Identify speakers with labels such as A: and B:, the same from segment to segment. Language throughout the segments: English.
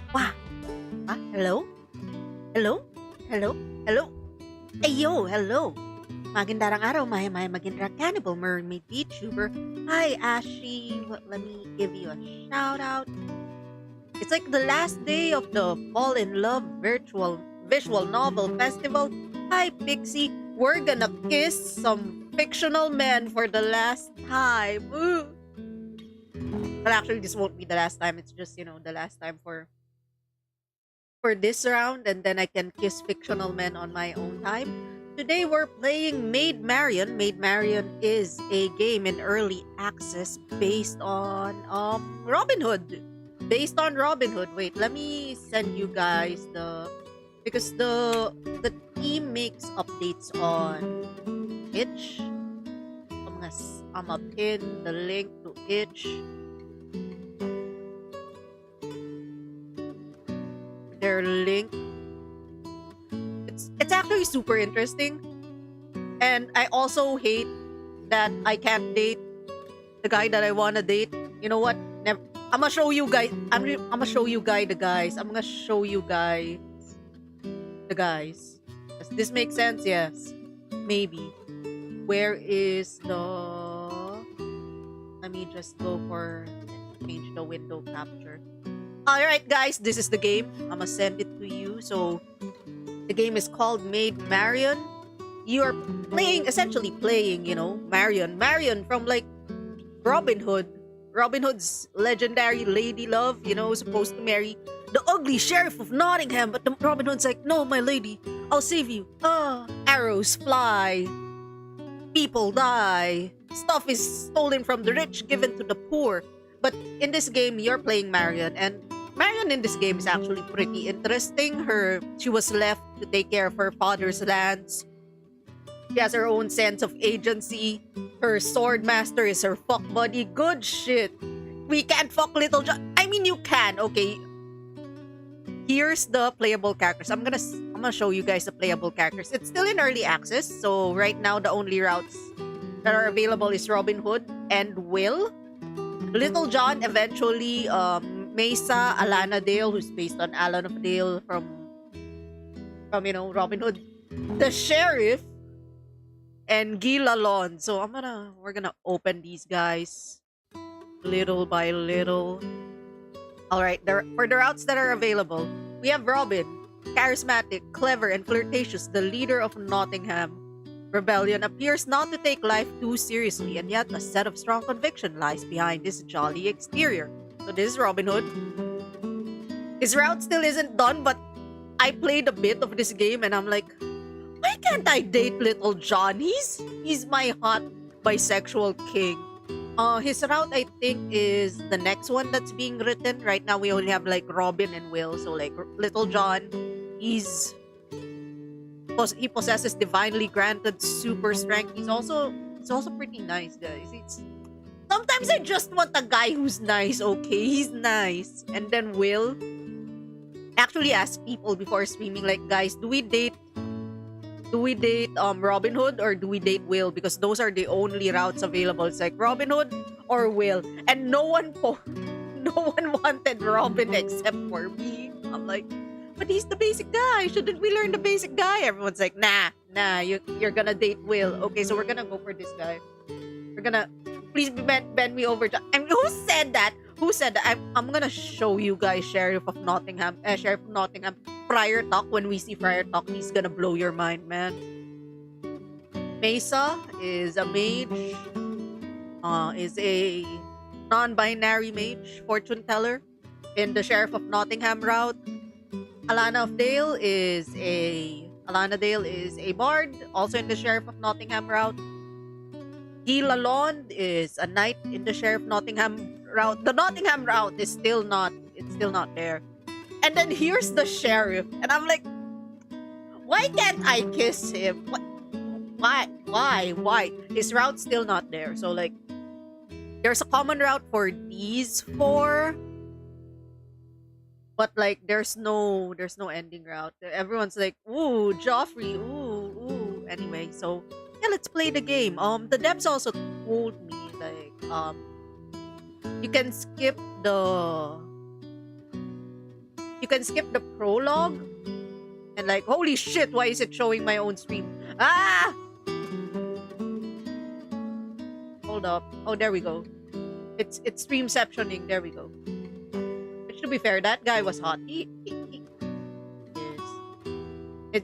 A: Wow. Hello? Hello? Hello? Hello? Ayo, hello. Magandang araw, Maya Magindra Cannibal Mermaid VTuber. Hi, Ashley. Let me give you a shout out. It's like the last day of the Fall in Love virtual visual novel festival. Hi, Pixie. We're gonna kiss some fictional men for the last time. Ooh. Well, actually, this won't be the last time. It's just, the last time for this round, and then I can kiss fictional men on my own time. Today we're playing Maid Marion. Maid Marion is a game in early access based on Robin Hood. Based on Robin Hood. Wait, let me send you guys because the team makes updates on itch. I'm gonna pin the link to itch. Their link. It's actually super interesting. And I also hate that I can't date the guy that I wanna date. You know what? Never. I'm gonna show you guys. I'm gonna show you guys the guys. I'm gonna show you guys the guys. Does this make sense? Yes. Maybe. Where is the? Let me just go for change the window capture. Alright guys, this is the game. I'm gonna send it to you. So the game is called Maid Marion. You are essentially playing, Marion. Marion from like Robin Hood. Robin Hood's legendary lady love, supposed to marry the ugly sheriff of Nottingham. But Robin Hood's like, no, my lady, I'll save you. Arrows fly. People die. Stuff is stolen from the rich, given to the poor. But in this game, you're playing Marion, and Marion in this game is actually pretty interesting. She was left to take care of her father's lands. She has her own sense of agency. Her sword master is her fuck buddy. Good shit. We can't fuck Little John. I mean, you can. Okay. Here's the playable characters. I'm gonna show you guys the playable characters. It's still in early access, so right now the only routes that are available is Robin Hood and Will. Little John, eventually, Mesa, Alana Dale, who's based on Alan of Dale from Robin Hood, the sheriff, and Gila Lon. So we're gonna open these guys little by little. All right, for the routes that are available, we have Robin, charismatic, clever, and flirtatious, the leader of Nottingham Rebellion, appears not to take life too seriously, and yet a set of strong conviction lies behind his jolly exterior. So this is Robin Hood. His route still isn't done, but I played a bit of this game and I'm like, why can't I date Little John? He's my hot bisexual king. His route, I think, is the next one that's being written. Right now, we only have like Robin and Will. So like Little John, he possesses divinely granted super strength. He's also pretty nice, guys. Sometimes I just want a guy who's nice. Okay, he's nice. And then Will actually ask people before streaming, like, guys, do we date Robin Hood or do we date Will? Because those are the only routes available. It's like Robin Hood or Will, and no one wanted Robin except for me. I'm like, but he's the basic guy. Shouldn't we learn the basic guy? Everyone's like, nah, you're gonna date Will. Okay, so we're gonna go for this guy. We're gonna please bend me over. I mean, who said that? Who said that? I'm gonna show you guys Sheriff of Nottingham. Friar Tuck. When we see Friar Tuck, he's gonna blow your mind, man. Mesa is a mage. Is a non-binary mage, fortune teller, in the Sheriff of Nottingham route. Alana Dale is a bard, also in the Sheriff of Nottingham route. Guy Lalonde is a knight in the Sheriff Nottingham route. The Nottingham route is still not there. And then here's the sheriff, and I'm like, why can't I kiss him? Why? His route's still not there. So like, there's a common route for these four, but like there's no ending route. Everyone's like, ooh, Joffrey, ooh. Anyway, so yeah, let's play the game. The devs also told me like you can skip the prologue, and like, holy shit, why is it showing my own stream? Ah! Hold up. Oh, there we go. It's streamceptioning. There we go. Which, to be fair, that guy was hot. He is.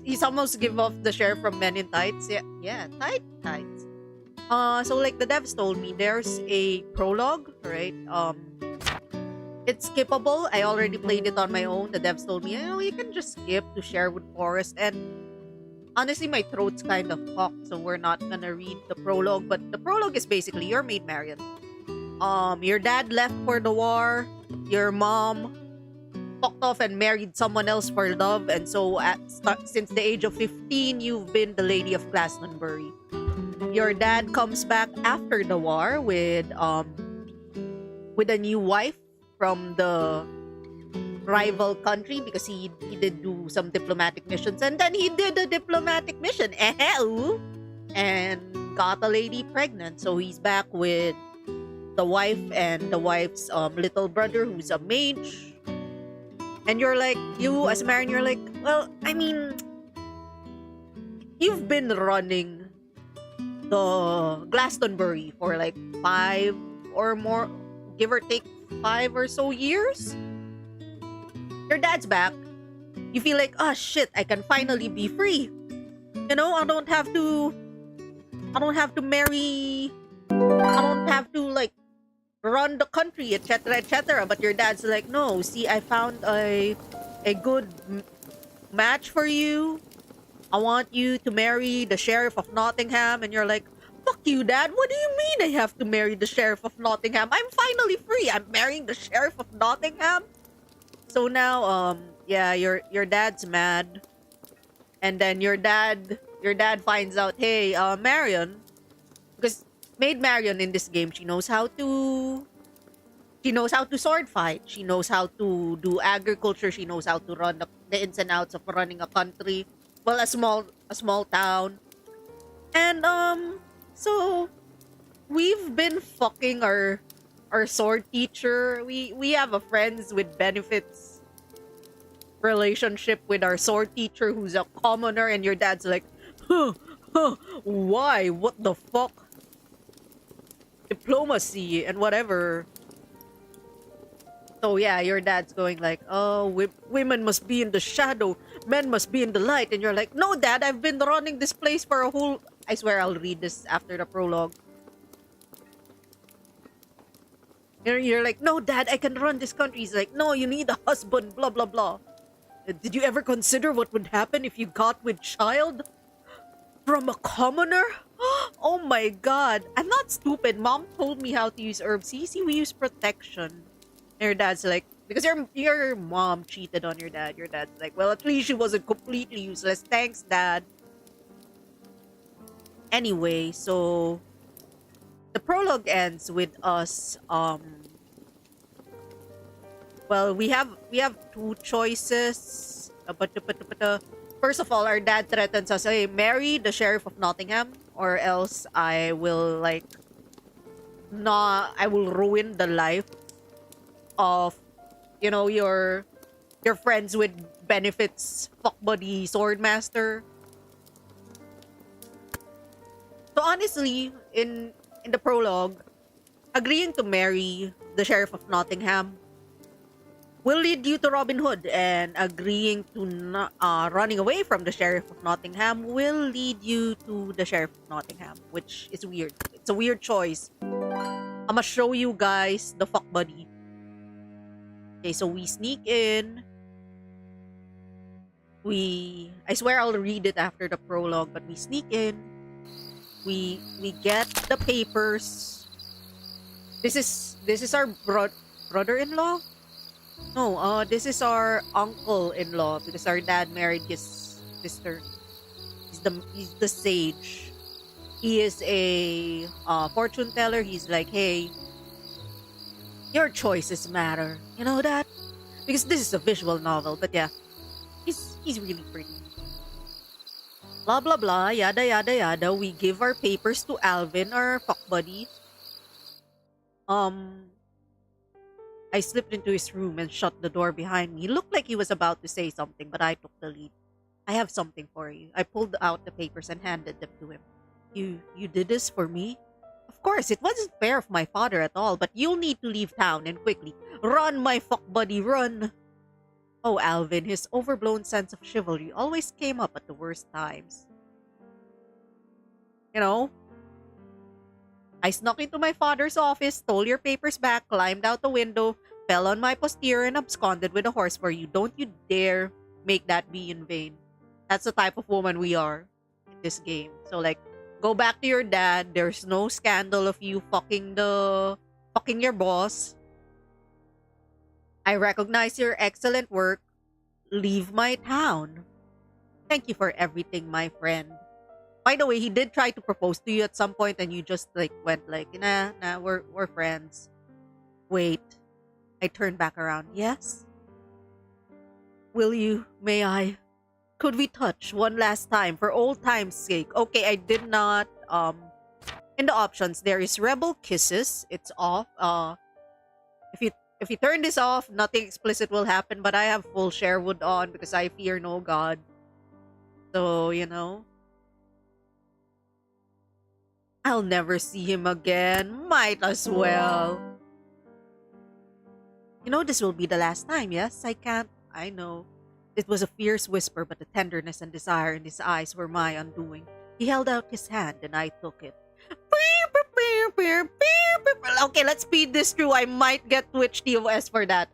A: He's almost give off the sheriff from Men in Tights. Yeah, tights. So like the devs told me, there's a prologue, right? It's skippable. I already played it on my own. The devs told me, oh, you can just skip to Sherwood Forest. And honestly, my throat's kind of fucked, so we're not gonna read the prologue. But the prologue is basically your maid Marion. Your dad left for the war. Your mom fucked off and married someone else for love. And so since the age of 15, you've been the Lady of Glastonbury. Your dad comes back after the war with a new wife from the rival country, because he did do some diplomatic missions, and then he did a diplomatic mission and got a lady pregnant. So he's back with the wife and the wife's little brother, who's a mage. And you're like, you as Marion, you're like, well, I mean, you've been running the Glastonbury for like 5 or more, give or take 5 or so years. Your dad's back. You feel like, oh shit, I can finally be free. You know, I don't have to marry, I don't have to like run the country, etc. But your dad's like, no, see, I found a good match for you. I want you to marry the Sheriff of Nottingham. And you're like, fuck you, Dad. What do you mean I have to marry the Sheriff of Nottingham? I'm finally free. I'm marrying the Sheriff of Nottingham. So now, yeah, your dad's mad. And then your dad finds out, hey, Marion, because Maid Marion in this game, she knows how to sword fight. She knows how to do agriculture. She knows how to run the ins and outs of running a country. Well, a small town. And so we've been fucking our sword teacher. We have a friends with benefits relationship with our sword teacher, who's a commoner, and your dad's like, why? What the fuck? Diplomacy and whatever. So yeah, your dad's going like, oh, women must be in the shadow, men must be in the light. And you're like, no, Dad, I've been running this place for a whole... I swear I'll read this after the prologue. You're like, no, Dad, I can run this country. He's like, no, you need a husband, blah, blah, blah. Did you ever consider what would happen if you got with child from a commoner? Oh my god. I'm not stupid. Mom told me how to use herbs. See, we use protection. And your dad's like, because your mom cheated on your dad. Your dad's like, well, at least she wasn't completely useless. Thanks, Dad. Anyway, so the prologue ends with us, well, we have 2 choices. First of all, our dad threatens us, hey, marry the Sheriff of Nottingham, or else I will ruin the life of, you know, your friends with benefits fuck buddy swordmaster. So honestly, in the prologue, Agreeing to marry the Sheriff of Nottingham will lead you to Robin Hood, and agreeing to running away from the Sheriff of Nottingham will lead you to the Sheriff of Nottingham, which is weird. It's a weird choice. I'm gonna show you guys the fuck buddy. Okay, so we sneak in. I swear I'll read it after the prologue, but we sneak in. We get the papers. This is our brother-in-law. No, this is our uncle-in-law because our dad married his sister. He's the sage. He is a fortune teller. He's like, hey, your choices matter. You know that? Because this is a visual novel, but yeah, he's really pretty. Blah blah blah, yada yada yada. We give our papers to Alvin, our fuck buddy. I slipped into his room and shut the door behind me. He looked like he was about to say something, but I took the lead. I have something for you. I pulled out the papers and handed them to him. You did this for me? Of course, it wasn't fair of my father at all, but you'll need to leave town and quickly. Run, my fuck buddy, run! Oh, Alvin, his overblown sense of chivalry always came up at the worst times. You know? I snuck into my father's office, stole your papers back, climbed out the window, fell on my posterior, and absconded with a horse for you. Don't you dare make that be in vain. That's the type of woman we are in this game. So, like, go back to your dad. There's no scandal of you fucking your boss. I recognize your excellent work. Leave my town. Thank you for everything, my friend. By the way, he did try to propose to you at some point and you just like went like, nah, we're friends. Wait. I turned back around. Yes? Will you? May I? Could we touch one last time for old time's sake? Okay, I did not in the options there is Rebel Kisses. It's off. If you turn this off, nothing explicit will happen, but I have full Sherwood on because I fear no god. So, you know, I'll never see him again. Might as well. You know, this will be the last time, yes? I can't. I know. It was a fierce whisper, but the tenderness and desire in his eyes were my undoing. He held out his hand, and I took it. Okay, let's speed this through. I might get Twitch TOS for that.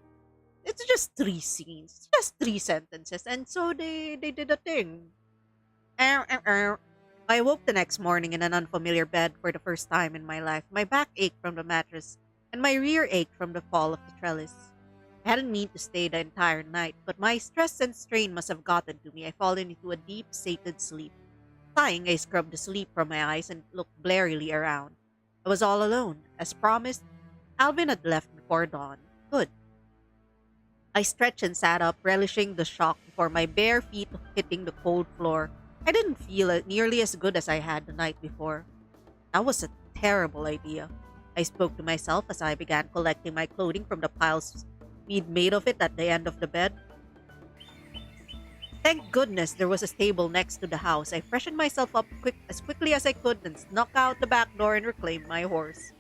A: It's just 3 scenes. Just 3 sentences. And so they did a thing. I woke the next morning in an unfamiliar bed for the first time in my life. My back ached from the mattress, and my rear ached from the fall of the trellis. I hadn't meant to stay the entire night, but my stress and strain must have gotten to me. I fallen into a deep, sated sleep. Sighing, I scrubbed the sleep from my eyes and looked blarily around. I was all alone. As promised, Alvin had left before dawn. Good. I stretched and sat up, relishing the shock before my bare feet hitting the cold floor. I didn't feel it nearly as good as I had the night before. That was a terrible idea. I spoke to myself as I began collecting my clothing from the piles we'd made of it at the end of the bed. Thank goodness there was a stable next to the house. I freshened myself up as quickly as I could, then snuck out the back door and reclaimed my horse.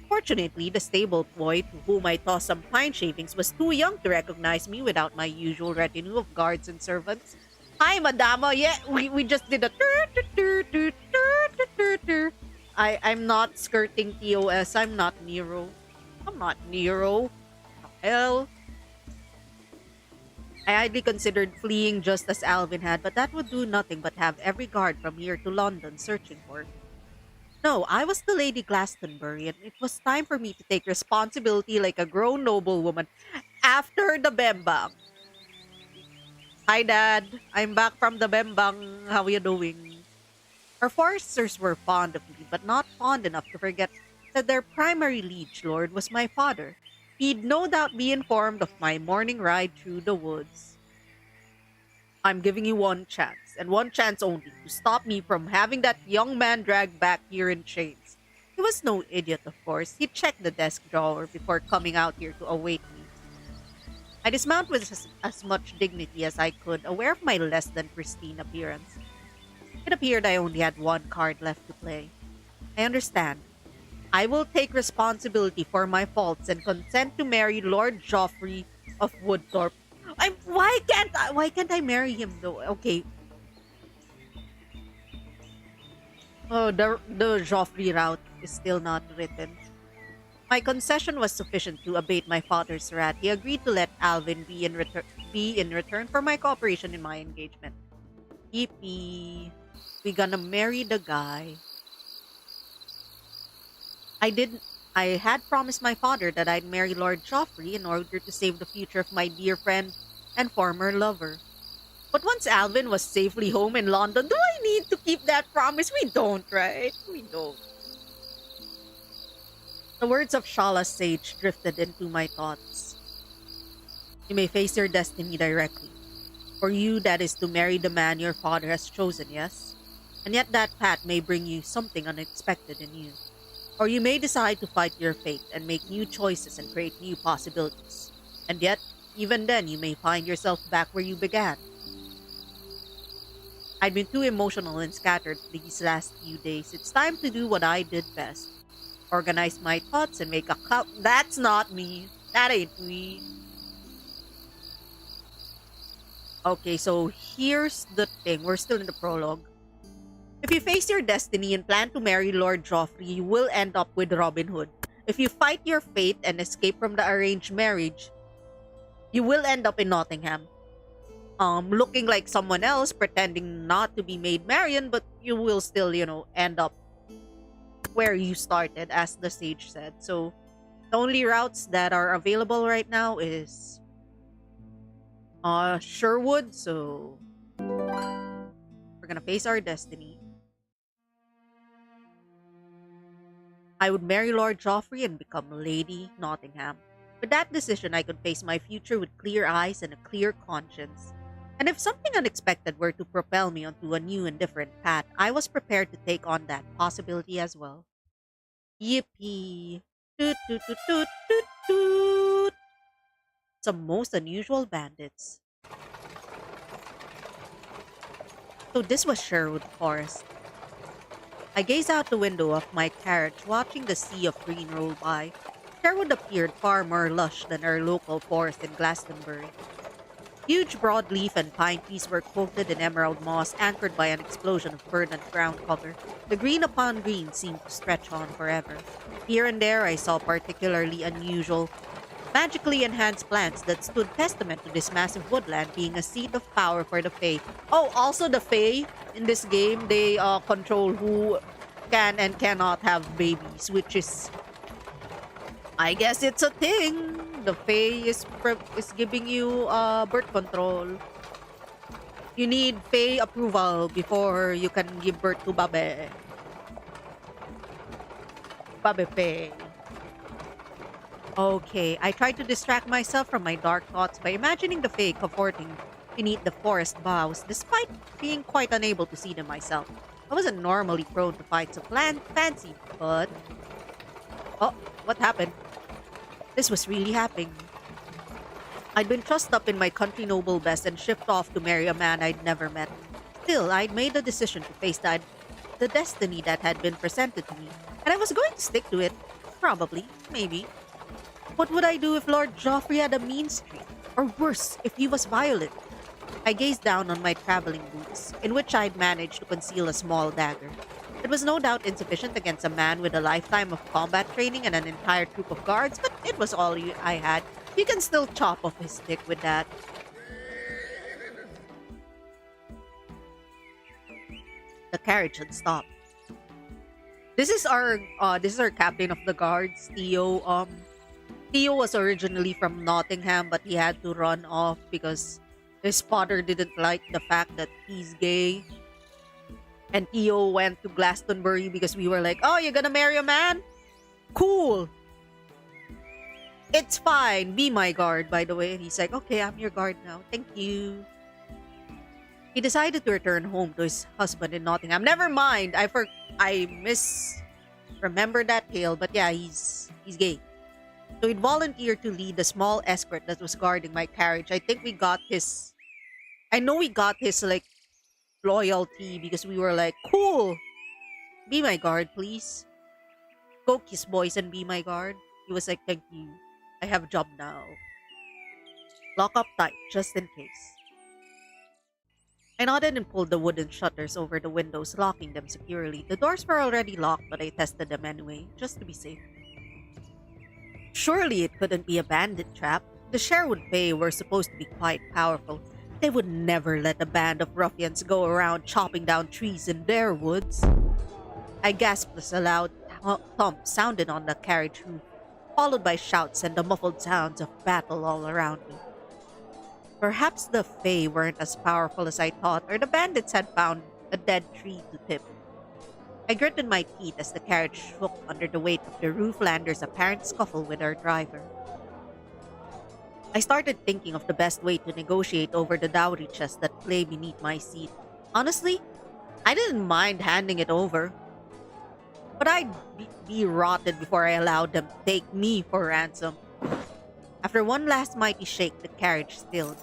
A: Fortunately, the stable boy to whom I tossed some pine shavings was too young to recognize me without my usual retinue of guards and servants. Hi, Madama. Yeah, we just did a I'm not skirting TOS. I'm not Nero. I'm not Nero. Hell. I idly considered fleeing just as Alvin had, but that would do nothing but have every guard from here to London searching for me. No, I was the Lady Glastonbury, and it was time for me to take responsibility like a grown noblewoman after the bembang. Hi, Dad. I'm back from the bembang. How are you doing? Our foresters were fond of me, but not fond enough to forget that their primary liege lord was my father. He'd no doubt be informed of my morning ride through the woods. I'm giving you one chance, and one chance only, to stop me from having that young man dragged back here in chains. He was no idiot, of course. He checked the desk drawer before coming out here to await me. I dismounted with as much dignity as I could, aware of my less than pristine appearance. It appeared I only had one card left to play. I understand. I will take responsibility for my faults and consent to marry Lord Joffrey of Woodthorpe. Why can't I marry him though? Okay. Oh, the Joffrey route is still not written. My concession was sufficient to abate my father's wrath. He agreed to let Alvin be in return for my cooperation in my engagement. Yippee. We gonna marry the guy. I didn't I had promised my father that I'd marry Lord Joffrey in order to save the future of my dear friend and former lover. But once Alvin was safely home in London, do I need to keep that promise? We don't, right? We don't. The words of Shala's sage drifted into my thoughts. You may face your destiny directly. For you, that is to marry the man your father has chosen, yes? And yet that path may bring you something unexpected in you. Or you may decide to fight your fate and make new choices and create new possibilities. And yet, even then, you may find yourself back where you began. I'd been too emotional and scattered these last few days. It's time to do what I did best. Organize my thoughts and make a cup. That's not me. That ain't me. Okay, so here's the thing. We're still in the prologue. If you face your destiny and plan to marry Lord Joffrey, you will end up with Robin Hood. If you fight your fate and escape from the arranged marriage, you will end up in Nottingham. Looking like someone else, pretending not to be Maid Marion, but you will still, end up where you started, as the sage said. So, the only routes that are available right now is Sherwood. So, we're gonna face our destiny. I would marry Lord Joffrey and become Lady Nottingham. With that decision, I could face my future with clear eyes and a clear conscience. And if something unexpected were to propel me onto a new and different path, I was prepared to take on that possibility as well. Yippee! Toot toot toot toot toot toot! Some most unusual bandits. So this was Sherwood Forest. I gazed out the window of my carriage, watching the sea of green roll by. Sherwood appeared far more lush than our local forest in Glastonbury. Huge broadleaf and pine trees were coated in emerald moss, anchored by an explosion of verdant ground cover. The green upon green seemed to stretch on forever. Here and there I saw particularly unusual, magically enhanced plants that stood testament to this massive woodland being a seat of power for the Fae. Oh, also the Fae in this game, they control who can and cannot have babies, which is, I guess it's a thing. The Fae is giving you birth control. You need Fae approval before you can give birth to Babe. Babe Fae. Okay, I tried to distract myself from my dark thoughts by imagining the Fae cavorting beneath the forest boughs, despite being quite unable to see them myself. I wasn't normally prone to fights of fancy, but... Oh, what happened? This was really happening. I'd been trussed up in my country noble best and shipped off to marry a man I'd never met. Still, I'd made the decision to face the destiny that had been presented to me, and I was going to stick to it. Probably, maybe. What would I do if Lord Joffrey had a mean streak? Or worse, if he was violent? I gazed down on my traveling boots, in which I'd managed to conceal a small dagger. It was no doubt insufficient against a man with a lifetime of combat training and an entire troop of guards, but it was all I had. You can still chop off his stick with that. The carriage had stopped. This is our captain of the guards, Theo. Theo was originally from Nottingham, but he had to run off because his father didn't like the fact that he's gay. And Theo went to Glastonbury because we were like, oh, you're gonna marry a man? Cool. It's fine. Be my guard, by the way. And he's like, okay, I'm your guard now. Thank you. He decided to return home to his husband in Nottingham. Never mind. I misremember that tale, but yeah, he's gay. So he'd volunteered to lead the small escort that was guarding my carriage. I think we got his... I know we got his, like, loyalty because we were like, cool. Be my guard, please. Go kiss boys and be my guard. He was like, thank you. I have a job now. Lock up tight, just in case. I nodded and pulled the wooden shutters over the windows, locking them securely. The doors were already locked, but I tested them anyway, just to be safe. Surely it couldn't be a bandit trap. The Sherwood Bay were supposed to be quite powerful. They would never let a band of ruffians go around chopping down trees in their woods. I gasped as a loud thump sounded on the carriage roof, followed by shouts and the muffled sounds of battle all around me. Perhaps the Fae weren't as powerful as I thought, or the bandits had found a dead tree to tip. I gritted my teeth as the carriage shook under the weight of the rooflander's apparent scuffle with our driver. I started thinking of the best way to negotiate over the dowry chest that lay beneath my seat. Honestly, I didn't mind handing it over, but I'd be rotted before I allowed them to take me for ransom. After one last mighty shake, the carriage stilled.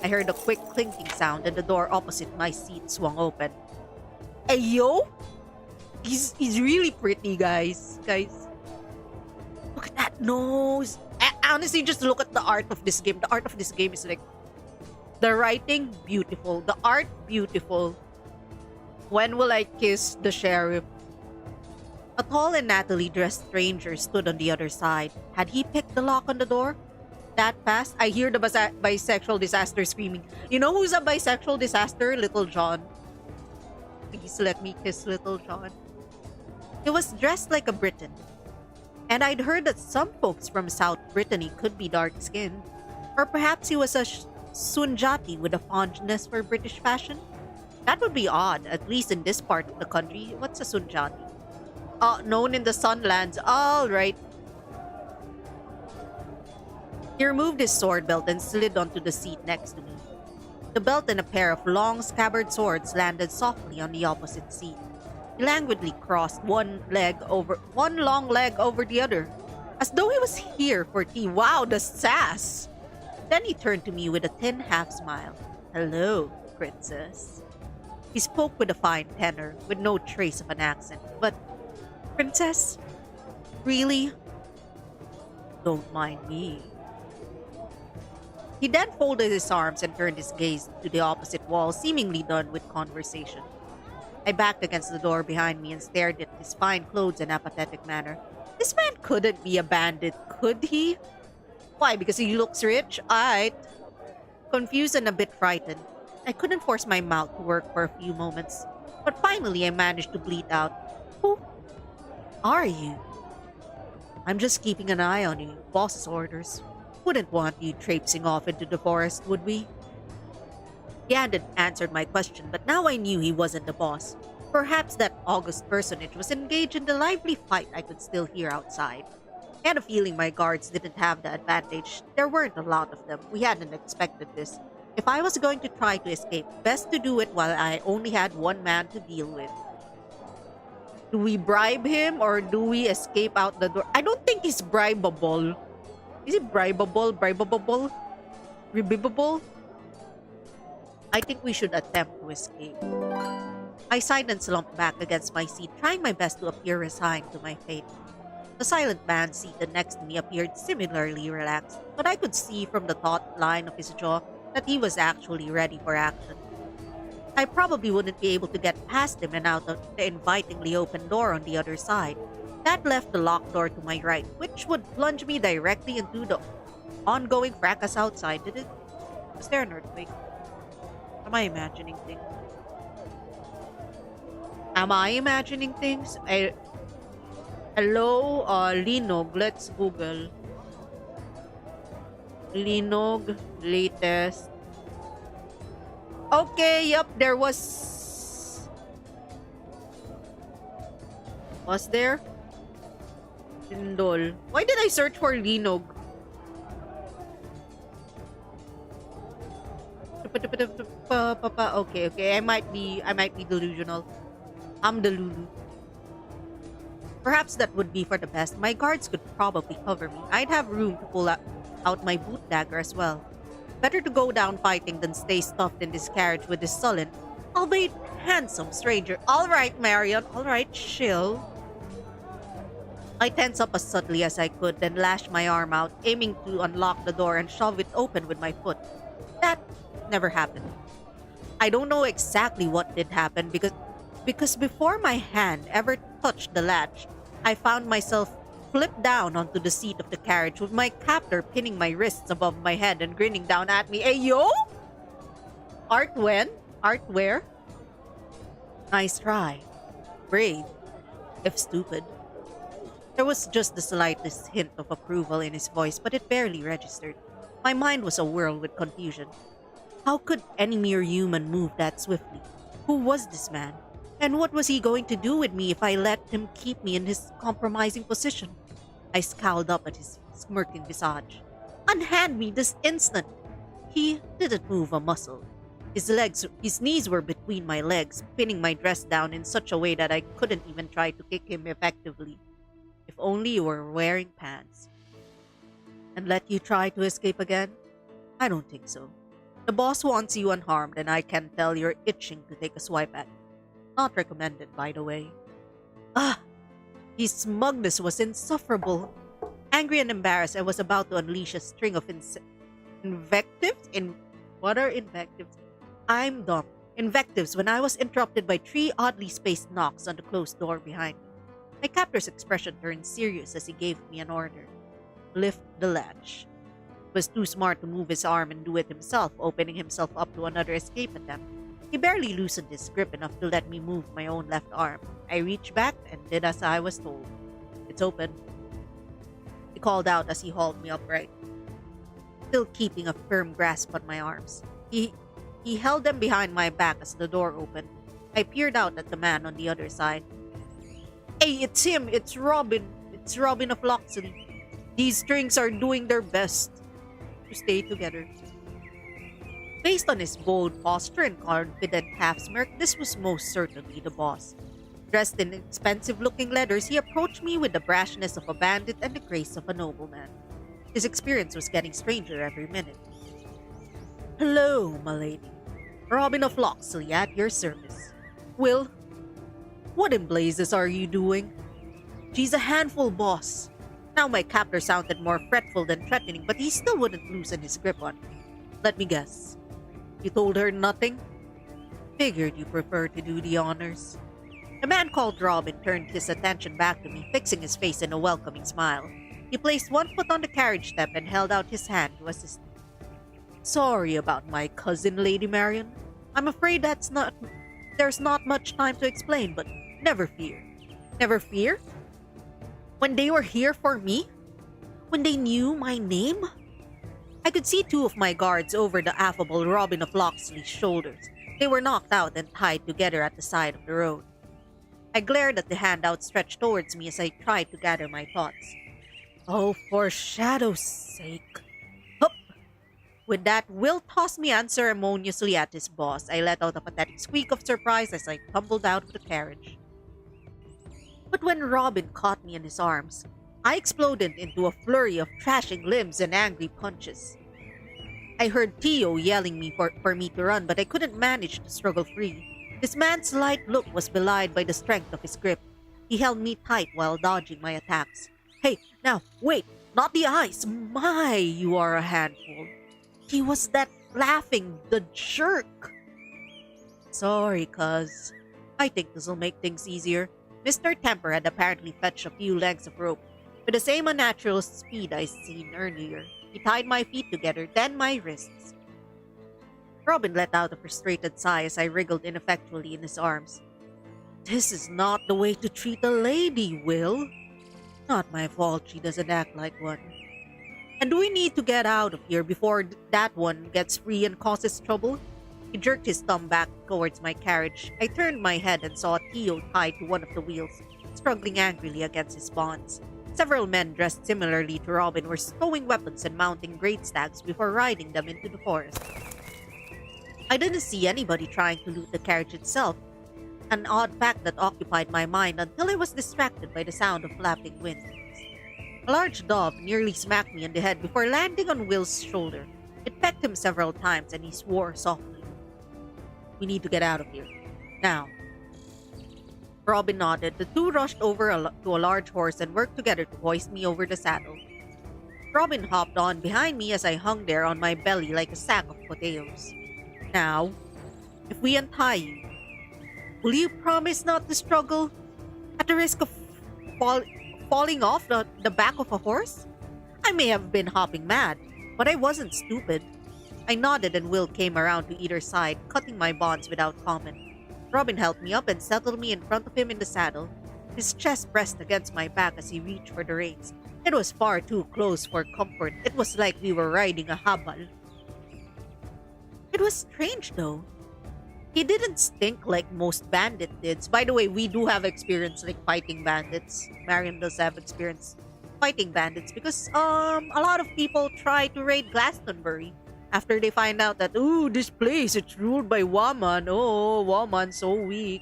A: I heard a quick clinking sound and the door opposite my seat swung open. Hey, yo! He's really pretty, guys. Look at that nose. Honestly, just look at the art of this game. The art of this game is like the writing beautiful, the art beautiful. When will I kiss the sheriff? A tall and nattily dressed stranger stood on the other side. Had he picked the lock on the door? That fast, I hear the bisexual disaster screaming. You know who's a bisexual disaster? Little John. Please let me kiss Little John. He was dressed like a Briton. And I'd heard that some folks from South Brittany could be dark-skinned. Or perhaps he was a Sunjati with a fondness for British fashion. That would be odd, at least in this part of the country. What's a Sunjati? Known in the Sunlands. All right. He removed his sword belt and slid onto the seat next to me. The belt and a pair of long scabbard swords landed softly on the opposite seat. He languidly crossed one long leg over the other, as though he was here for tea. Wow, the sass! Then he turned to me with a thin half-smile. Hello, princess. He spoke with a fine tenor, with no trace of an accent. But, princess? Really? Don't mind me. He then folded his arms and turned his gaze to the opposite wall, seemingly done with conversation. I backed against the door behind me and stared at his fine clothes and apathetic manner. This man couldn't be a bandit, could he? Why, because he looks rich? Confused and a bit frightened, I couldn't force my mouth to work for a few moments. But finally I managed to bleat out, Who are you? I'm just keeping an eye on you. Boss's orders. Wouldn't want you traipsing off into the forest, would we? He hadn't answered my question, but now I knew he wasn't the boss. Perhaps that august personage was engaged in the lively fight I could still hear outside. I had a feeling my guards didn't have the advantage. There weren't a lot of them. We hadn't expected this. If I was going to try to escape, best to do it while I only had one man to deal with. Do we bribe him or do we escape out the door? I don't think he's bribable. Is it bribable? Rebibable? I think we should attempt to escape. I sighed and slumped back against my seat, trying my best to appear resigned to my fate. The silent man seated next to me appeared similarly relaxed, but I could see from the taut line of his jaw that he was actually ready for action. I probably wouldn't be able to get past him and out of the invitingly open door on the other side. That left the locked door to my right, which would plunge me directly into the ongoing fracas outside. Was there an earthquake? Am I imagining things? Hello, Linog. Let's Google. Linog latest. Okay, yep, there was... Was there? Lindol. Why did I search for Linog? Okay. I might be delusional. I'm the Lulu. Perhaps that would be for the best. My guards could probably cover me. I'd have room to pull out my boot dagger as well. Better to go down fighting than stay stuffed in this carriage with this sullen, albeit handsome stranger. All right, Marion. All right, chill. I tense up as subtly as I could, then lash my arm out, aiming to unlock the door and shove it open with my foot. That never happened. I don't know exactly what did happen because before my hand ever touched the latch, I found myself flipped down onto the seat of the carriage with my captor pinning my wrists above my head and grinning down at me. Hey yo! Art when? Art where? Nice try. Brave, if stupid. There was just the slightest hint of approval in his voice, but it barely registered. My mind was awhirl with confusion. How could any mere human move that swiftly? Who was this man? And what was he going to do with me if I let him keep me in his compromising position? I scowled up at his smirking visage. Unhand me this instant! He didn't move a muscle. His knees were between my legs, pinning my dress down in such a way that I couldn't even try to kick him effectively. If only you were wearing pants. And let you try to escape again? I don't think so. The boss wants you unharmed, and I can tell you're itching to take a swipe at him. Not recommended, by the way. Ah! His smugness was insufferable. Angry and embarrassed, I was about to unleash a string of invectives? What are invectives? I'm dumb. Invectives when I was interrupted by 3 oddly spaced knocks on the closed door behind me. My captor's expression turned serious as he gave me an order. Lift the latch. He was too smart to move his arm and do it himself, opening himself up to another escape attempt. He barely loosened his grip enough to let me move my own left arm. I reached back and did as I was told. It's open. He called out as he hauled me upright, still keeping a firm grasp on my arms. He held them behind my back as the door opened. I peered out at the man on the other side. Hey, it's him! It's Robin! It's Robin of Locksley. These strings are doing their best to stay together. Based on his bold posture and confident half smirk, this was most certainly the boss. Dressed in expensive-looking leathers, he approached me with the brashness of a bandit and the grace of a nobleman. His experience was getting stranger every minute. Hello, my lady. Robin of Locksley at your service. Will, what in blazes are you doing? She's a handful, boss. Now my captor sounded more fretful than threatening, but he still wouldn't loosen his grip on me. Let me guess. You told her nothing? Figured you prefer to do the honors. The man called Robin turned his attention back to me, fixing his face in a welcoming smile. He placed one foot on the carriage step and held out his hand to assist me. Sorry about my cousin, Lady Marion. I'm afraid there's not much time to explain, but never fear. Never fear? When they were here for me? When they knew my name? I could see 2 of my guards over the affable Robin of Locksley's shoulders. They were knocked out and tied together at the side of the road. I glared at the hand outstretched towards me as I tried to gather my thoughts. Oh, for shadow's sake. Hup! With that, Will tossed me unceremoniously at his boss. I let out a pathetic squeak of surprise as I tumbled out of the carriage. But when Robin caught me in his arms, I exploded into a flurry of trashing limbs and angry punches. I heard Tio yelling for me to run, but I couldn't manage to struggle free. This man's light look was belied by the strength of his grip. He held me tight while dodging my attacks. Hey, now, wait, not the eyes. My, you are a handful. He was that laughing, the jerk. Sorry, cuz. I think this'll make things easier. Mr. Temper had apparently fetched a few lengths of rope. With the same unnatural speed I seen earlier, he tied my feet together, then my wrists. Robin let out a frustrated sigh as I wriggled ineffectually in his arms. This is not the way to treat a lady, Will. Not my fault she doesn't act like one. And do we need to get out of here before that one gets free and causes trouble? He jerked his thumb back towards my carriage. I turned my head and saw Tio tied to one of the wheels, struggling angrily against his bonds. Several men dressed similarly to Robin were stowing weapons and mounting great stags before riding them into the forest. I didn't see anybody trying to loot the carriage itself, an odd fact that occupied my mind until I was distracted by the sound of flapping wings. A large dove nearly smacked me in the head before landing on Will's shoulder. It pecked him several times and he swore softly. We need to get out of here. Now. Robin nodded. The two rushed over to a large horse and worked together to hoist me over the saddle. Robin hopped on behind me as I hung there on my belly like a sack of potatoes. Now, if we untie you, will you promise not to struggle at the risk of falling off the back of a horse? I may have been hopping mad, but I wasn't stupid. I nodded and Will came around to either side, cutting my bonds without comment. Robin helped me up and settled me in front of him in the saddle. His chest pressed against my back as he reached for the reins. It was far too close for comfort. It was like we were riding a habal. It was strange though. He didn't stink like most bandit did. By the way, we do have experience like fighting bandits. Marion does have experience fighting bandits because a lot of people try to raid Glastonbury after they find out that ooh, this place it's ruled by Woman. Oh, Woman so weak.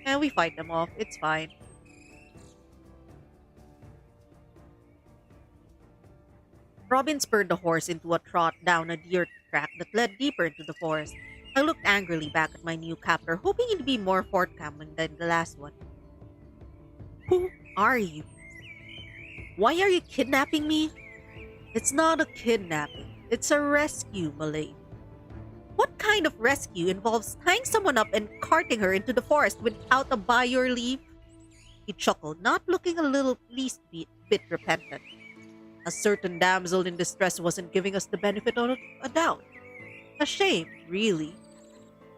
A: And we fight them off. It's fine. Robin spurred the horse into a trot down a deer track that led deeper into the forest. I looked angrily back at my new captor, hoping he'd be more forthcoming than the last one. Who are you? Why are you kidnapping me? It's not a kidnapping. It's a rescue, Malay. What kind of rescue involves tying someone up and carting her into the forest without a by your leave? He chuckled, not looking least bit repentant. A certain damsel in distress wasn't giving us the benefit of a doubt. A shame, really.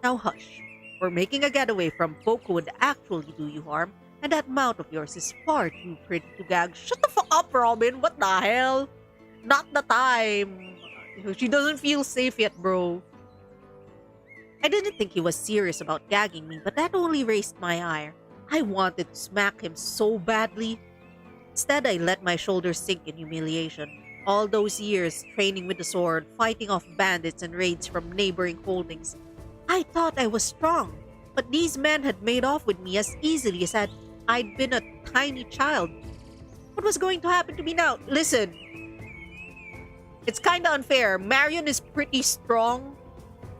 A: Now hush. We're making a getaway from folk who would actually do you harm, and that mouth of yours is far too pretty to gag. Shut the fuck up, Robin! What the hell? Not the time. She doesn't feel safe yet, bro. I didn't think he was serious about gagging me, but that only raised my ire. I wanted to smack him so badly. Instead, I let my shoulders sink in humiliation. All those years training with the sword, fighting off bandits and raids from neighboring holdings. I thought I was strong, but these men had made off with me as easily as I'd been a tiny child. What was going to happen to me now? Listen, it's kind of unfair. Marion is pretty strong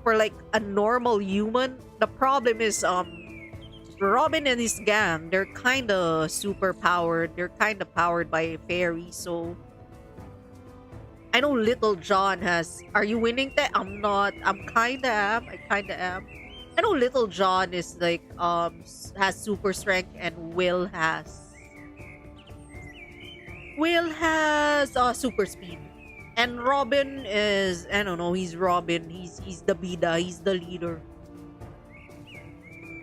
A: for like a normal human. The problem is, Robin and his gang, they're kind of super powered. They're kind of powered by fairies, so I know Little John has... Are you winning that? I'm not. I kind of am. I know Little John is like, has super strength and Will has... super speed. And Robin is... I don't know, he's Robin. He's the Bida. He's the leader.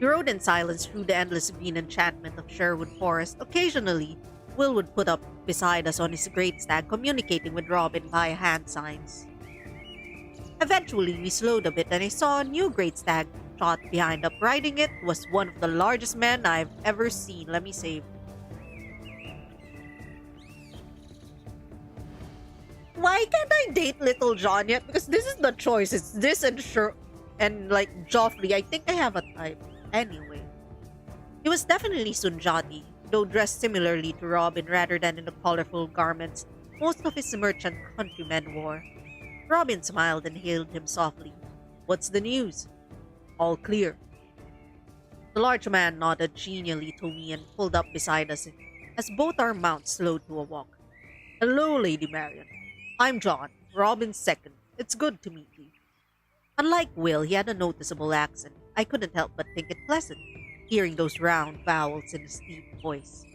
A: We rode in silence through the endless green enchantment of Sherwood Forest. Occasionally, Will would put up beside us on his great stag, communicating with Robin via hand signs. Eventually, we slowed a bit and I saw a new great stag trot behind up. Riding it was one of the largest men I've ever seen. Let me save. Why can't I date Little John yet? Because this is the choice. It's this and like Joffrey. I think I have a type. Anyway, he was definitely Sunjati, though dressed similarly to Robin rather than in the colorful garments most of his merchant countrymen wore. Robin smiled and hailed him softly. What's the news? All clear. The large man nodded genially to me and pulled up beside us as both our mounts slowed to a walk. Hello, Lady Marion. I'm John, Robin's second. It's good to meet you. Unlike Will, he had a noticeable accent. I couldn't help but think it pleasant, hearing those round vowels in his deep voice.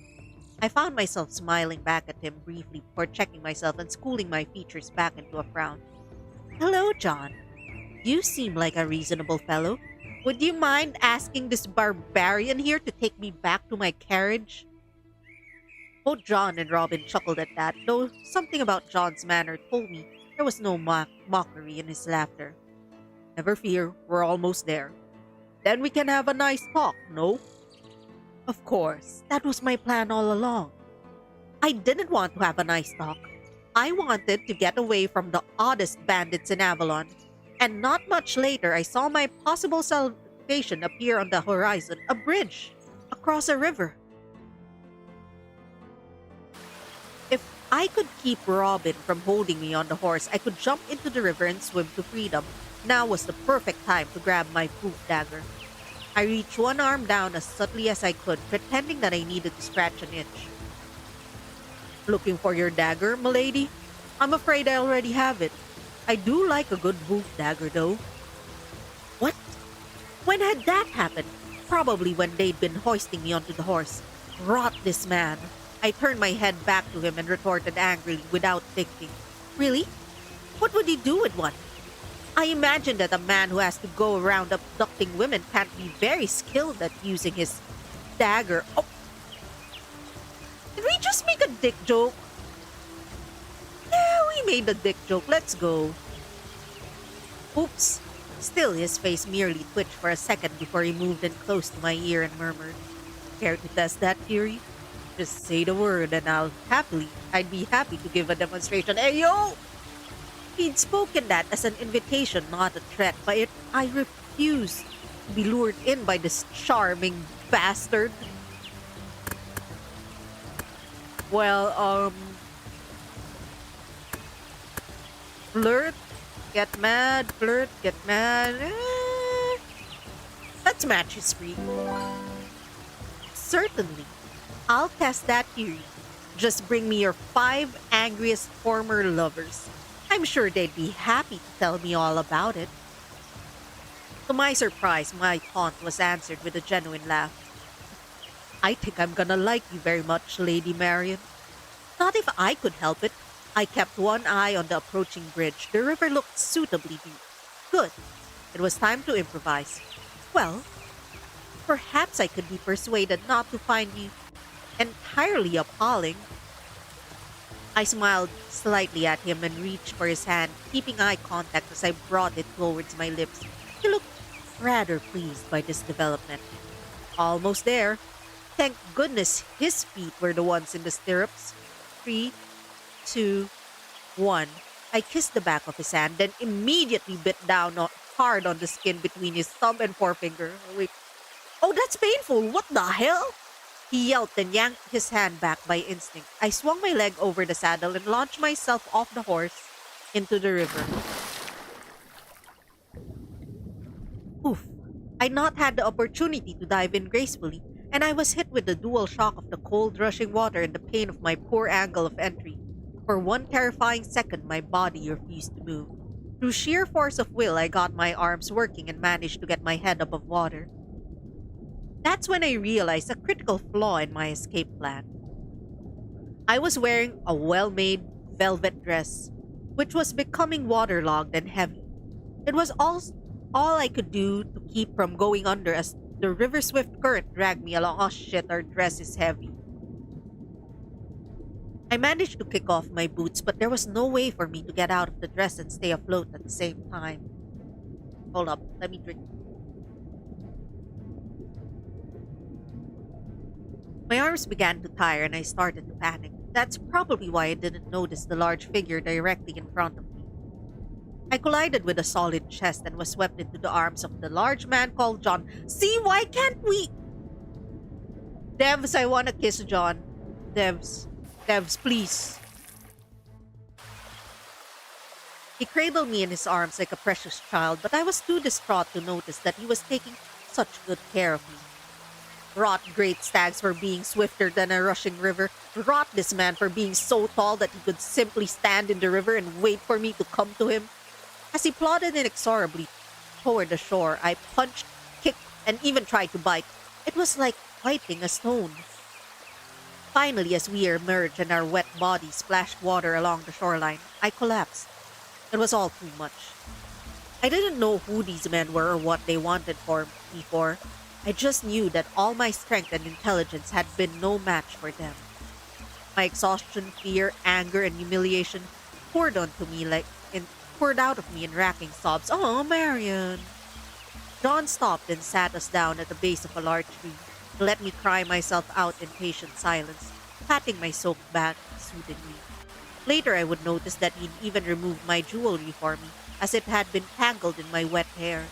A: I found myself smiling back at him briefly before checking myself and schooling my features back into a frown. Hello, John. You seem like a reasonable fellow. Would you mind asking this barbarian here to take me back to my carriage? Both John and Robin chuckled at that, though something about John's manner told me there was no mockery in his laughter. Never fear, we're almost there. Then we can have a nice talk, no? Of course, that was my plan all along. I didn't want to have a nice talk. I wanted to get away from the oddest bandits in Avalon. And not much later, I saw my possible salvation appear on the horizon, a bridge across a river. If I could keep Robin from holding me on the horse, I could jump into the river and swim to freedom. Now was the perfect time to grab my proof dagger. I reached one arm down as subtly as I could, pretending that I needed to scratch an itch. Looking for your dagger, milady? I'm afraid I already have it. I do like a good wolf dagger, though. What? When had that happened? Probably when they'd been hoisting me onto the horse. Rot this man. I turned my head back to him and retorted angrily without thinking. Really? What would he do with one? I imagine that a man who has to go around abducting women can't be very skilled at using his dagger. Oh, did we just make a dick joke? Yeah, we made a dick joke. Let's go. Oops. Still, his face merely twitched for a second before he moved in close to my ear and murmured, "Care to test that theory? Just say the word and I'd be happy to give a demonstration." Hey, yo! He'd spoken that as an invitation, not a threat, but I refused to be lured in by this charming bastard. Well, flirt, get mad. Let's match his freak. Certainly. I'll test that theory. Just bring me your 5 angriest former lovers. I'm sure they'd be happy to tell me all about it. To my surprise, my taunt was answered with a genuine laugh. I think I'm gonna like you very much, Lady Marion. Not if I could help it. I kept one eye on the approaching bridge. The river looked suitably deep. Good. It was time to improvise. Well, perhaps I could be persuaded not to find you entirely appalling. I smiled slightly at him and reached for his hand, keeping eye contact as I brought it towards my lips. He looked rather pleased by this development. Almost there. Thank goodness his feet were the ones in the stirrups. 3, 2, 1. I kissed the back of his hand, then immediately bit down hard on the skin between his thumb and forefinger. Wait. Oh, that's painful. What the hell? He yelped and yanked his hand back by instinct. I swung my leg over the saddle and launched myself off the horse into the river. Oof. I'd not had the opportunity to dive in gracefully, and I was hit with the dual shock of the cold rushing water and the pain of my poor angle of entry. For one terrifying second, my body refused to move. Through sheer force of will, I got my arms working and managed to get my head above water. That's when I realized a critical flaw in my escape plan. I was wearing a well-made velvet dress, which was becoming waterlogged and heavy. It was all I could do to keep from going under as the river swift current dragged me along. Oh shit, our dress is heavy. I managed to kick off my boots, but there was no way for me to get out of the dress and stay afloat at the same time. Hold up, let me drink. My arms began to tire and I started to panic. That's probably why I didn't notice the large figure directly in front of me. I collided with a solid chest and was swept into the arms of the large man called John. See, why can't we? Devs, I want to kiss John. Devs, please. He cradled me in his arms like a precious child, but I was too distraught to notice that he was taking such good care of me. Rot great stags for being swifter than a rushing river. Rot this man for being so tall that he could simply stand in the river and wait for me to come to him. As he plodded inexorably toward the shore, I punched, kicked, and even tried to bite. It was like fighting a stone. Finally, as we emerged and our wet bodies splashed water along the shoreline, I collapsed. It was all too much. I didn't know who these men were or what they wanted me for. I just knew that all my strength and intelligence had been no match for them. My exhaustion, fear, anger, and humiliation poured out of me in racking sobs. Oh, Marion! John stopped and sat us down at the base of a large tree. He let me cry myself out in patient silence, patting my soaked back soothingly. Later, I would notice that he'd even removed my jewelry for me, as it had been tangled in my wet hair.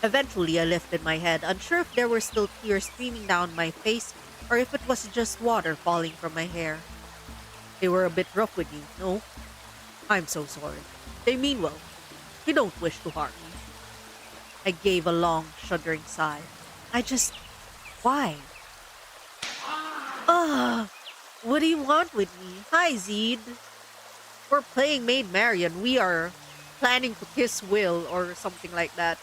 A: Eventually, I lifted my head, unsure if there were still tears streaming down my face or if it was just water falling from my hair. They were a bit rough with you, no? I'm so sorry. They mean well. They don't wish to harm me. I gave a long, shuddering sigh. I just. Why? Ugh! What do you want with me? Hi, Zed. We're playing Maid Marion. We are planning to kiss Will or something like that.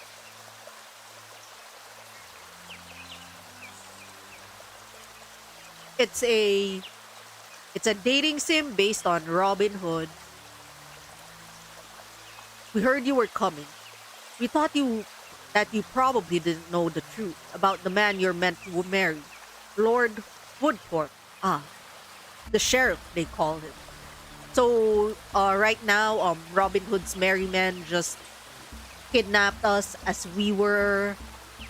A: It's a it's a dating sim based on Robin Hood. We heard you were coming. We thought you probably didn't know the truth about the man you're meant to marry, Lord Woodthorpe. Ah, the sheriff they call him. So right now, Robin Hood's merry men just kidnapped us as we were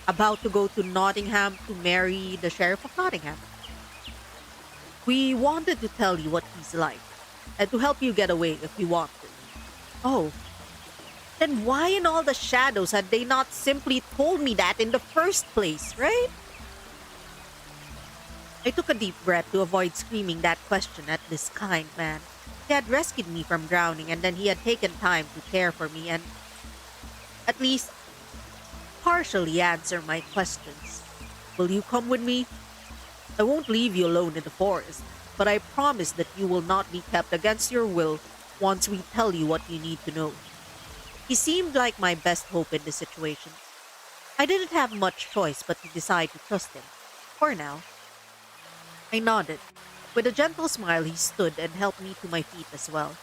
A: about to go to Nottingham to marry the sheriff of Nottingham. We wanted to tell you what he's like and to help you get away if you want to. Oh, then why in all the shadows had they not simply told me that in the first place, right? I took a deep breath to avoid screaming that question at this kind man. He had rescued me from drowning and then he had taken time to care for me and at least partially answer my questions. Will you come with me? I won't leave you alone in the forest, but I promise that you will not be kept against your will once we tell you what you need to know. He seemed like my best hope in this situation. I didn't have much choice but to decide to trust him. For now. I nodded. With a gentle smile, he stood and helped me to my feet as well.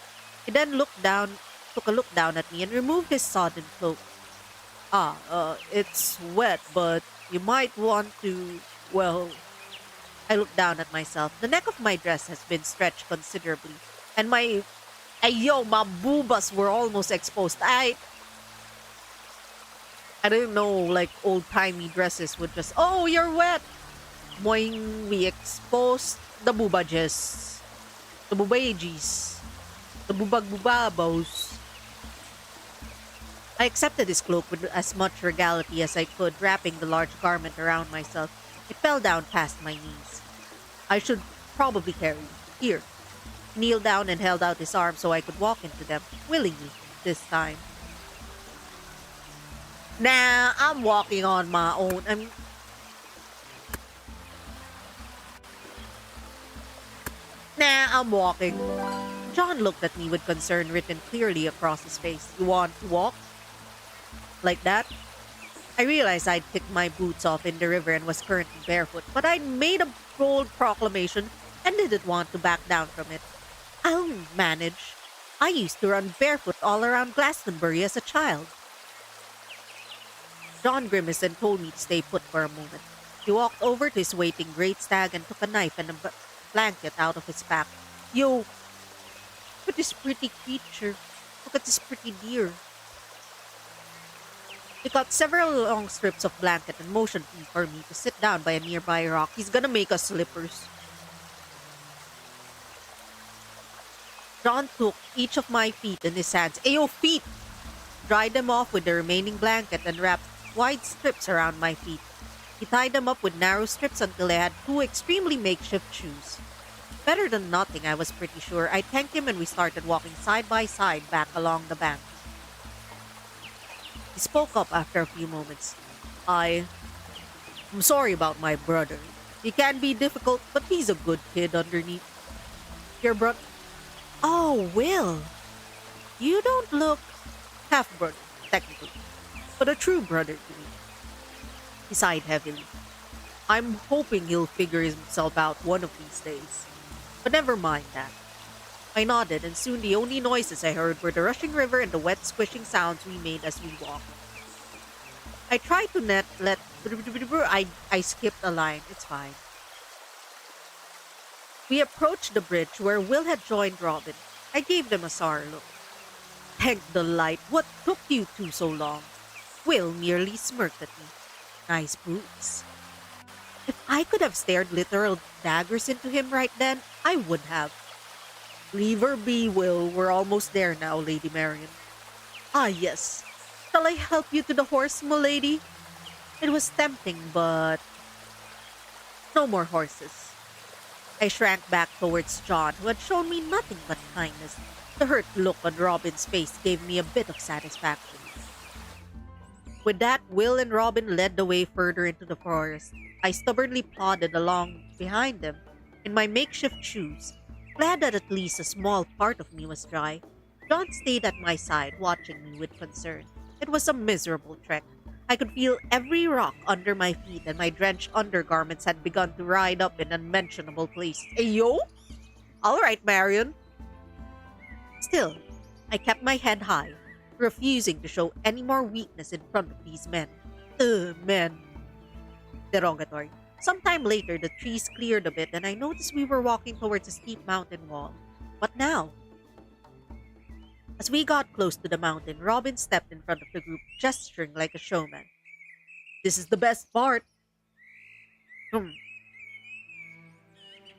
A: He then took a look down at me and removed his sodden cloak. It's wet, but you might want to, well, I looked down at myself. The neck of my dress has been stretched considerably, and my boobas were almost exposed. I didn't know, like, old-timey dresses would just, oh, you're wet! Moing, we exposed the boobages, the boobages, the bubag-bubabos. I accepted his cloak with as much regality as I could, wrapping the large garment around myself. It fell down past my knees. I should probably carry it. Here. He kneeled down and held out his arms so I could walk into them, willingly, this time. Nah, I'm walking on my own. Nah, I'm walking. John looked at me with concern written clearly across his face. You want to walk? Like that? I realized I'd kicked my boots off in the river and was currently barefoot, but I'd made a bold proclamation and didn't want to back down from it. I'll manage. I used to run barefoot all around Glastonbury as a child. John grimaced and told me to stay put for a moment. He walked over to his waiting great stag and took a knife and a blanket out of his pack. Yo, look at this pretty creature. Look at this pretty deer. He cut several long strips of blanket and motioned for me to sit down by a nearby rock. He's gonna make us slippers. John took each of my feet in his hands. Ayo, feet! Dried them off with the remaining blanket and wrapped wide strips around my feet. He tied them up with narrow strips until I had two extremely makeshift shoes. Better than nothing, I was pretty sure. I thanked him and we started walking side by side back along the bank. He spoke up after a few moments. I'm sorry about my brother. He can be difficult, but he's a good kid underneath. Your brother? Oh, Will. You don't look half-brother, technically, but a true brother to me. He sighed heavily. I'm hoping he'll figure himself out one of these days. But never mind that. I nodded, and soon the only noises I heard were the rushing river and the wet squishing sounds we made as we walked. I tried to I skipped a line. It's fine. We approached the bridge where Will had joined Robin. I gave them a sour look. Thank the light. What took you two so long? Will merely smirked at me. Nice boots. If I could have stared literal daggers into him right then, I would have. Leave her be, Will. We're almost there now, Lady Marion. Ah, yes. Shall I help you to the horse, m'lady? It was tempting, but no more horses. I shrank back towards John, who had shown me nothing but kindness. The hurt look on Robin's face gave me a bit of satisfaction. With that, Will and Robin led the way further into the forest. I stubbornly plodded along behind them in my makeshift shoes, glad that at least a small part of me was dry. John stayed at my side, watching me with concern. It was a miserable trek. I could feel every rock under my feet, and my drenched undergarments had begun to ride up in unmentionable places. Ayo! All right, Marion. Still, I kept my head high, refusing to show any more weakness in front of these men. Men. Derogatory. Sometime later, the trees cleared a bit, and I noticed we were walking towards a steep mountain wall. What now? As we got close to the mountain, Robin stepped in front of the group, gesturing like a showman. This is the best part. Hmm.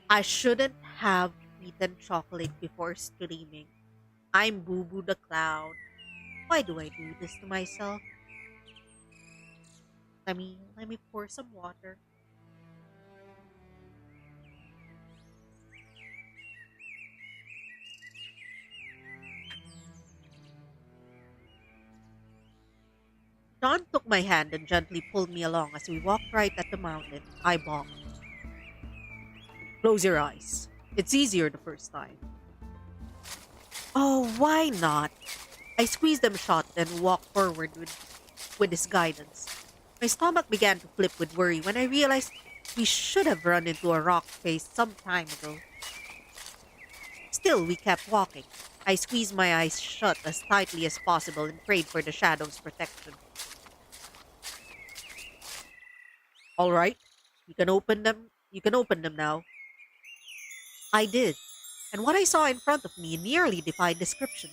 A: I shouldn't have eaten chocolate before streaming. I'm Boo Boo the Clown. Why do I do this to myself? Let me pour some water. John took my hand and gently pulled me along as we walked right at the mountain. I balked. Close your eyes. It's easier the first time. Oh, why not? I squeezed them shut and walked forward with his guidance. My stomach began to flip with worry when I realized we should have run into a rock face some time ago. Still, we kept walking. I squeezed my eyes shut as tightly as possible and prayed for the shadow's protection. All right, you can open them. You can open them now. I did, and what I saw in front of me nearly defied description.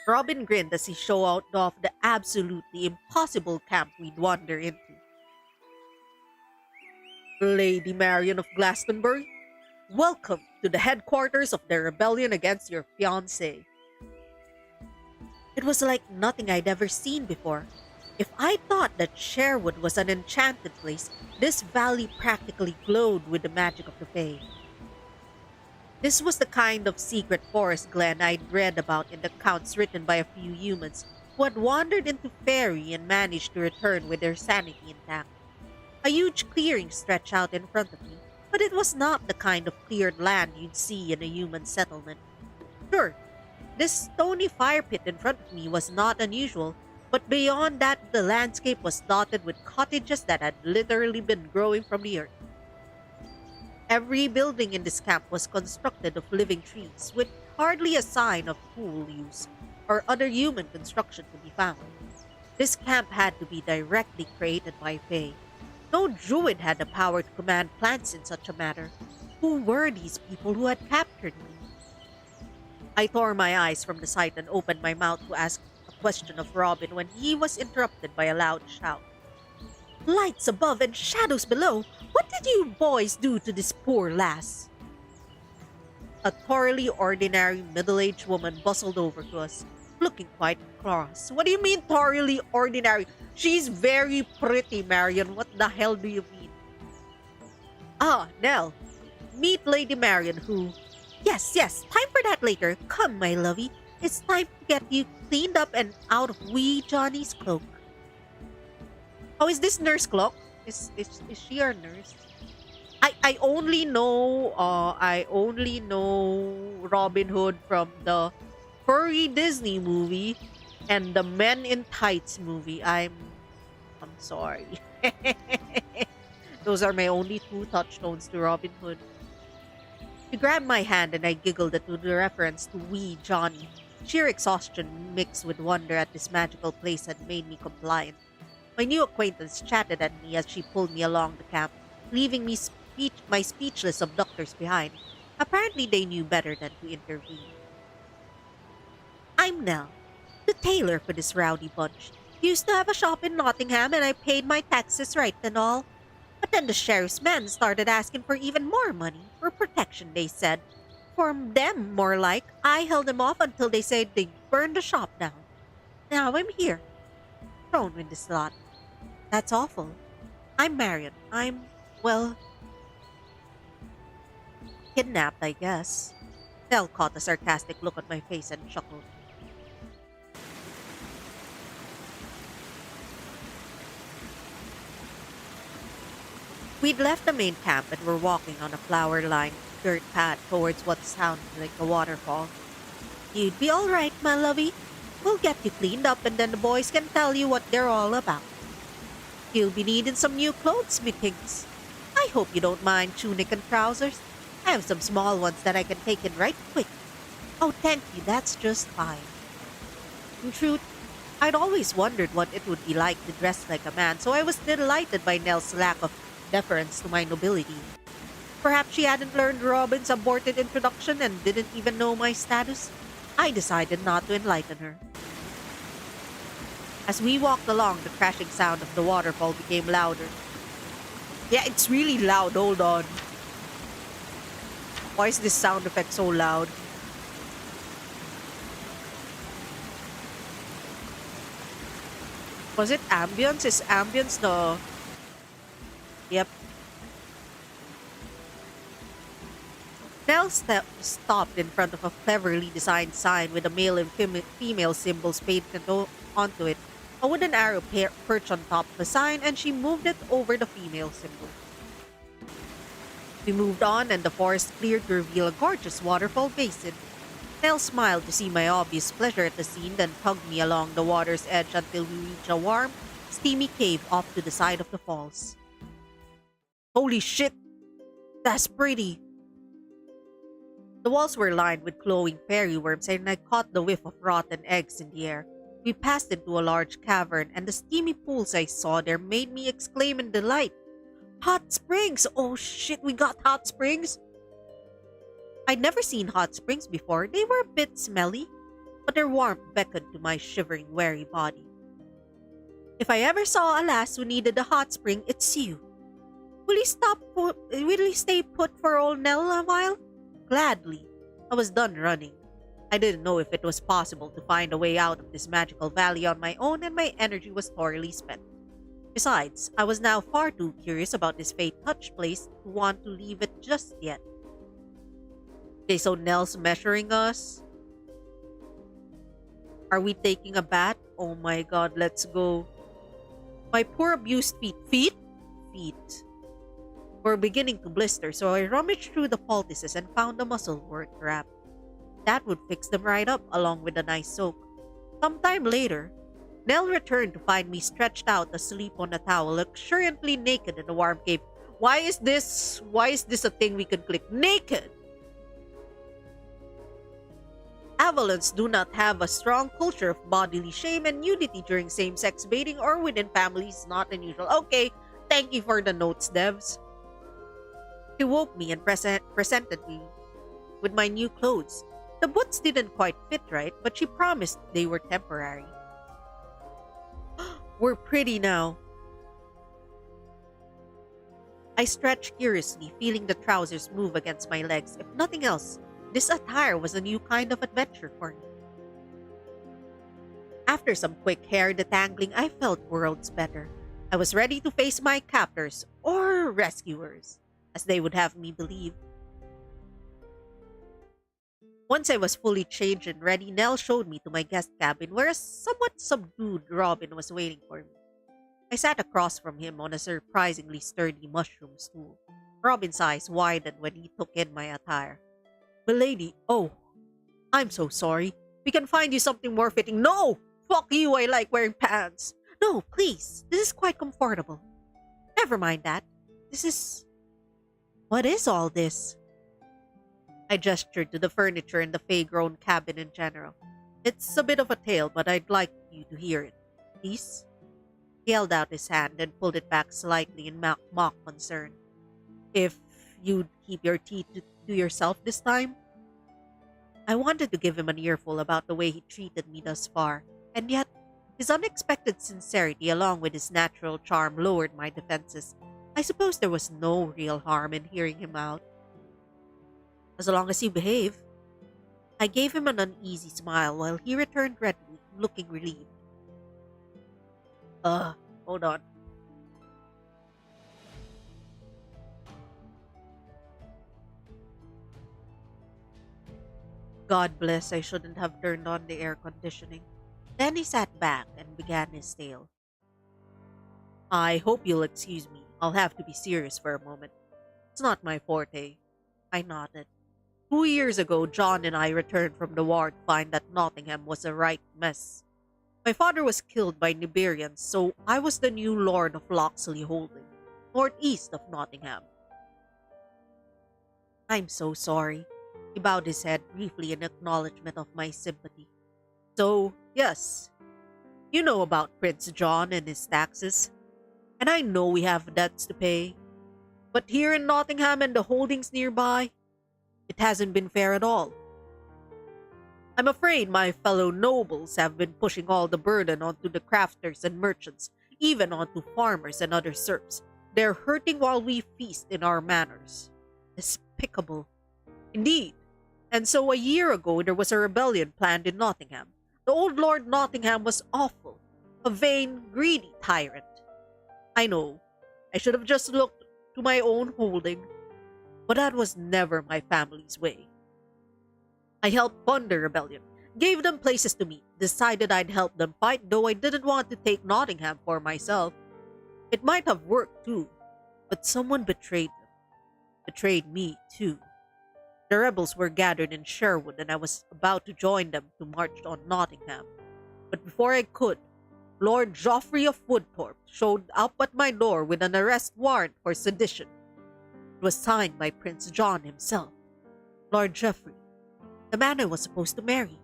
A: Robin grinned as he showed off the absolutely impossible camp we'd wander into. Lady Marion of Glastonbury, welcome to the headquarters of the rebellion against your fiancé. It was like nothing I'd ever seen before. If I thought that Sherwood was an enchanted place, this valley practically glowed with the magic of the Fae. This was the kind of secret forest glen I'd read about in the accounts written by a few humans who had wandered into Fairy and managed to return with their sanity intact. A huge clearing stretched out in front of me, but it was not the kind of cleared land you'd see in a human settlement. Sure, this stony fire pit in front of me was not unusual, but beyond that, the landscape was dotted with cottages that had literally been growing from the earth. Every building in this camp was constructed of living trees, with hardly a sign of tool use or other human construction to be found. This camp had to be directly created by Fae. No druid had the power to command plants in such a manner. Who were these people who had captured me? I tore my eyes from the sight and opened my mouth to ask a question of Robin when he was interrupted by a loud shout. Lights above and shadows below! What did you boys do to this poor lass? A thoroughly ordinary middle-aged woman bustled over to us, looking quite cross. What do you mean thoroughly ordinary? She's very pretty, Marion. What the hell do you mean? Ah, Nell. Meet Lady Marion, who... Yes, time for that later. Come, my lovey. It's time to get you cleaned up and out of wee Johnny's cloak. Oh, is this Nurse Clock? Is she our nurse? I only know Robin Hood from the furry Disney movie and the Men in Tights movie. I'm sorry. Those are my only two touchstones to Robin Hood. She grabbed my hand and I giggled at the reference to wee Johnny. Sheer exhaustion mixed with wonder at this magical place had made me compliant. My new acquaintance chatted at me as she pulled me along the camp, leaving me my speechless abductors behind. Apparently they knew better than to intervene. I'm Nell, the tailor for this rowdy bunch. Used to have a shop in Nottingham and I paid my taxes right and all. But then the sheriff's men started asking for even more money, for protection, they said. For them, more like. I held them off until they said they'd burn the shop down. Now I'm here, thrown in this lot. That's awful. I'm Marion. Well, kidnapped, I guess. Nell caught a sarcastic look on my face and chuckled. We'd left the main camp and were walking on a flower-lined dirt path towards what sounded like a waterfall. You'd be all right, my lovey. We'll get you cleaned up and then the boys can tell you what they're all about. You'll be needing some new clothes, methinks. I hope you don't mind tunic and trousers. I have some small ones that I can take in right quick. Oh, thank you, that's just fine. In truth, I'd always wondered what it would be like to dress like a man, so I was delighted by Nell's lack of deference to my nobility. Perhaps she hadn't learned Robin's aborted introduction and didn't even know my status. I decided not to enlighten her. As we walked along, the crashing sound of the waterfall became louder. Yeah, it's really loud. Hold on. Why is this sound effect so loud? Was it ambience? Is ambience the... Yep. Nell stopped in front of a cleverly designed sign with a male and female symbols painted onto it. A wooden arrow perched on top of the sign, and she moved it over the female symbol. We moved on, and the forest cleared to reveal a gorgeous waterfall basin. Nell smiled to see my obvious pleasure at the scene, then tugged me along the water's edge until we reached a warm, steamy cave off to the side of the falls. Holy shit! That's pretty! The walls were lined with glowing fairy worms, and I caught the whiff of rotten eggs in the air. We passed into a large cavern, and the steamy pools I saw there made me exclaim in delight. Hot springs! Oh shit, we got hot springs! I'd never seen hot springs before. They were a bit smelly, but their warmth beckoned to my shivering, weary body. If I ever saw a lass who needed a hot spring, it's you. Will you stay put for old Nell a while? Gladly. I was done running. I didn't know if it was possible to find a way out of this magical valley on my own, and my energy was thoroughly spent. Besides, I was now far too curious about this fate-touched place to want to leave it just yet. Okay, so Nell's measuring us. Are we taking a bath? Oh my god, let's go. My poor abused feet. Feet were beginning to blister, so I rummaged through the poultices and found a muscle-work wrap. That would fix them right up, along with a nice soak. Sometime later, Nell returned to find me stretched out asleep on a towel, luxuriantly naked in the warm cave. Why is this a thing we can click? Naked! Avalons do not have a strong culture of bodily shame, and nudity during same-sex mating or within families is not unusual. Okay, thank you for the notes, devs. She woke me and presented me with my new clothes. The boots didn't quite fit right, but she promised they were temporary. We're pretty now. I stretched curiously, feeling the trousers move against my legs. If nothing else, this attire was a new kind of adventure for me. After some quick hair detangling, I felt worlds better. I was ready to face my captors, or rescuers, as they would have me believe. Once I was fully changed and ready, Nell showed me to my guest cabin, where a somewhat subdued Robin was waiting for me. I sat across from him on a surprisingly sturdy mushroom stool. Robin's eyes widened when he took in my attire. "Milady, oh, I'm so sorry. We can find you something more fitting." "No! Fuck you, I like wearing pants." "No, please, this is quite comfortable." "Never mind that. What is all this?" I gestured to the furniture in the fey-grown cabin in general. "It's a bit of a tale, but I'd like you to hear it. Please?" He held out his hand and pulled it back slightly in mock concern. "If you'd keep your tea to yourself this time?" I wanted to give him an earful about the way he treated me thus far, and yet his unexpected sincerity along with his natural charm lowered my defenses. I suppose there was no real harm in hearing him out. "As long as you behave." I gave him an uneasy smile while he returned readily, looking relieved. Hold on. God bless, I shouldn't have turned on the air conditioning. Then he sat back and began his tale. "I hope you'll excuse me. I'll have to be serious for a moment. It's not my forte. I nodded. 2 years ago, John and I returned from the war to find that Nottingham was a right mess. My father was killed by Nibirians, so I was the new Lord of Locksley Holding, northeast of Nottingham. I'm so sorry. He bowed his head briefly in acknowledgement of my sympathy. So, yes, you know about Prince John and his taxes. And I know we have debts to pay. But here in Nottingham and the holdings nearby, it hasn't been fair at all. I'm afraid my fellow nobles have been pushing all the burden onto the crafters and merchants, even onto farmers and other serfs. They're hurting while we feast in our manors. Despicable. Indeed. And so a year ago there was a rebellion planned in Nottingham. The old Lord Nottingham was awful. A vain, greedy tyrant. I know. I should have just looked to my own holding. But that was never my family's way. I helped fund the rebellion, gave them places to meet, decided I'd help them fight, though I didn't want to take Nottingham for myself. It might have worked too, but someone betrayed them. Betrayed me too. The rebels were gathered in Sherwood and I was about to join them to march on Nottingham. But before I could, Lord Geoffrey of Woodthorpe showed up at my door with an arrest warrant for sedition. It was signed by Prince John himself. Lord Geoffrey, the man I was supposed to marry.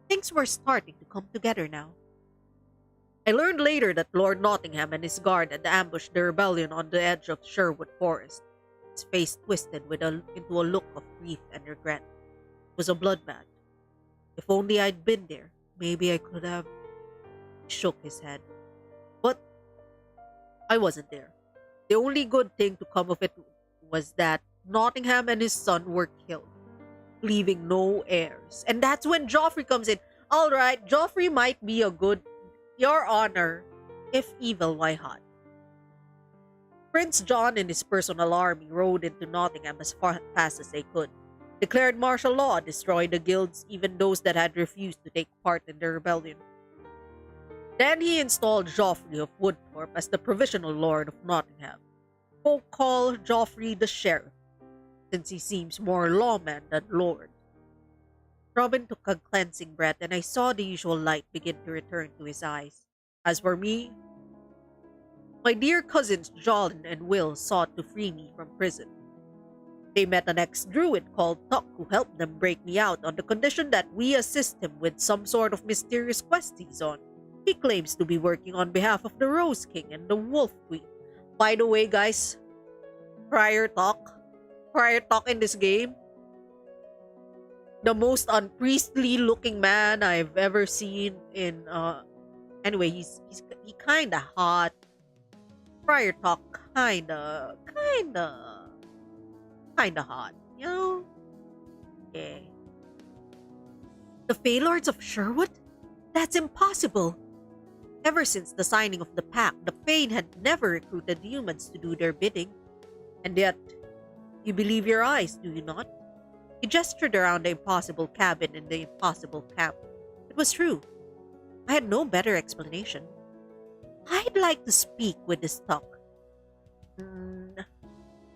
A: Things were starting to come together now. I learned later that Lord Nottingham and his guard had ambushed the rebellion on the edge of Sherwood Forest. His face twisted into a look of grief and regret. It was a bloodbath. If only I'd been there, maybe I could have. He shook his head. But I wasn't there. The only good thing to come of it was that Nottingham and his son were killed, leaving no heirs. And that's when Joffrey comes in. All right, Joffrey might be a good, Your Honor, if evil, why hot? Prince John and his personal army rode into Nottingham as fast as they could, declared martial law, destroyed the guilds, even those that had refused to take part in the rebellion. Then he installed Geoffrey of Woodthorpe as the provisional lord of Nottingham. Folk call Geoffrey the sheriff, since he seems more lawman than lord. Robin took a cleansing breath, and I saw the usual light begin to return to his eyes. As for me, my dear cousins John and Will sought to free me from prison. They met an ex-druid called Tuck who helped them break me out on the condition that we assist him with some sort of mysterious quest he's on. He claims to be working on behalf of the Rose King and the Wolf Queen. By the way, guys, prior talk in this game, the most unpriestly looking man I've ever seen in anyway, he kinda hot. Prior talk kinda hot, you know? Yeah. The Feylords of Sherwood? That's impossible. Ever since the signing of the pact, the Fane had never recruited humans to do their bidding. And yet, you believe your eyes, do you not? He gestured around the impossible cabin in the impossible camp. It was true. I had no better explanation. I'd like to speak with this Tuck.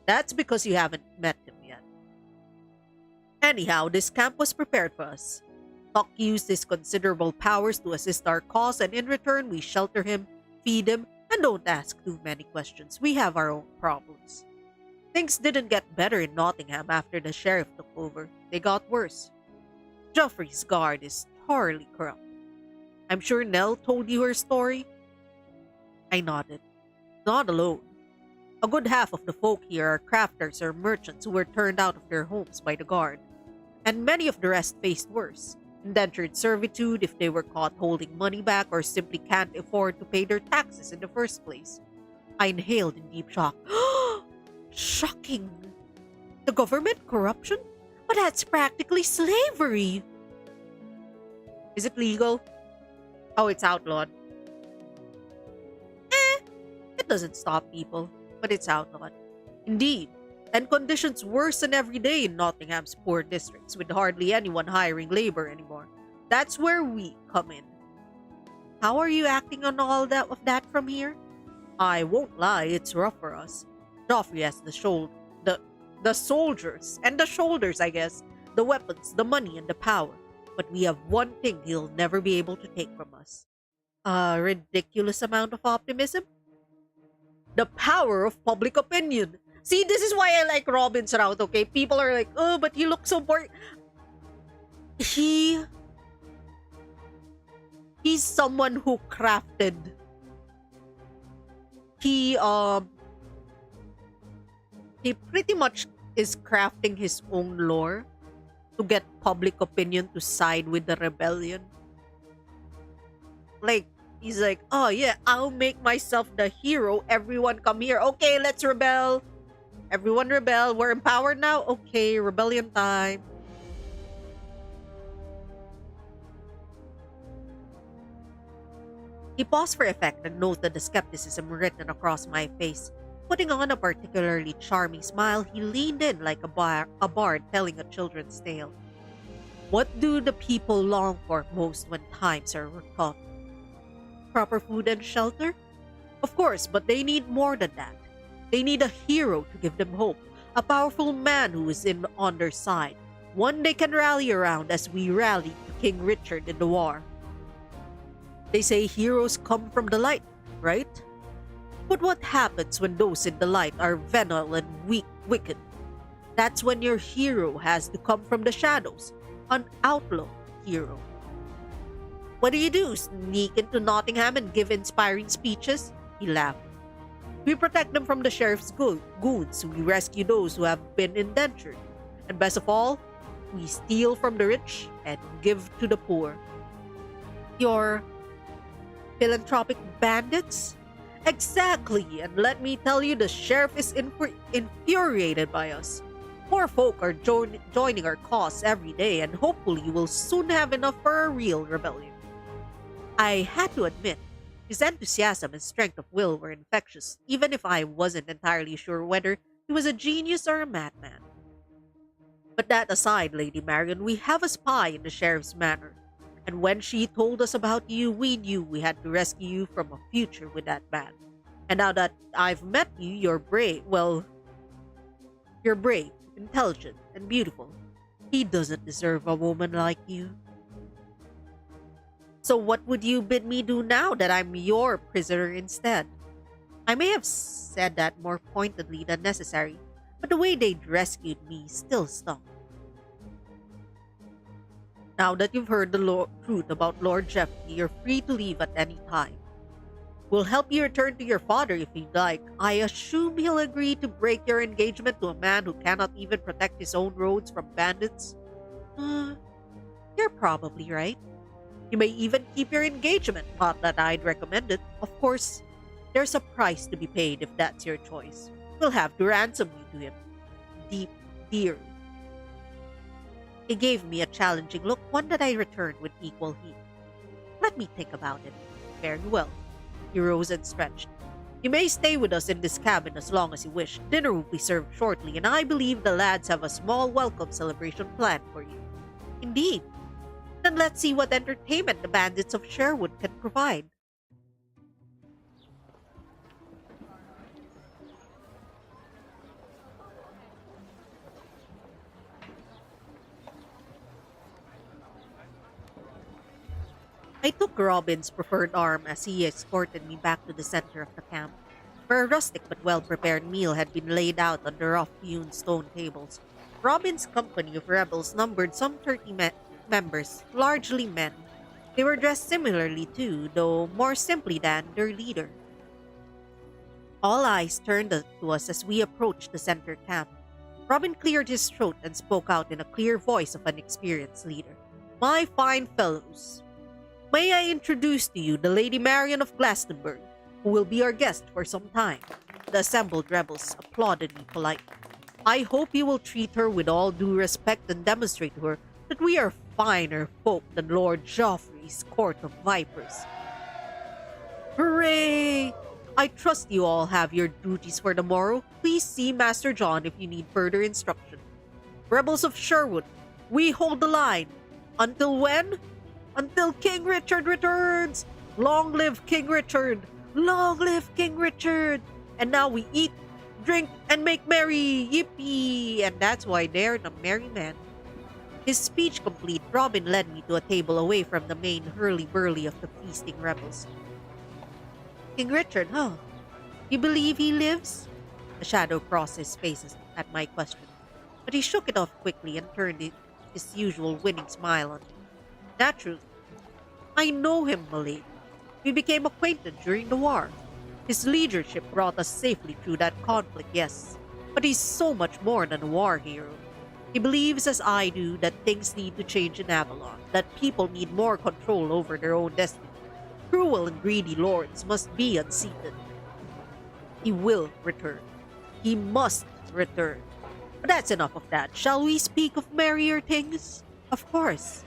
A: That's because you haven't met him yet. Anyhow, this camp was prepared for us. Tuck used his considerable powers to assist our cause, and in return we shelter him, feed him, and don't ask too many questions. We have our own problems. Things didn't get better in Nottingham after the sheriff took over. They got worse. Geoffrey's guard is thoroughly corrupt. I'm sure Nell told you her story. I nodded. Not alone. A good half of the folk here are crafters or merchants who were turned out of their homes by the guard, and many of the rest faced worse. Indentured servitude if they were caught holding money back or simply can't afford to pay their taxes in the first place. I inhaled in deep shock. Shocking! The government corruption? But that's practically slavery! Is it legal? Oh, it's outlawed. It doesn't stop people, but it's outlawed. Indeed, and conditions worsen every day in Nottingham's poor districts, with hardly anyone hiring labor anymore. That's where we come in. How are you acting on all of that from here? I won't lie, it's rough for us. Joffrey has the the soldiers and the shoulders, I guess, the weapons, the money, and the power. But we have one thing he'll never be able to take from us: a ridiculous amount of optimism, the power of public opinion. See, this is why I like Robin's route. Okay, people are like, oh, but he looks so bored. He he's someone who crafted. He um he pretty much is crafting his own lore to get public opinion to side with the rebellion. Like, he's like, oh yeah, I'll make myself the hero. Everyone come here. Okay, let's rebel. Everyone rebel. We're empowered now. Okay, rebellion time. He paused for effect and noted the skepticism written across my face. Putting on a particularly charming smile, he leaned in like a bard telling a children's tale. What do the people long for most when times are tough? Proper food and shelter? Of course, but they need more than that. They need a hero to give them hope, a powerful man who is on their side, one they can rally around as we rallied to King Richard in the war. They say heroes come from the light, right? But what happens when those in the light are venal and wicked? That's when your hero has to come from the shadows, an outlaw hero. What do? Sneak into Nottingham and give inspiring speeches? He laughed. We protect them from the sheriff's goons. We rescue those who have been indentured. And best of all, we steal from the rich and give to the poor. Your philanthropic bandits? Exactly, and let me tell you, the sheriff is infuriated by us. More folk are joining our cause every day, and hopefully we'll soon have enough for a real rebellion. I had to admit, his enthusiasm and strength of will were infectious, even if I wasn't entirely sure whether he was a genius or a madman. But that aside, Lady Marion, we have a spy in the sheriff's manor. And when she told us about you, we knew we had to rescue you from a future with that man. And now that I've met you, you're brave. Well, you're brave, intelligent, and beautiful. He doesn't deserve a woman like you. So what would you bid me do now that I'm your prisoner instead? I may have said that more pointedly than necessary, but the way they'd rescued me still stung. Now that you've heard the truth about Lord Jeffrey, you're free to leave at any time. We'll help you return to your father if you'd like. I assume he'll agree to break your engagement to a man who cannot even protect his own roads from bandits. You're probably right. You may even keep your engagement, not that I'd recommend it. Of course, there's a price to be paid if that's your choice. We'll have to ransom you to him. Dearly. He gave me a challenging look, one that I returned with equal heat. Let me think about it. Very well. He rose and stretched. You may stay with us in this cabin as long as you wish. Dinner will be served shortly, and I believe the lads have a small welcome celebration planned for you. Indeed. Then let's see what entertainment the bandits of Sherwood can provide. I took Robin's preferred arm as he escorted me back to the center of the camp, where a rustic but well-prepared meal had been laid out on the rough-hewn stone tables. Robin's company of rebels numbered some 30 members, largely men. They were dressed similarly too, though more simply than their leader. All eyes turned to us as we approached the center camp. Robin cleared his throat and spoke out in a clear voice of an experienced leader. My fine fellows, may I introduce to you the Lady Marion of Glastonbury, who will be our guest for some time. The assembled rebels applauded me politely. I hope you will treat her with all due respect and demonstrate to her that we are finer folk than Lord Joffrey's court of vipers. Hooray! I trust you all have your duties for the morrow. Please see Master John if you need further instruction. Rebels of Sherwood, we hold the line. Until when? Until King Richard returns! Long live King Richard! Long live King Richard! And now we eat, drink, and make merry! Yippee! And that's why they're the merry men. His speech complete, Robin led me to a table away from the main hurly-burly of the feasting rebels. King Richard, huh? You believe he lives? A shadow crossed his face at my question, but he shook it off quickly and turned his usual winning smile on me. Naturally, I know him, Malay. We became acquainted during the war. His leadership brought us safely through that conflict, yes. But he's so much more than a war hero. He believes, as I do, that things need to change in Avalon, that people need more control over their own destiny. Cruel and greedy lords must be unseated. He will return. He must return. But that's enough of that. Shall we speak of merrier things? Of course.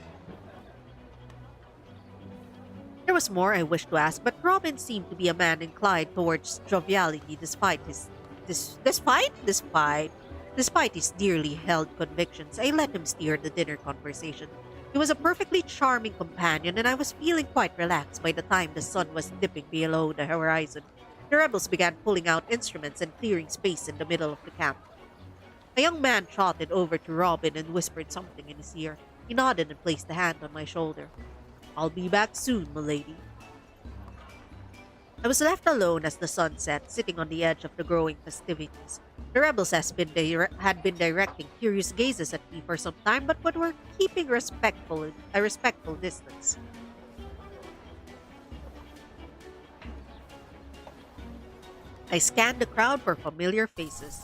A: There was more I wished to ask, but Robin seemed to be a man inclined towards joviality despite his dearly held convictions. I let him steer the dinner conversation. He was a perfectly charming companion, and I was feeling quite relaxed by the time the sun was dipping below the horizon. The rebels began pulling out instruments and clearing space in the middle of the camp. A young man trotted over to Robin and whispered something in his ear. He nodded and placed a hand on my shoulder. I'll be back soon, milady. I was left alone as the sun set, sitting on the edge of the growing festivities. The rebels had been directing curious gazes at me for some time, but were keeping a respectful distance. I scanned the crowd for familiar faces.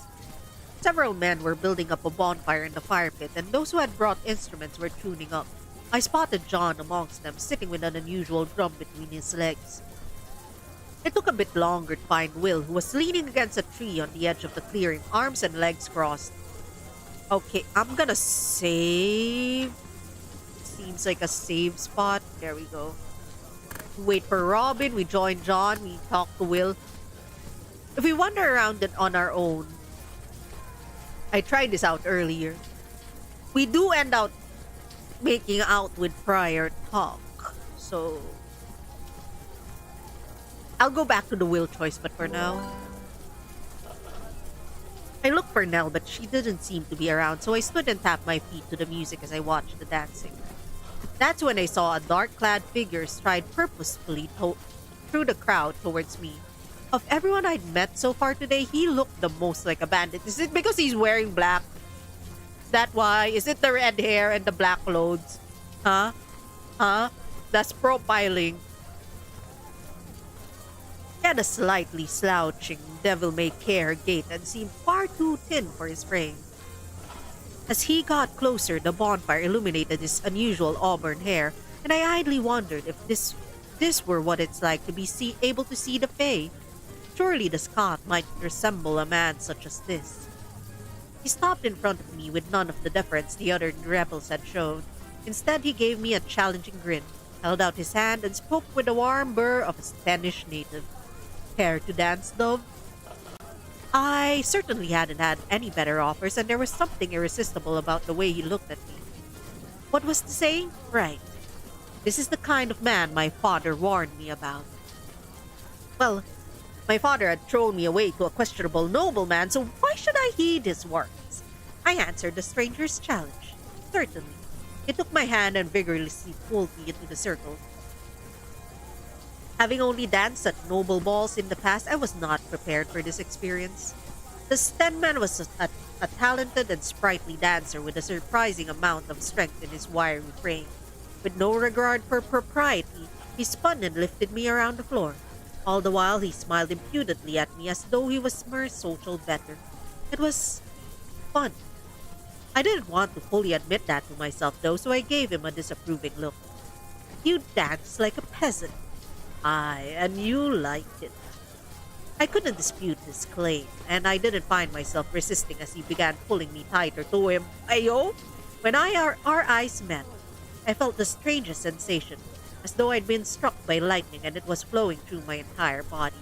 A: Several men were building up a bonfire in the fire pit, and those who had brought instruments were tuning up. I spotted John amongst them, sitting with an unusual drum between his legs. It took a bit longer to find Will, who was leaning against a tree on the edge of the clearing, arms and legs crossed. Okay, I'm gonna save. Seems like a save spot. There we go. Wait for Robin, we join John, we talk to Will. If we wander around it on our own, I tried this out earlier. We do end out making out with prior talk. So I'll go back to the Will choice, but for now I looked for Nell, but she didn't seem to be around, so I stood and tapped my feet to the music as I watched the dancing. That's when I saw a dark-clad figure stride purposefully through the crowd towards me. Of everyone I'd met so far today, he looked the most like a bandit. Is it because he's wearing black? Is that why? Is it the red hair and the black clothes? Huh? Huh? That's profiling. He had a slightly slouching, devil-may-care gait and seemed far too thin for his frame. As he got closer, the bonfire illuminated his unusual auburn hair, and I idly wondered if this were what it's like to be able to see the Fae. Surely the Scot might resemble a man such as this. He stopped in front of me with none of the deference the other rebels had shown. Instead, he gave me a challenging grin, held out his hand, and spoke with the warm burr of a Spanish native. Care to dance, Dove? I certainly hadn't had any better offers, and there was something irresistible about the way he looked at me. What was the saying? Right. This is the kind of man my father warned me about. Well, my father had thrown me away to a questionable nobleman, so why should I heed his warnings? I answered the stranger's challenge. Certainly. He took my hand and vigorously pulled me into the circle. Having only danced at noble balls in the past, I was not prepared for this experience. The Stenman was a talented and sprightly dancer with a surprising amount of strength in his wiry frame. With no regard for propriety, he spun and lifted me around the floor. All the while, he smiled impudently at me as though he was mere social better. It was fun. I didn't want to fully admit that to myself, though, so I gave him a disapproving look. You dance like a peasant. Aye, and you liked it. I couldn't dispute his claim, and I didn't find myself resisting as he began pulling me tighter to him. Ayo! When our eyes met, I felt the strangest sensation, as though I'd been struck by lightning and it was flowing through my entire body.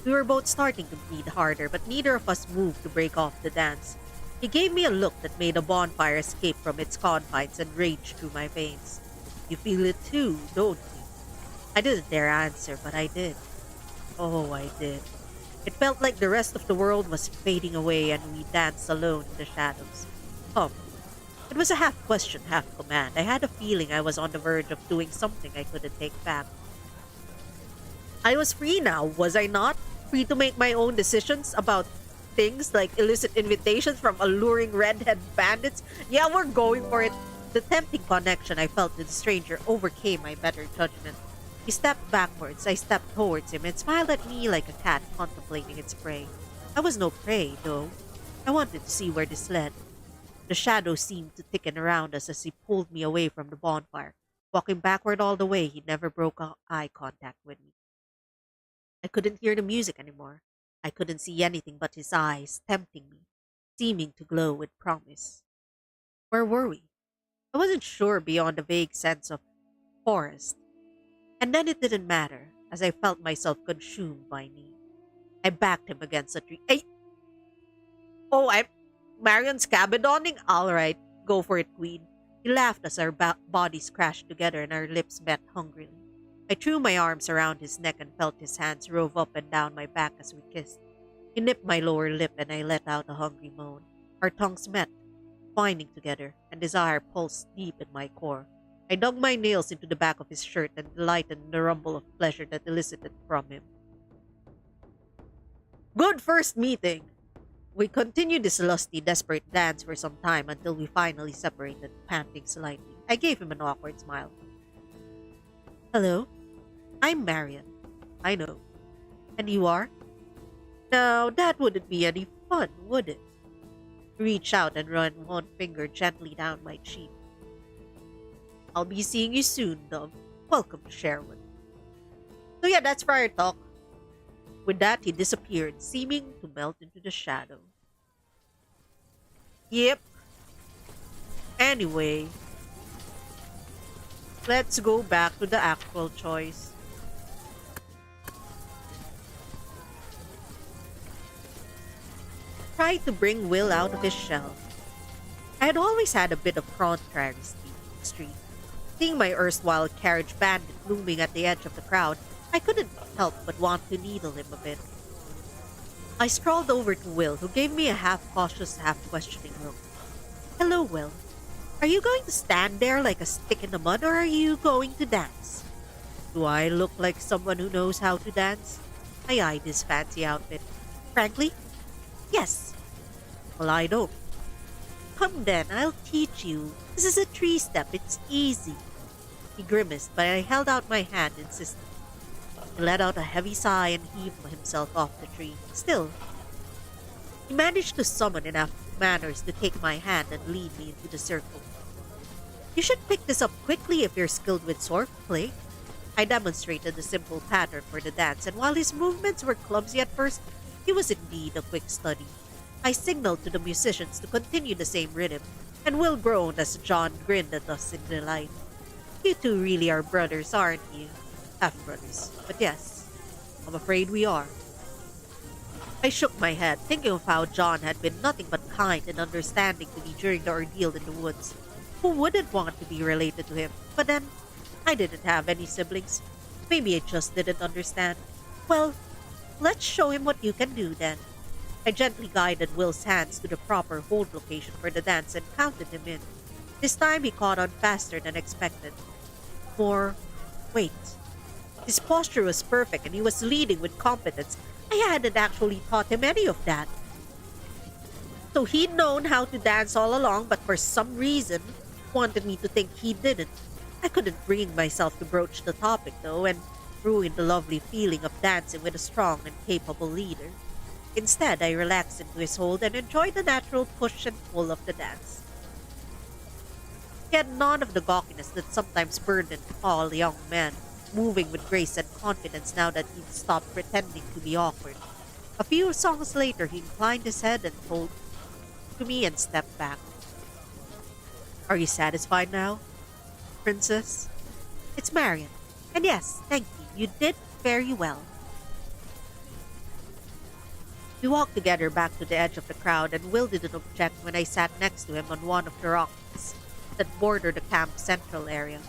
A: We were both starting to breathe harder, but neither of us moved to break off the dance. He gave me a look that made a bonfire escape from its confines and rage through my veins. You feel it too, don't you? I didn't dare answer, but I did. Oh, I did. It felt like the rest of the world was fading away and we danced alone in the shadows. Um, it was a half question, half command. I had a feeling I was on the verge of doing something I couldn't take back. I was free now, was I not? Free to make my own decisions about things like illicit invitations from alluring redhead bandits. Yeah, we're going for it. The tempting connection I felt with the stranger overcame my better judgment. He stepped backwards, I stepped towards him, and smiled at me like a cat contemplating its prey. I was no prey, though. I wanted to see where this led. The shadow seemed to thicken around us as he pulled me away from the bonfire. Walking backward all the way, he never broke eye contact with me. I couldn't hear the music anymore. I couldn't see anything but his eyes, tempting me, seeming to glow with promise. Where were we? I wasn't sure beyond a vague sense of forest. And then it didn't matter, as I felt myself consumed by need. I backed him against a tree. I'm Marion's cabadoning? All right, go for it, Queen. He laughed as our bodies crashed together and our lips met hungrily. I threw my arms around his neck and felt his hands rove up and down my back as we kissed. He nipped my lower lip and I let out a hungry moan. Our tongues met, twining together, and desire pulsed deep in my core. I dug my nails into the back of his shirt and delighted in the rumble of pleasure that elicited from him. Good first meeting! We continued this lusty, desperate dance for some time until we finally separated, panting slightly. I gave him an awkward smile. Hello, I'm Marion. I know. And you are? Now, that wouldn't be any fun, would it? Reach out and run one finger gently down my cheek. I'll be seeing you soon, Dove. Welcome to Sherwood. So yeah, that's Friar Talk. With that, he disappeared, seeming to melt into the shadow. Yep. Anyway, let's go back to the actual choice. Try to bring Will out of his shell. I had always had a bit of contrary streak. Seeing my erstwhile carriage bandit looming at the edge of the crowd, I couldn't help but want to needle him a bit. I strolled over to Will, who gave me a half-cautious, half-questioning look. Hello, Will. Are you going to stand there like a stick in the mud, or are you going to dance? Do I look like someone who knows how to dance? I eyed his fancy outfit. Frankly, yes. Well, I don't. Come then, I'll teach you. This is a tree-step, it's easy. He grimaced, but I held out my hand insistently. He let out a heavy sigh and heaved himself off the tree. Still, he managed to summon enough manners to take my hand and lead me into the circle. You should pick this up quickly if you're skilled with swordplay. I demonstrated the simple pattern for the dance, and while his movements were clumsy at first, he was indeed a quick study. I signaled to the musicians to continue the same rhythm, and Will groaned as John grinned at us in delight. You two really are brothers, aren't you? Half-brothers. But yes, I'm afraid we are. I shook my head, thinking of how John had been nothing but kind and understanding to me during the ordeal in the woods. Who wouldn't want to be related to him? But then, I didn't have any siblings. Maybe I just didn't understand. Well, let's show him what you can do then. I gently guided Will's hands to the proper hold location for the dance and counted him in. This time he caught on faster than expected. Wait. His posture was perfect and he was leading with competence. I hadn't actually taught him any of that. So he'd known how to dance all along, but for some reason wanted me to think he didn't. I couldn't bring myself to broach the topic though, and ruin the lovely feeling of dancing with a strong and capable leader. Instead, I relaxed into his hold and enjoyed the natural push and pull of the dance. He had none of the gawkiness that sometimes burdened all young men, moving with grace and confidence now that he'd stopped pretending to be awkward. A few songs later, he inclined his head and told to me and stepped back. Are you satisfied now, Princess? It's Marion. And yes, thank you. You did very well. We walked together back to the edge of the crowd, and Will didn't object when I sat next to him on one of the rocks that bordered the camp's central area.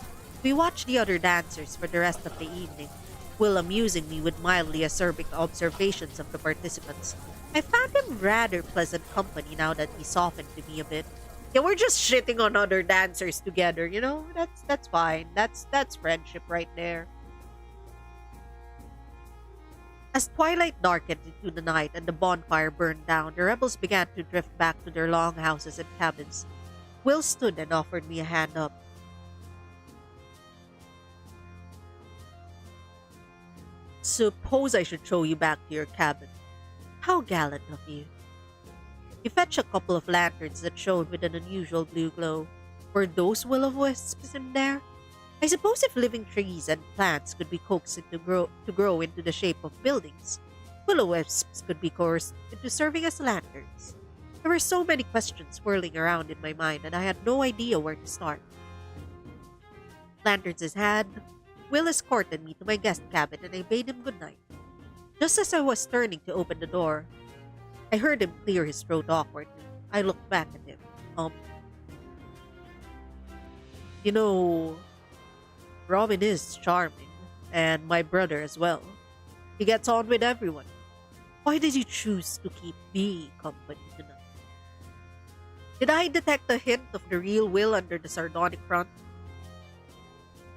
A: We watched the other dancers for the rest of the evening. Will amusing me with mildly acerbic observations of the participants. I found him rather pleasant company now that he softened to me a bit. Yeah, we're just shitting on other dancers together, you know? That's fine. That's friendship right there. As twilight darkened into the night and the bonfire burned down, the rebels began to drift back to their long houses and cabins. Will stood and offered me a hand up. Suppose I should show you back to your cabin. How gallant of you. He fetched a couple of lanterns that shone with an unusual blue glow. Were those will-o'-wisps in there? I suppose if living trees and plants could be coaxed to grow into the shape of buildings, will-o'-wisps could be coerced into serving as lanterns. There were so many questions swirling around in my mind, and I had no idea where to start. Lanterns in hand, Will escorted me to my guest cabin, and I bade him good night. Just as I was turning to open the door, I heard him clear his throat awkwardly. I looked back at him. You know, Robin is charming, and my brother as well. He gets on with everyone. Why did you choose to keep me company tonight? Did I detect a hint of the real Will under the sardonic front?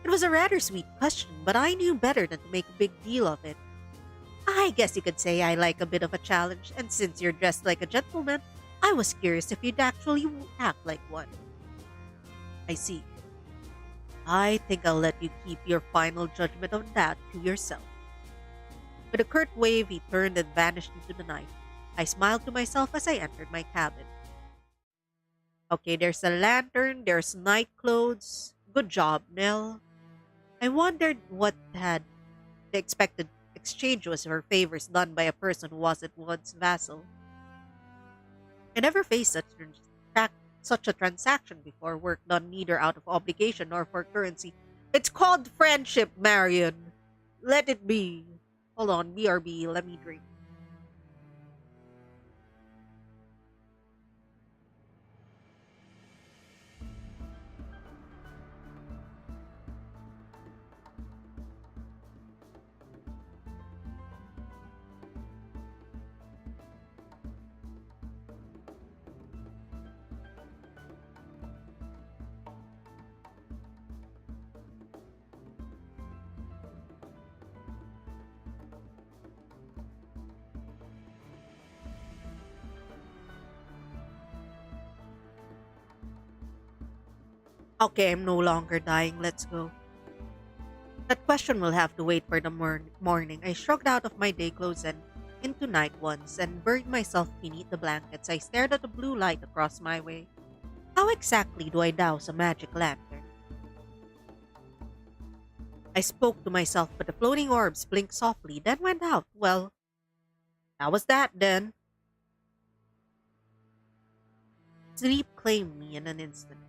A: It was a rather sweet question, but I knew better than to make a big deal of it. I guess you could say I like a bit of a challenge, and since you're dressed like a gentleman, I was curious if you'd actually act like one. I see. I think I'll let you keep your final judgment on that to yourself. With a curt wave, he turned and vanished into the night. I smiled to myself as I entered my cabin. Okay, there's a lantern, there's night clothes. Good job, Nell. I wondered what had the expected exchange was for favors done by a person who wasn't one's vassal. I never faced such a transaction before, work done neither out of obligation nor for currency. It's called friendship, Marion. Let it be. Hold on, BRB, let me drink. Okay, I'm no longer dying. Let's go. That question will have to wait for the morning. I shrugged out of my day clothes and into night ones and buried myself beneath the blankets. I stared at the blue light across my way. How exactly do I douse a magic lantern? I spoke to myself, but the floating orbs blinked softly, then went out. Well, that was that then. Sleep claimed me in an instant.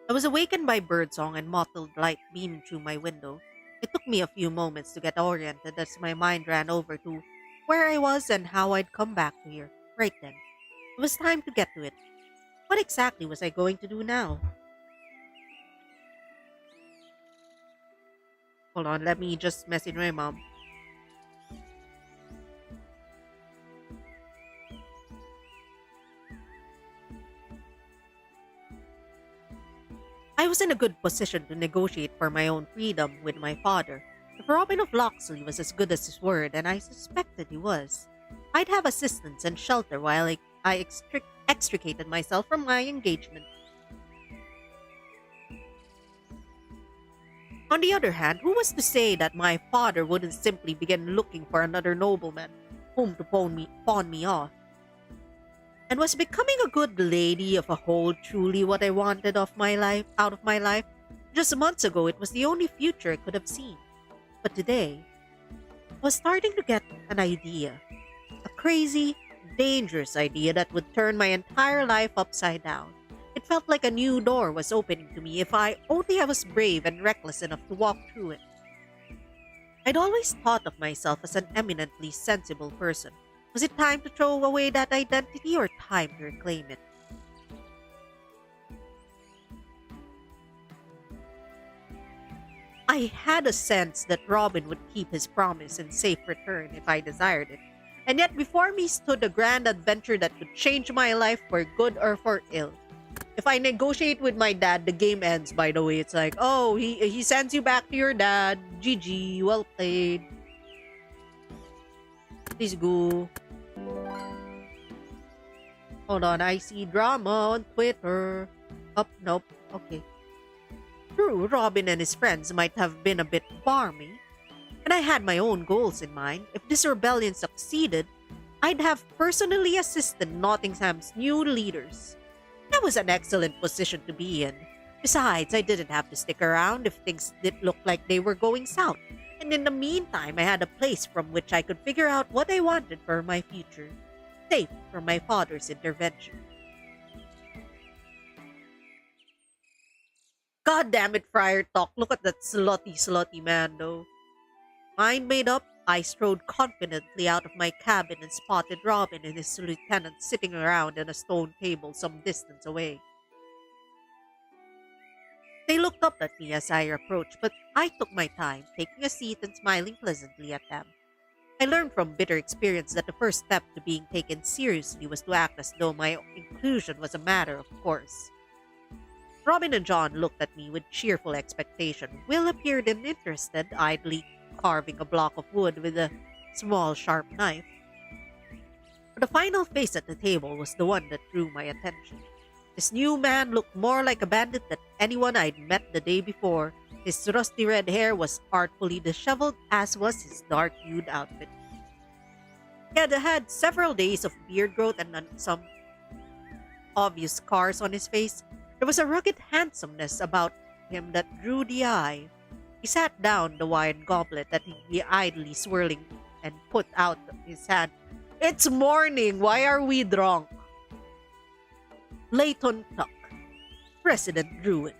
A: I was awakened by birdsong and mottled light beaming through my window. It took me a few moments to get oriented as my mind ran over to where I was and how I'd come back to here. Right then, it was time to get to it. What exactly was I going to do now? Hold on, let me just message my mom. I was in a good position to negotiate for my own freedom with my father. If Robin of Locksley was as good as his word, and I suspected he was, I'd have assistance and shelter while I extricated myself from my engagement. On the other hand, who was to say that my father wouldn't simply begin looking for another nobleman whom to pawn me off? And was becoming a good lady of a whole truly what I wanted out of my life? Just months ago, it was the only future I could have seen. But today, I was starting to get an idea. A crazy, dangerous idea that would turn my entire life upside down. It felt like a new door was opening to me if I was brave and reckless enough to walk through it. I'd always thought of myself as an eminently sensible person. Was it time to throw away that identity or time to reclaim it? I had a sense that Robin would keep his promise and safe return if I desired it. And yet before me stood a grand adventure that could change my life for good or for ill. If I negotiate with my dad, the game ends, by the way. It's like, oh, he sends you back to your dad. GG, well played. Please go. Hold on, I see drama on Twitter. Oh, nope. Okay. True, Robin and his friends might have been a bit barmy, and I had my own goals in mind. If this rebellion succeeded, I'd have personally assisted Nottingham's new leaders. That was an excellent position to be in. Besides, I didn't have to stick around if things did look like they were going south. And in the meantime, I had a place from which I could figure out what I wanted for my future, safe from my father's intervention. God damn it, Friar Talk. Look at that slutty man, though. Mind made up, I strode confidently out of my cabin and spotted Robin and his lieutenant sitting around at a stone table some distance away. They looked up at me as I approached, but I took my time, taking a seat and smiling pleasantly at them. I learned from bitter experience that the first step to being taken seriously was to act as though my inclusion was a matter of course. Robin and John looked at me with cheerful expectation. Will appeared uninterested, idly carving a block of wood with a small, sharp knife. But the final face at the table was the one that drew my attention. This new man looked more like a bandit than anyone I'd met the day before. His rusty red hair was artfully disheveled, as was his dark-hued outfit. He had had several days of beard growth and some obvious scars on his face. There was a rugged handsomeness about him that drew the eye. He sat down the wine goblet that he idly swirling and put out his hand. It's morning. Why are we drunk? Leighton Tuck, President Druid,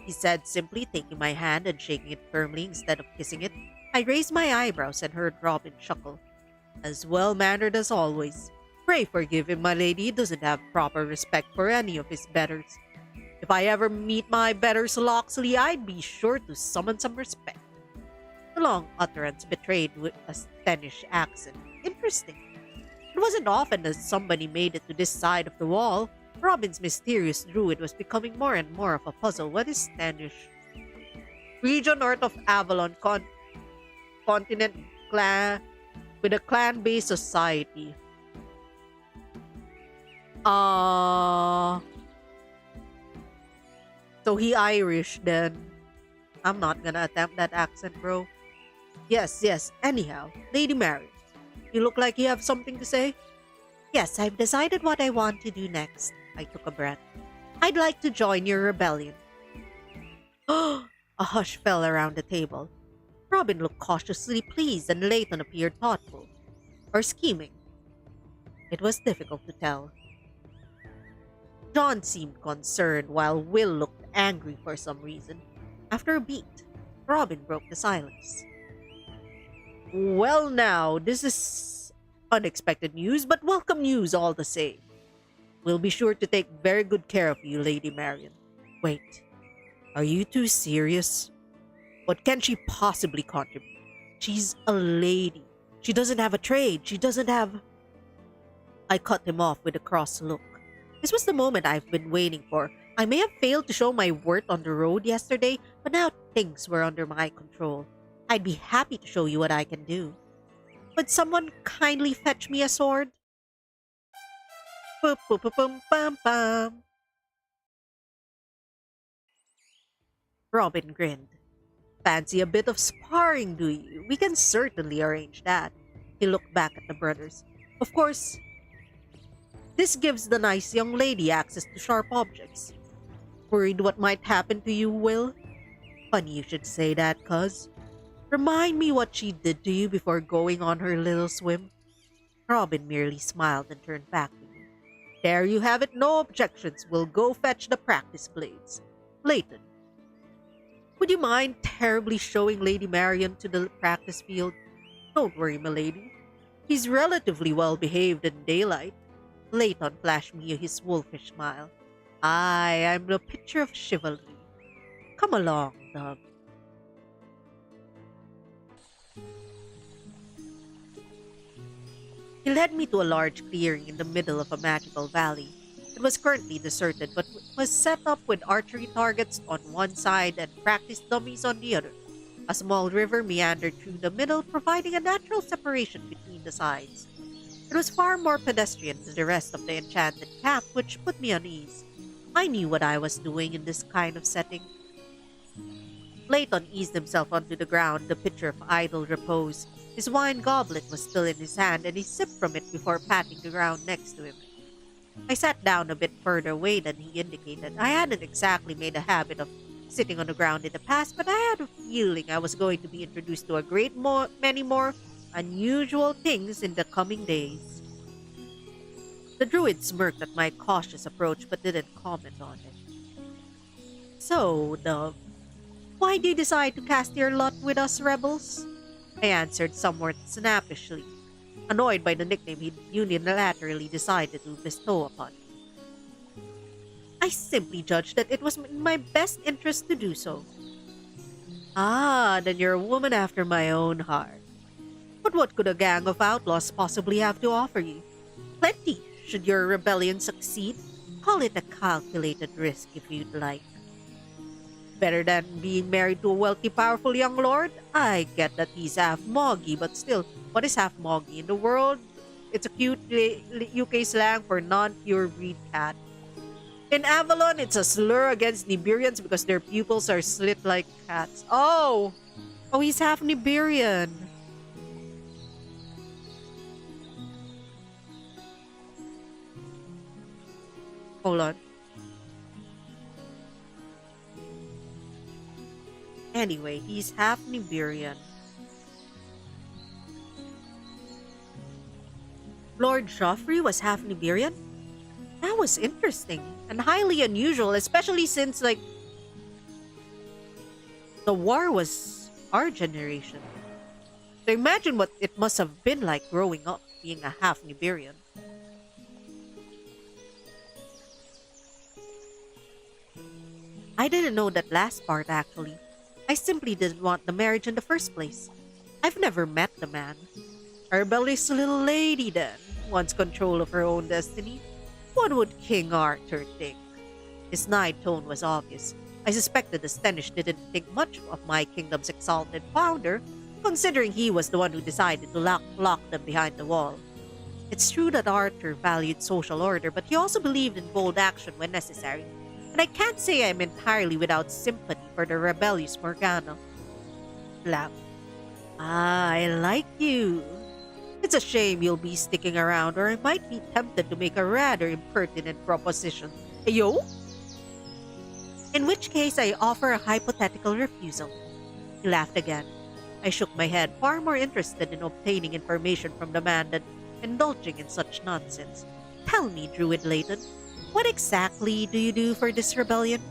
A: he said simply, taking my hand and shaking it firmly instead of kissing it. I raised my eyebrows and heard Robin chuckle. As well-mannered as always. Pray forgive him, my lady. He doesn't have proper respect for any of his betters. If I ever meet my betters, Locksley, I'd be sure to summon some respect. The long utterance betrayed with a Spanish accent. Interesting. It wasn't often that somebody made it to this side of the wall. Robin's mysterious druid was becoming more and more of a puzzle. What is Spanish? Region north of Avalon, continent clan with a clan-based society. So he Irish then. I'm not gonna attempt that accent, bro. Yes. Anyhow, Lady Marion, you look like you have something to say? Yes, I've decided what I want to do next. I took a breath. I'd like to join your rebellion. A hush fell around the table. Robin looked cautiously pleased and Leighton appeared thoughtful. Or scheming. It was difficult to tell. John seemed concerned while Will looked angry for some reason. After a beat, Robin broke the silence. Well now, this is unexpected news, but welcome news all the same. We'll be sure to take very good care of you, Lady Marion. Wait, are you too serious? What can she possibly contribute? She's a lady. She doesn't have a trade. She doesn't have... I cut him off with a cross look. This was the moment I've been waiting for. I may have failed to show my worth on the road yesterday, but now things were under my control. I'd be happy to show you what I can do. Would someone kindly fetch me a sword? Boom, boom, boom, boom, bam, bam. Robin grinned. Fancy a bit of sparring, do you? We can certainly arrange that. He looked back at the brothers. Of course, this gives the nice young lady access to sharp objects. Worried what might happen to you, Will? Funny you should say that, cuz. Remind me what she did to you before going on her little swim. Robin merely smiled and turned back to me. There you have it, no objections. We'll go fetch the practice blades. Leighton, would you mind terribly showing Lady Marion to the practice field? Don't worry, milady. He's relatively well behaved in daylight. Leighton flashed me his wolfish smile. I'm the picture of chivalry. Come along, dove. He led me to a large clearing in the middle of a magical valley. It was currently deserted, but was set up with archery targets on one side and practice dummies on the other. A small river meandered through the middle, providing a natural separation between the sides. It was far more pedestrian than the rest of the enchanted camp, which put me on ease. I knew what I was doing in this kind of setting. Layton eased himself onto the ground, the picture of idle repose. His wine goblet was still in his hand, and he sipped from it before patting the ground next to him. I sat down a bit further away than he indicated. I hadn't exactly made a habit of sitting on the ground in the past, but I had a feeling I was going to be introduced to a many more unusual things in the coming days. The druid smirked at my cautious approach but didn't comment on it. So, Dove, why do you decide to cast your lot with us rebels? I answered somewhat snappishly, annoyed by the nickname he'd unilaterally decided to bestow upon me. I simply judged that it was in my best interest to do so. Ah, then you're a woman after my own heart. But what could a gang of outlaws possibly have to offer you? Plenty, should your rebellion succeed. Call it a calculated risk if you'd like. Better than being married to a wealthy, powerful young lord? I get that he's half moggy, but still, what is half moggy in the world? It's a cute UK slang for non-pure breed cat. In Avalon, it's a slur against Nibirians because their pupils are slit like cats. Oh, he's half Nibirian. Hold on. Anyway, he's half Nibirian. Lord Joffrey was half Nibirian? That was interesting and highly unusual, especially since, the war was our generation. So imagine what it must have been like growing up being a half Nibirian. I didn't know that last part, actually. I simply didn't want the marriage in the first place. I've never met the man. A rebellious little lady, then, wants control of her own destiny. What would King Arthur think? His snide tone was obvious. I suspected the Stenish didn't think much of my kingdom's exalted founder, considering he was the one who decided to lock them behind the wall. It's true that Arthur valued social order, but he also believed in bold action when necessary, and I can't say I'm entirely without sympathy for the rebellious Morgana. Laugh. Ah, I like you. It's a shame you'll be sticking around, or I might be tempted to make a rather impertinent proposition. Yo? In which case, I offer a hypothetical refusal. He laughed again. I shook my head, far more interested in obtaining information from the man than indulging in such nonsense. Tell me, Druid Layton, what exactly do you do for this rebellion?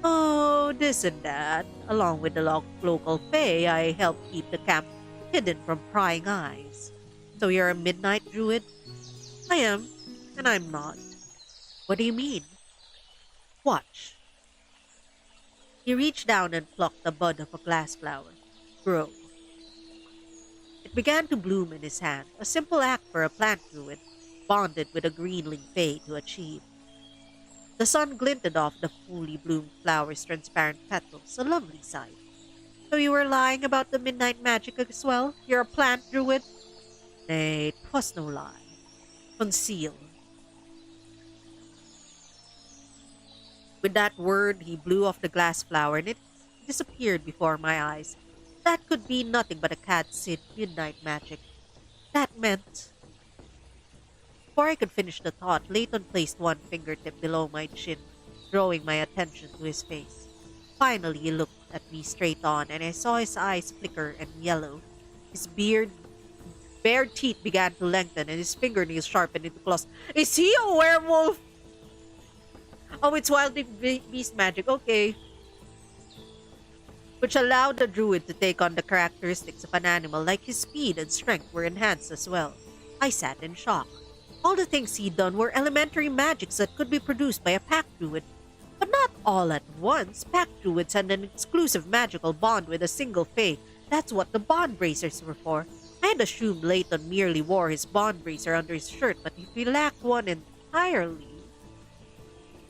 A: Oh, this and that. Along with the local fae, I help keep the camp hidden from prying eyes. So you're a midnight druid? I am, and I'm not. What do you mean? Watch. He reached down and plucked the bud of a glass flower. Grow. It began to bloom in his hand, a simple act for a plant druid, bonded with a greenling fae to achieve. The sun glinted off the fully bloomed flower's transparent petals, a lovely sight. So you were lying about the midnight magic as well? You're a plant druid? Nay, 'twas no lie. Conceal. With that word, he blew off the glass flower, and it disappeared before my eyes. That could be nothing but a cat's midnight magic. That meant... Before I could finish the thought, Layton placed one fingertip below my chin, drawing my attention to his face. Finally, he looked at me straight on, and I saw his eyes flicker and yellow. His bared teeth began to lengthen, and his fingernails sharpened into claws. Is he a werewolf? Oh, it's wild beast magic. Okay. Which allowed the druid to take on the characteristics of an animal, like his speed and strength were enhanced as well. I sat in shock. All the things he'd done were elementary magics that could be produced by a pack druid. But not all at once. Pack druids had an exclusive magical bond with a single fae. That's what the bond bracers were for. I had assumed Layton merely wore his bond bracer under his shirt, but if he lacked one entirely.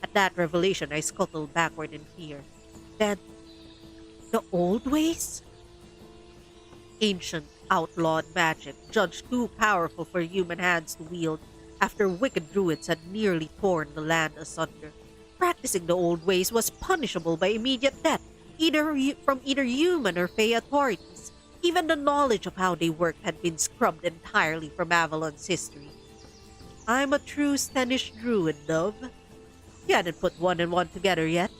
A: At that revelation, I scuttled backward in fear. Then, the old ways? Ancient, outlawed magic, judged too powerful for human hands to wield after wicked druids had nearly torn the land asunder. Practicing the old ways was punishable by immediate death, from either human or fey authorities. Even the knowledge of how they worked had been scrubbed entirely from Avalon's history. I'm a true Stenish druid, Dove. You hadn't put one and one together yet.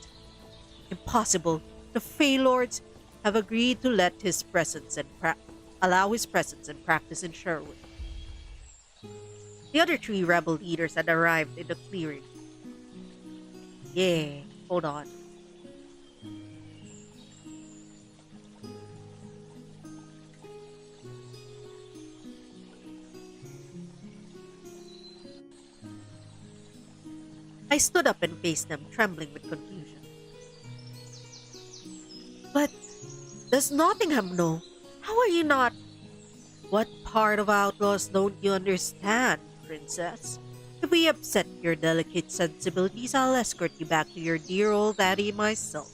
A: Impossible. The Fey Lords have agreed to let his presence and allow his presence and practice in Sherwood. The other three rebel leaders had arrived in the clearing. Yeah, hold on. I stood up and faced them, trembling with confusion. But does Nottingham know? How are you not? What part of outlaws don't you understand, princess? If we upset your delicate sensibilities, I'll escort you back to your dear old daddy myself.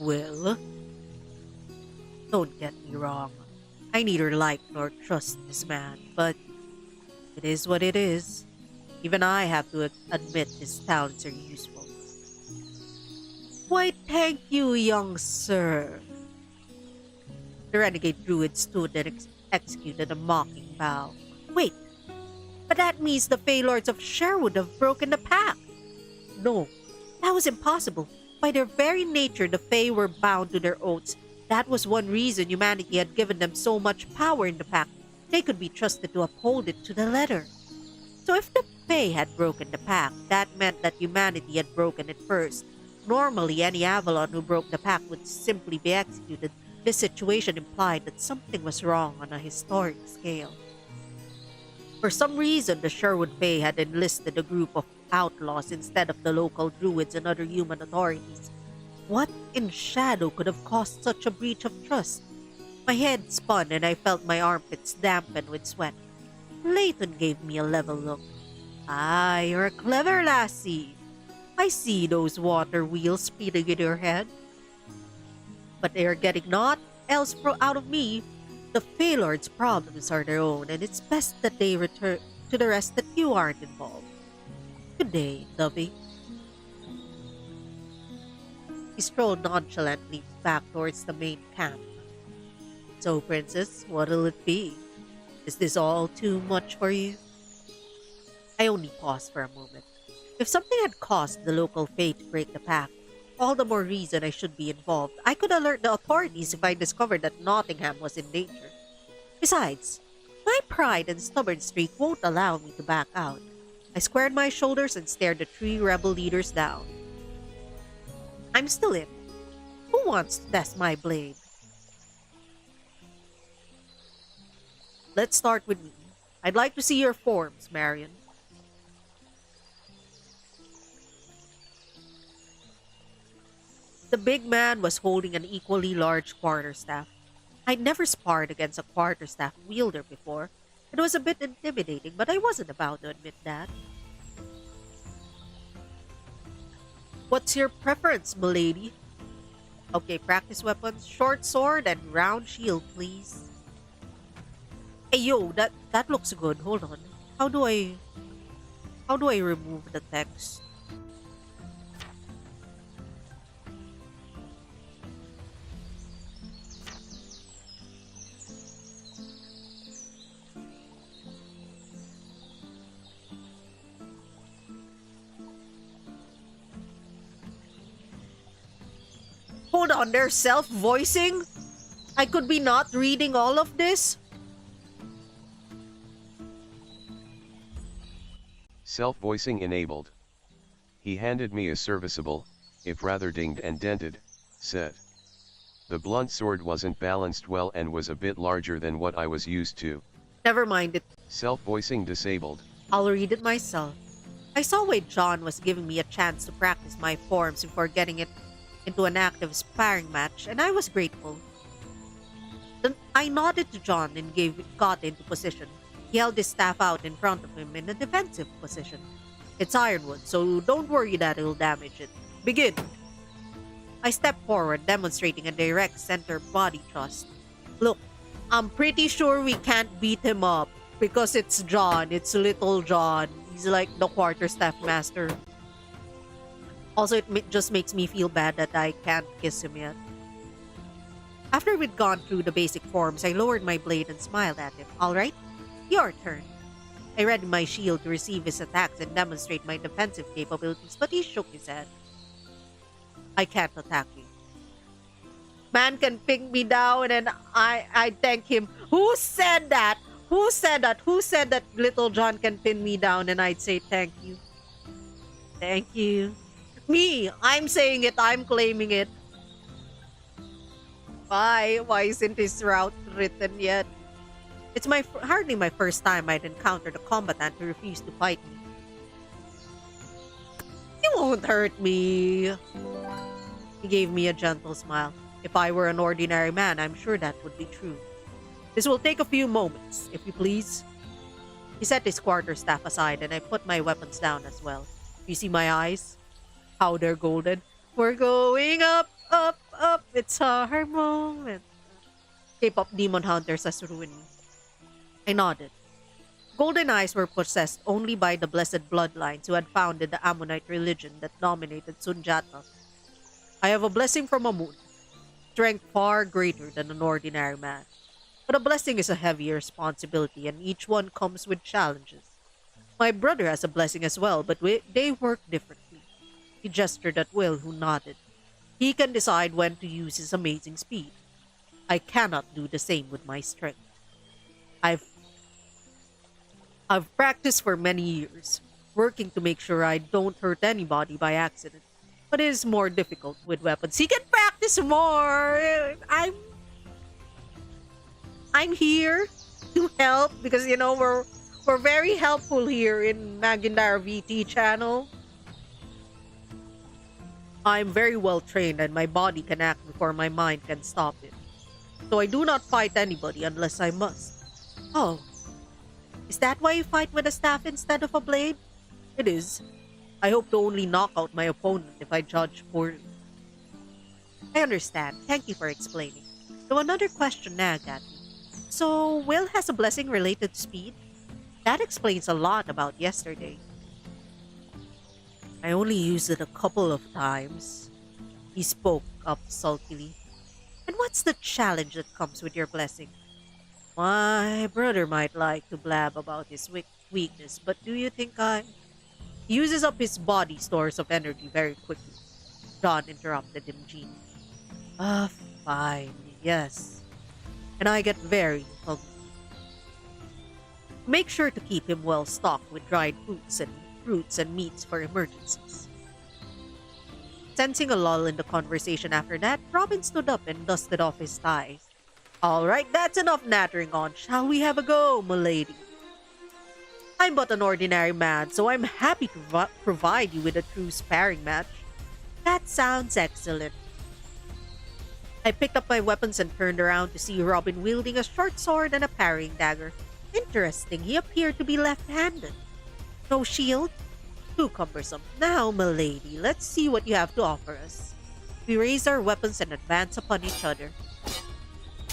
A: Well, don't get me wrong. I neither like nor trust this man, but it is what it is. Even I have to admit his talents are useful. Why, thank you, young sir. The renegade druid stood and executed a mocking bow. Wait, but that means the Fey Lords of Sherwood have broken the pact. No, that was impossible. By their very nature, the Fey were bound to their oaths. That was one reason humanity had given them so much power in the pact. They could be trusted to uphold it to the letter. So if the Fey had broken the pact, that meant that humanity had broken it first. Normally, any Avalon who broke the pact would simply be executed. This situation implied that something was wrong on a historic scale. For some reason, the Sherwood Fey had enlisted a group of outlaws instead of the local druids and other human authorities. What in shadow could have caused such a breach of trust? My head spun and I felt my armpits dampen with sweat. Layton gave me a level look. Ah, you're a clever lassie. I see those water wheels spinning in your head. But they're getting naught else out of me. The Fey Lords' problems are their own, and it's best that they return to the rest that you aren't involved. Good day, Dovey. He strolled nonchalantly back towards the main camp. So, Princess, what'll it be? Is this all too much for you? I only paused for a moment. If something had caused the local Fey to break the pact, all the more reason I should be involved. I could alert the authorities if I discovered that Nottingham was in danger. Besides, my pride and stubborn streak won't allow me to back out. I squared my shoulders and stared the three rebel leaders down. I'm still in. Who wants to test my blade? Let's start with me. I'd like to see your forms, Marion. The big man was holding an equally large quarterstaff. I'd never sparred against a quarterstaff wielder before. It was a bit intimidating, but I wasn't about to admit that. What's your preference, milady? Okay, practice weapons, short sword and round shield, please. Hey, yo, that looks good. Hold on. How do I remove the text? Hold on, they're self-voicing? I could be not reading all of this?
B: Self-voicing enabled. He handed me a serviceable, if rather dinged and dented, set. The blunt sword wasn't balanced well and was a bit larger than what I was used to.
A: Never mind it.
B: Self-voicing disabled.
A: I'll read it myself. I saw why John was giving me a chance to practice my forms before getting it into an active sparring match, and I was grateful. Then I nodded to John and got into position. He held his staff out in front of him in a defensive position. It's ironwood, so don't worry that it'll damage it. Begin! I stepped forward, demonstrating a direct center body thrust. Look, I'm pretty sure we can't beat him up because it's John. It's little John. He's like the quarterstaff master. Also, just makes me feel bad that I can't kiss him yet. After we'd gone through the basic forms, I lowered my blade and smiled at him. All right, your turn. I readied my shield to receive his attacks and demonstrate my defensive capabilities, but he shook his head. I can't attack you. Man can ping me down and I thank him. Who said that? Who said that? Who said that little John can pin me down and I'd say thank you? Thank you. Me! I'm saying it. I'm claiming it. Why? Why isn't his route written yet? It's hardly my first time I'd encountered a combatant who refused to fight me. You won't hurt me. He gave me a gentle smile. If I were an ordinary man, I'm sure that would be true. This will take a few moments, if you please. He set his quarterstaff aside and I put my weapons down as well. You see my eyes? How they're golden. We're going up, up, up. It's our moment. K-pop demon hunters as ruining. I nodded. Golden eyes were possessed only by the blessed bloodlines who had founded the Ammonite religion that dominated Sunjata. I have a blessing from Amun, strength far greater than an ordinary man. But a blessing is a heavy responsibility and each one comes with challenges. My brother has a blessing as well, but they work differently. He gestured at Will, who nodded. He can decide when to use his amazing speed. I cannot do the same with my strength. I've practiced for many years, working to make sure I don't hurt anybody by accident. But it is more difficult with weapons. He can practice more. I'm here to help because we're very helpful here in Magindara VT channel. I'm very well trained and my body can act before my mind can stop it. So I do not fight anybody unless I must. Oh, is that why you fight with a staff instead of a blade? It is. I hope to only knock out my opponent if I judge poorly. I understand. Thank you for explaining. So another question nagged at me. So Will has a blessing related to speed? That explains a lot about yesterday. I only used it a couple of times. He spoke up sulkily. And what's the challenge that comes with your blessing? My brother might like to blab about his weakness, but do you think He uses up his body stores of energy very quickly. John interrupted him genially. Fine, yes. And I get very hungry. Make sure to keep him well stocked with dried fruits and meats for emergencies. Sensing a lull in the conversation after that, Robin stood up and dusted off his ties. All right, that's enough nattering on. Shall we have a go, milady? I'm but an ordinary man, so I'm happy to provide you with a true sparring match. That sounds excellent. I picked up my weapons and turned around to see Robin wielding a short sword and a parrying dagger. Interesting, he appeared to be left-handed. No shield? Too cumbersome. Now, milady, let's see what you have to offer us. We raise our weapons and advance upon each other.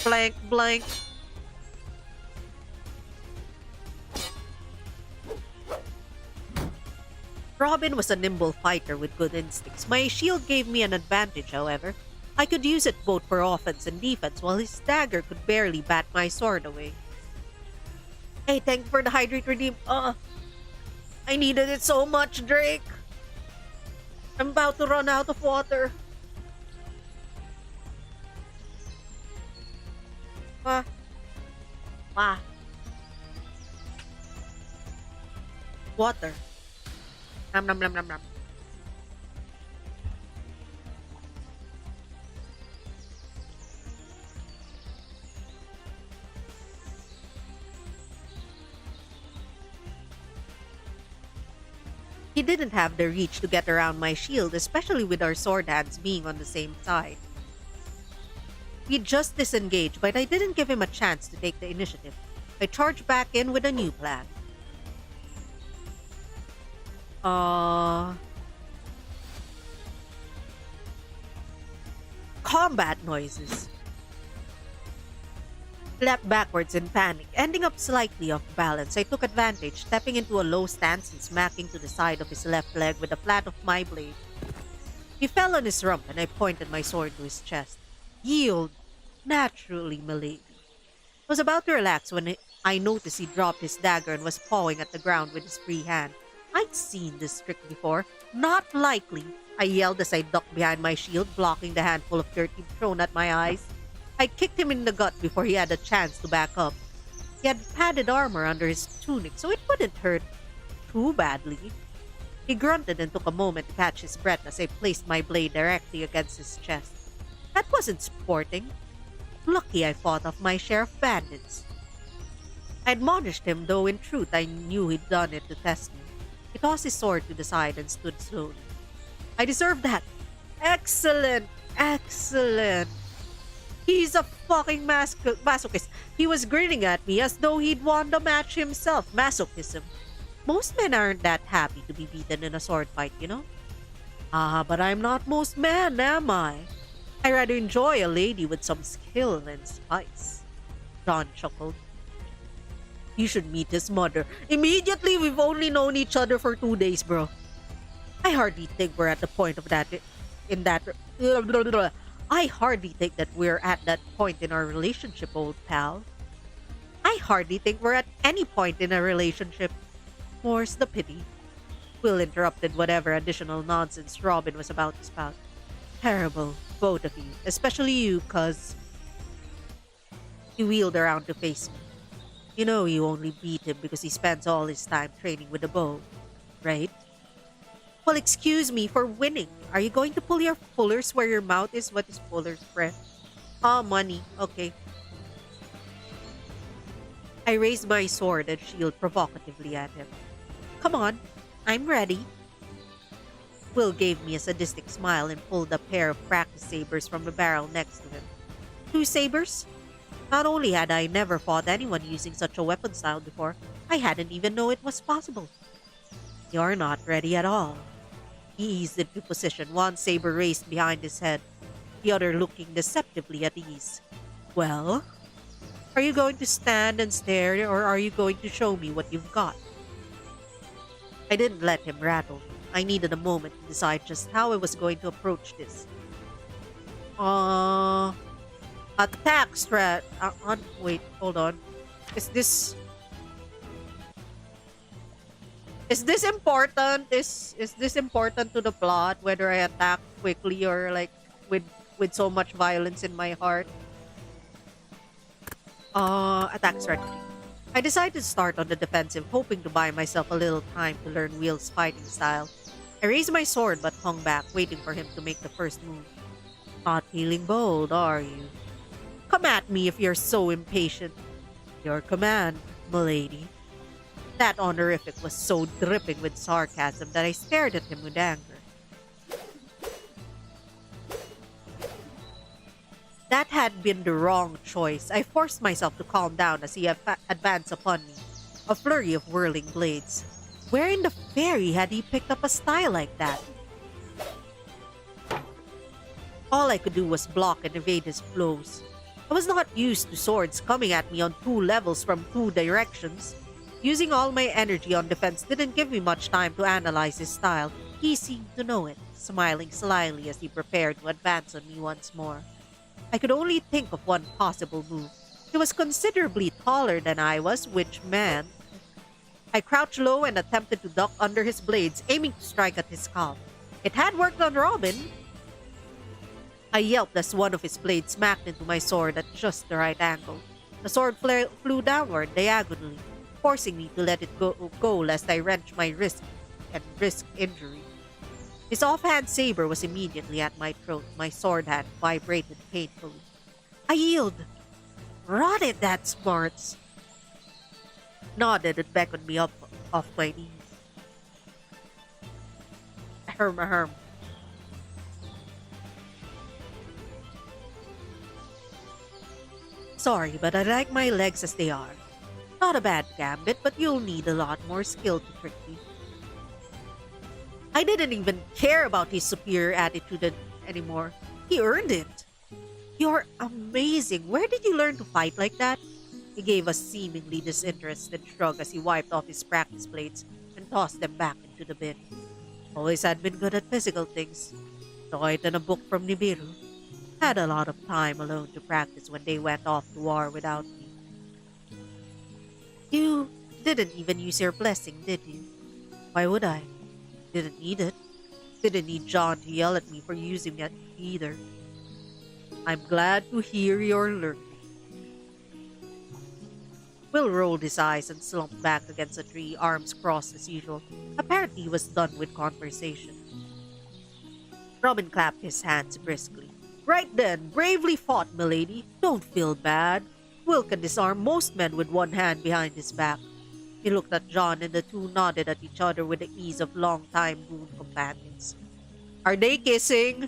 A: Blank, blank. Robin was a nimble fighter with good instincts. My shield gave me an advantage, however. I could use it both for offense and defense, while his dagger could barely bat my sword away. Hey, thank you for the hydrate redeem. I needed it so much, Drake. I'm about to run out of water. Water. Nom nom nom nom nom. He didn't have the reach to get around my shield, especially with our sword hands being on the same side. He just disengaged, but I didn't give him a chance to take the initiative. I charged back in with a new plan. Uh, Combat noises. Leapt backwards in panic, ending up slightly off balance. I took advantage, stepping into a low stance and smacking to the side of his left leg with the flat of my blade. He fell on his rump and I pointed my sword to his chest. Yield! Naturally, milady. I was about to relax when I noticed he dropped his dagger and was pawing at the ground with his free hand. I'd seen this trick before. Not likely, I yelled as I ducked behind my shield, blocking the handful of dirt he'd thrown at my eyes. I kicked him in the gut before he had a chance to back up. He had padded armor under his tunic, so it wouldn't hurt too badly. He grunted and took a moment to catch his breath as I placed my blade directly against his chest. That wasn't sporting. Lucky I fought off my share of bandits. I admonished him, though in truth I knew he'd done it to test me. He tossed his sword to the side and stood slowly. I deserve that. Excellent! Excellent! He's a fucking masochist. He was grinning at me as though he'd won the match himself. Masochism. Most men aren't that happy to be beaten in a sword fight, you know? Ah, but I'm not most men, am I? I rather enjoy a lady with some skill and spice. John chuckled. You should meet his mother. Immediately, we've only known each other for 2 days, bro. I hardly think we're at the point of that... I hardly think that we're at that point in our relationship, old pal. I hardly think we're at any point in a relationship. More's the pity. Will interrupted whatever additional nonsense Robin was about to spout. Terrible, both of you. Especially you, cuz... He wheeled around to face me. You know you only beat him because he spends all his time training with a bow, right? Well, excuse me for winning. Are you going to pull your pullers where your mouth is? What is pullers, friend? Oh, money. Okay. I raised my sword and shield provocatively at him. Come on, I'm ready. Will gave me a sadistic smile and pulled a pair of practice sabers from the barrel next to him. 2 sabers? Not only had I never fought anyone using such a weapon style before, I hadn't even known it was possible. You're not ready at all. He eased into position, one saber raised behind his head, the other looking deceptively at ease. Well, are you going to stand and stare, or are you going to show me what you've got? I didn't let him rattle me. I needed a moment to decide just how I was going to approach this. Attack strat. Wait, hold on. Is this important? Is this important to the plot? Whether I attack quickly or like with so much violence in my heart? Attack strategy. I decided to start on the defensive, hoping to buy myself a little time to learn Will's fighting style. I raised my sword but hung back, waiting for him to make the first move. Not feeling bold, are you? Come at me if you're so impatient. Your command, milady. That honorific was so dripping with sarcasm that I stared at him with anger. That had been the wrong choice. I forced myself to calm down as he advanced upon me, a flurry of whirling blades. Where in the fairy had he picked up a style like that? All I could do was block and evade his blows. I was not used to swords coming at me on 2 levels from 2 directions. Using all my energy on defense didn't give me much time to analyze his style. He seemed to know it, smiling slyly as he prepared to advance on me once more. I could only think of one possible move. He was considerably taller than I was, which meant... I crouched low and attempted to duck under his blades, aiming to strike at his scalp. It had worked on Robin. I yelped as one of his blades smacked into my sword at just the right angle. The sword flew downward diagonally, forcing me to let it go lest I wrench my wrist and risk injury. His offhand saber was immediately at my throat. My sword hand vibrated painfully. I yield. Rot it, that smarts. Nodded and beckoned me up off my knees. Ahem. Sorry, but I like my legs as they are. Not a bad gambit, but you'll need a lot more skill to trick me. I didn't even care about his superior attitude anymore. He earned it. You're amazing. Where did you learn to fight like that? He gave a seemingly disinterested shrug as he wiped off his practice plates and tossed them back into the bin. Always had been good at physical things. Saw it in a book from Nibiru. Had a lot of time alone to practice when they went off to war without me. You didn't even use your blessing, did you? Why would I? Didn't need it. Didn't need John to yell at me for using it either. I'm glad to hear you're learning. Will rolled his eyes and slumped back against a tree, arms crossed as usual. Apparently he was done with conversation. Robin clapped his hands briskly. Right then, bravely fought, milady. Don't feel bad. Will can disarm most men with one hand behind his back. He looked at John and the two nodded at each other with the ease of long-time boon companions. Are they kissing?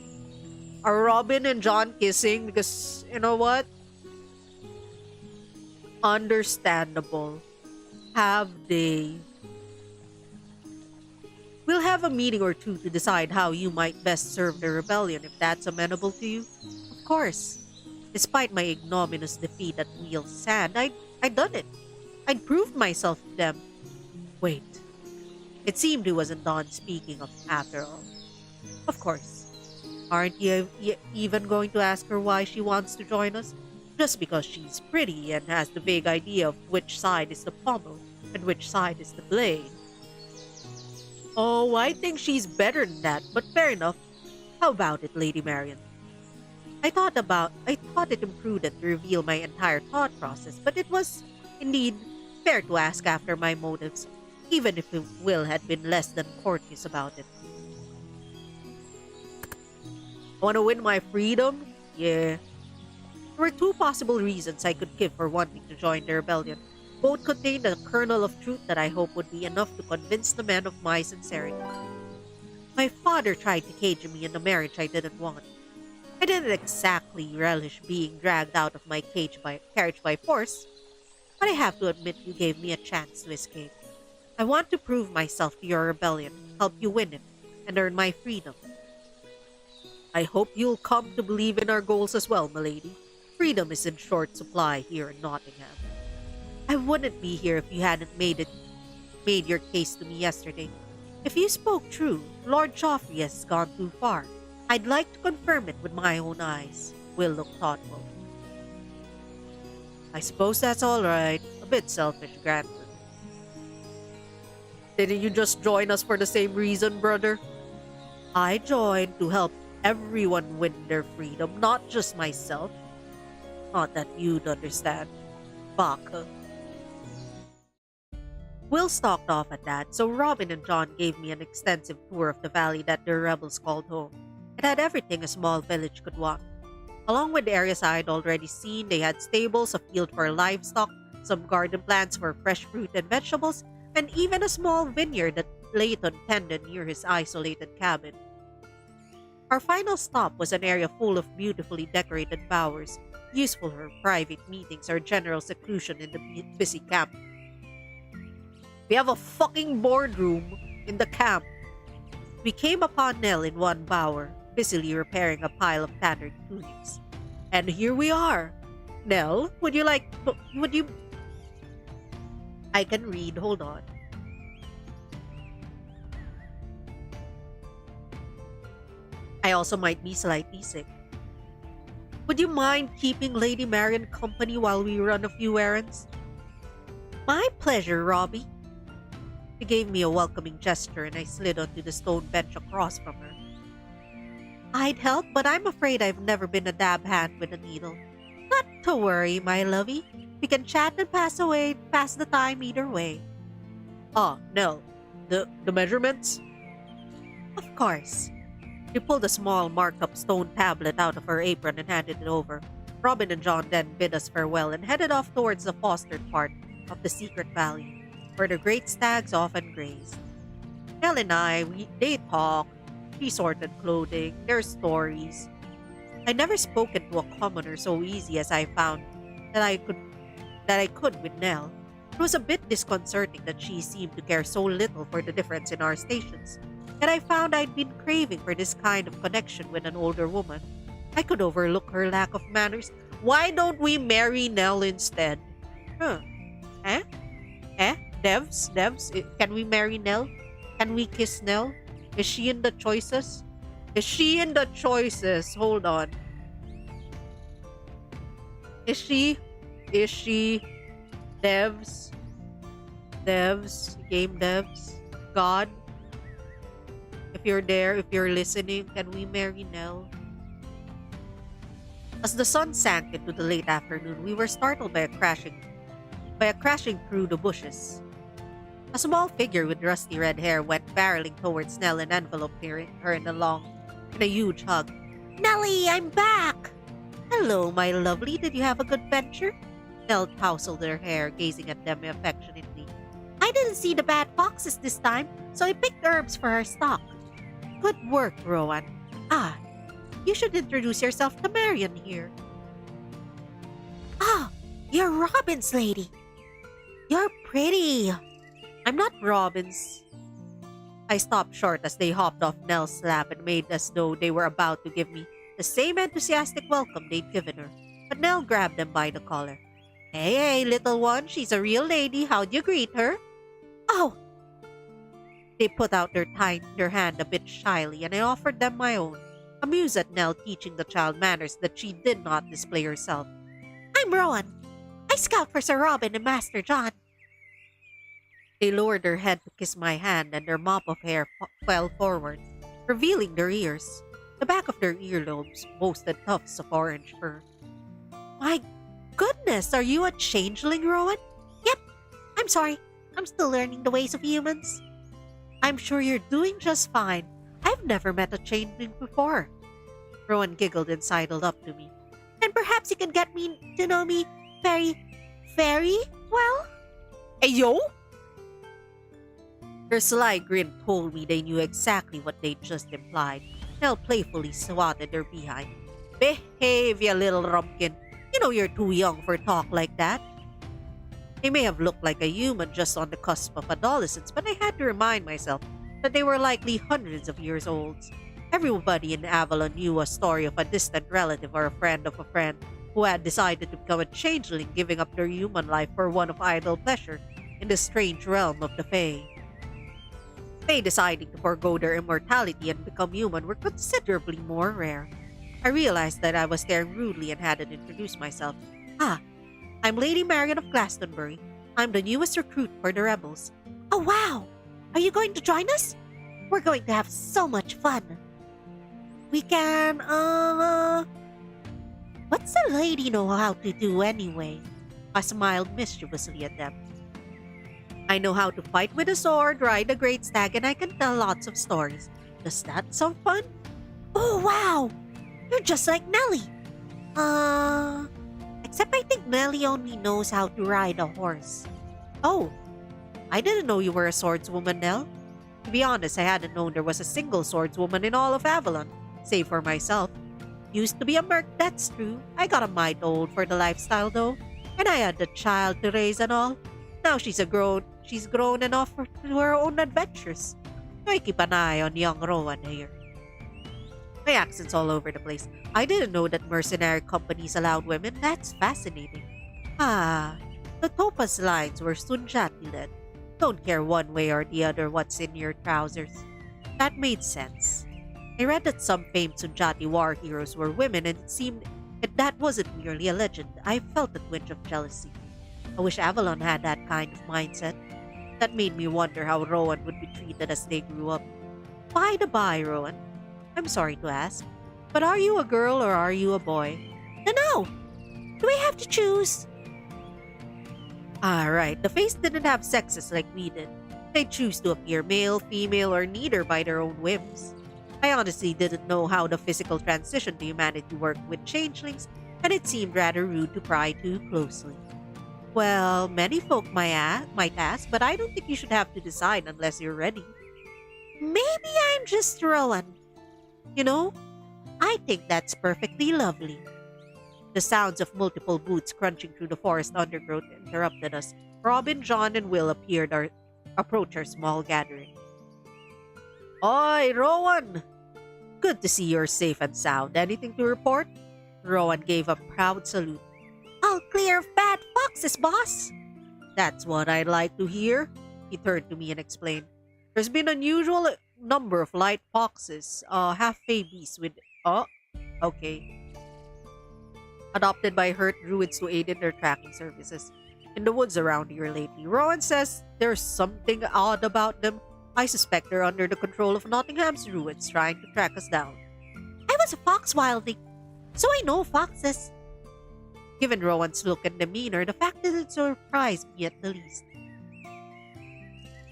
A: Are Robin and John kissing? Because, you know what? Understandable. Have they? We'll have a meeting or two to decide how you might best serve the rebellion if that's amenable to you. Of course. Despite my ignominious defeat at Wheel's Sand, I'd done it. I'd proved myself to them. Wait. It seemed he wasn't done speaking of after all. Of course. Aren't you even going to ask her why she wants to join us? Just because she's pretty and has the vague idea of which side is the pommel and which side is the blade. Oh, I think she's better than that, but fair enough. How about it, Lady Marion? I thought it imprudent to reveal my entire thought process, but it was, indeed, fair to ask after my motives, even if Will had been less than courteous about it. Want to win my freedom? Yeah. There were two possible reasons I could give for wanting to join the rebellion. Both contained a kernel of truth that I hope would be enough to convince the men of my sincerity. My father tried to cage me in a marriage I didn't want. I didn't exactly relish being dragged out of my carriage by force, but I have to admit you gave me a chance to escape. I want to prove myself to your rebellion, help you win it, and earn my freedom. I hope you'll come to believe in our goals as well, milady. Freedom is in short supply here in Nottingham. I wouldn't be here if you hadn't made your case to me yesterday. If you spoke true, Lord Joffrey has gone too far. I'd like to confirm it with my own eyes. Will looked thoughtful. I suppose that's all right. A bit selfish, granted. Didn't you just join us for the same reason, brother? I joined to help everyone win their freedom, not just myself. Not that you'd understand. Baka. Will stalked off at that, so Robin and John gave me an extensive tour of the valley that the rebels called home. It had everything a small village could want. Along with the areas I had already seen, they had stables, a field for livestock, some garden plants for fresh fruit and vegetables, and even a small vineyard that Layton tended near his isolated cabin. Our final stop was an area full of beautifully decorated bowers, useful for private meetings or general seclusion in the busy camp. We have a fucking boardroom in the camp. We came upon Nell in one bower, busily repairing a pile of tattered tunics. And here we are. Nell, would you... I can read, hold on. I also might be slightly sick. Would you mind keeping Lady Marion company while we run a few errands? My pleasure, Robbie. She gave me a welcoming gesture and I slid onto the stone bench across from her. I'd help, but I'm afraid I've never been a dab hand with a needle. Not to worry, my lovey. We can chat and pass the time either way. Ah, Nell, the measurements? Of course. She pulled a small marked-up stone tablet out of her apron and handed it over. Robin and John then bid us farewell and headed off towards the fostered part of the secret valley, where the great stags often grazed. Nell and they talked, she sorted clothing, their stories. I'd never spoken to a commoner so easy as I found that I could with Nell. It was a bit disconcerting that she seemed to care so little for the difference in our stations. Yet I found I'd been craving for this kind of connection with an older woman. I could overlook her lack of manners. Why don't we marry Nell instead? Huh? Eh? Can we marry Nell? Can we kiss Nell? Is she in the choices? Is she in the choices? Hold on. Is she? Is she? Devs? Devs? Game devs? God? If you're there, if you're listening, can we marry Nell? As the sun sank into the late afternoon, we were startled by a crashing through the bushes. A small figure with rusty red hair went barreling towards Nell and enveloped her in a huge hug. Nellie, I'm back! Hello, my lovely. Did you have a good venture? Nell tousled her hair, gazing at them affectionately. I didn't see the bad foxes this time, so I picked herbs for our stock. Good work, Rowan. Ah, you should introduce yourself to Marion here. Ah, you're Robin's lady. You're pretty. I'm not Robin's. I stopped short as they hopped off Nell's lap and made as though they were about to give me the same enthusiastic welcome they'd given her. But Nell grabbed them by the collar. Hey, little one, she's a real lady. How'd you greet her? Oh! They put out their hand a bit shyly, and I offered them my own, amused at Nell teaching the child manners that she did not display herself. I'm Rowan. I scout for Sir Robin and Master John. They lowered their head to kiss my hand, and their mop of hair fell forward, revealing their ears. The back of their earlobes boasted tufts of orange fur. My goodness, are you a changeling, Rowan? Yep. I'm sorry. I'm still learning the ways of humans. I'm sure you're doing just fine. I've never met a changeling before. Rowan giggled and sidled up to me. And perhaps you can get me to know me very well? Ayo? Her sly grin told me they knew exactly what they'd just implied. Nell playfully swatted her behind. Behave, you little rumpkin. You know you're too young for talk like that. They may have looked like a human just on the cusp of adolescence, but I had to remind myself that they were likely hundreds of years old. Everybody in Avalon knew a story of a distant relative or a friend of a friend who had decided to become a changeling, giving up their human life for one of idle pleasure in the strange realm of the Fae. They deciding to forego their immortality and become human were considerably more rare. I realized that I was staring rudely and hadn't introduced myself. Ah, I'm Lady Marion of Glastonbury. I'm the newest recruit for the rebels. Oh wow! Are you going to join us? We're going to have so much fun. We can, what's a lady know how to do anyway? I smiled mischievously at them. I know how to fight with a sword, ride a great stag, and I can tell lots of stories. Does that sound fun? Oh, wow! You're just like Nellie. Except I think Nellie only knows how to ride a horse. Oh, I didn't know you were a swordswoman, Nell. To be honest, I hadn't known there was a single swordswoman in all of Avalon, save for myself. Used to be a merc, that's true. I got a mite old for the lifestyle, though. And I had a child to raise and all. Now she's grown enough to her own adventures. I keep an eye on young Rowan here. My accent's all over the place. I didn't know that mercenary companies allowed women. That's fascinating. Ah, the Topaz lines were Sunjati led. Don't care one way or the other what's in your trousers. That made sense. I read that some famed Sunjati war heroes were women, and it seemed that wasn't merely a legend. I felt a twinge of jealousy. I wish Avalon had that kind of mindset. That made me wonder how Rowan would be treated as they grew up. By the by, Rowan, I'm sorry to ask, but are you a girl or are you a boy? No. Do I have to choose? Right. The Fates didn't have sexes like we did. They choose to appear male, female, or neither by their own whims. I honestly didn't know how the physical transition to humanity worked with changelings, and it seemed rather rude to pry too closely. Well, many folk might ask, but I don't think you should have to decide unless you're ready. Maybe I'm just Rowan. You know, I think that's perfectly lovely. The sounds of multiple boots crunching through the forest undergrowth interrupted us. Robin, John, and Will approach our small gathering. Oi, Rowan! Good to see you're safe and sound. Anything to report? Rowan gave a proud salute. All clear of bad foxes, boss. That's what I'd like to hear. He turned to me and explained. There's been an unusual number of light foxes, half-fey beasts with... Oh, okay. Adopted by herd druids to aid in their tracking services. In the woods around here lately, Rowan says there's something odd about them. I suspect they're under the control of Nottingham's druids trying to track us down. I was a fox wildling, so I know foxes. Given Rowan's look and demeanor, the fact didn't surprise me at the least.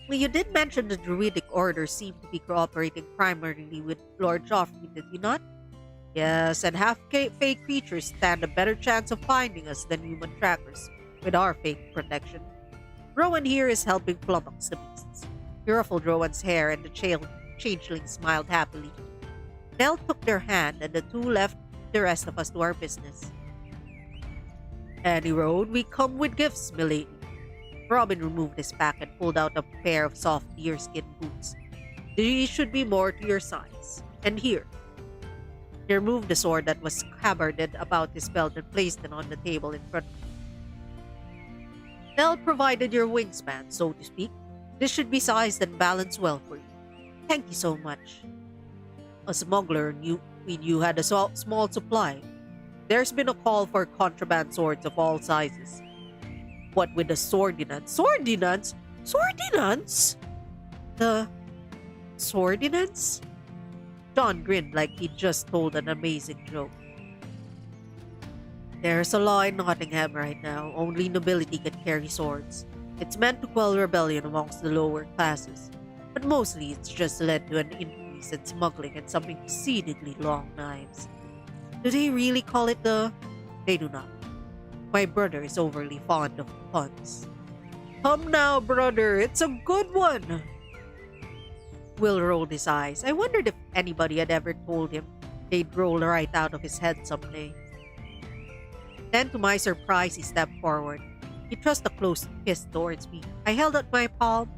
A: Well, you did mention the druidic order seemed to be cooperating primarily with Lord Joffrey, did you not? Yes, and half-fey creatures stand a better chance of finding us than human trackers, with our fake protection. Rowan here is helping flummox the beasts. He ruffled Rowan's hair, and the changeling smiled happily. Nell took their hand, and the two left the rest of us to our business. Any road, we come with gifts, milady. Robin removed his pack and pulled out a pair of soft deerskin boots. These should be more to your size. And here. He removed the sword that was scabbarded about his belt and placed it on the table in front of him. Nell provided your wingspan, so to speak. This should be sized and balanced well for you. Thank you so much. A smuggler we knew had a small supply. There's been a call for contraband swords of all sizes. What with the swordinance? Swordinance? Swordinance? The swordinance? John grinned like he'd just told an amazing joke. There's a law in Nottingham right now. Only nobility can carry swords. It's meant to quell rebellion amongst the lower classes. But mostly it's just led to an increase in smuggling and some exceedingly long knives. Do they really call it the... They do not. My brother is overly fond of puns. Come now, brother, it's a good one. Will rolled his eyes. I wondered if anybody had ever told him they'd roll right out of his head someday. Then, to my surprise, he stepped forward. He thrust a closed fist towards me. I held out my palm,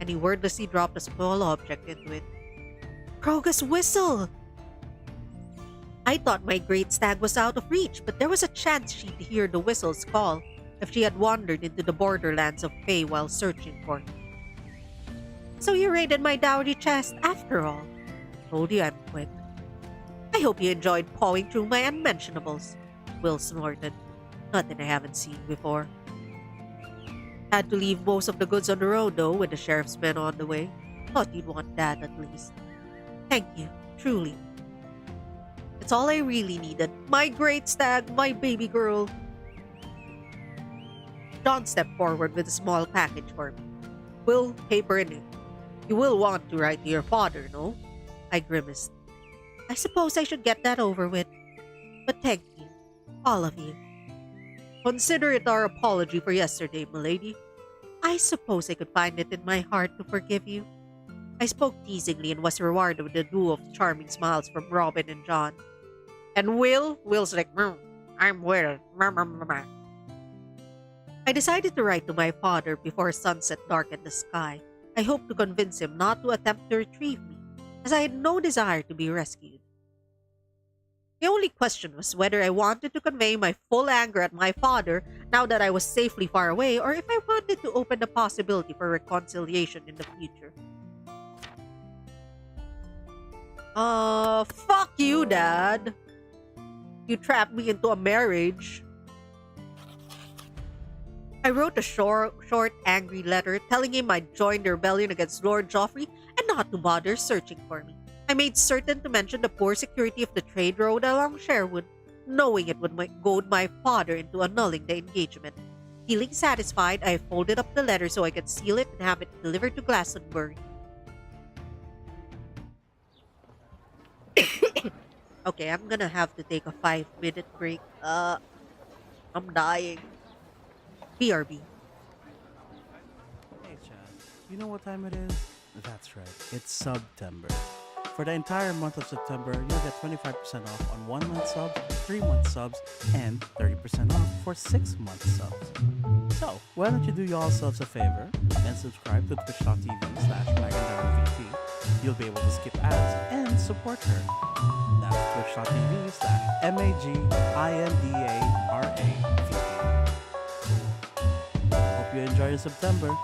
A: and he wordlessly dropped a small object into it. Kroga's whistle! I thought my great stag was out of reach, but there was a chance she'd hear the whistle's call if she had wandered into the borderlands of Fae while searching for him. So you raided my dowry chest after all. Told you I'm quick. I hope you enjoyed pawing through my unmentionables. Will snorted. Nothing I haven't seen before. Had to leave most of the goods on the road though, with the sheriff's men on the way. Thought you'd want that at least. Thank you, truly. It's all I really needed. My great stag, my baby girl. John stepped forward with a small package for me. Will, paper and ink. You will want to write to your father, no? I grimaced. I suppose I should get that over with. But thank you, all of you. Consider it our apology for yesterday, milady. I suppose I could find it in my heart to forgive you. I spoke teasingly and was rewarded with a duo of charming smiles from Robin and John. And Will's like, I'm Will. I decided to write to my father before sunset darkened the sky. I hoped to convince him not to attempt to retrieve me, as I had no desire to be rescued. The only question was whether I wanted to convey my full anger at my father now that I was safely far away, or if I wanted to open the possibility for reconciliation in the future. Fuck you, Dad. You trapped me into a marriage. I wrote a short, angry letter telling him I'd joined the rebellion against Lord Joffrey and not to bother searching for me. I made certain to mention the poor security of the trade road along Sherwood, knowing it would goad my father into annulling the engagement. Feeling satisfied, I folded up the letter so I could seal it and have it delivered to Glastonbury. Okay, I'm gonna have to take a 5-minute break. I'm dying. BRB.
C: Hey, Chad. You know what time it is? That's right. It's September. For the entire month of September, you'll get 25% off on 1 month subs, 3 month subs, and 30% off for 6 month subs. So, why don't you do yourselves a favor and subscribe to twitch.tv/MagandaroVT. You'll be able to skip ads and support her. That's twitch.tv/MagindaRaVT. Hope you enjoy your September.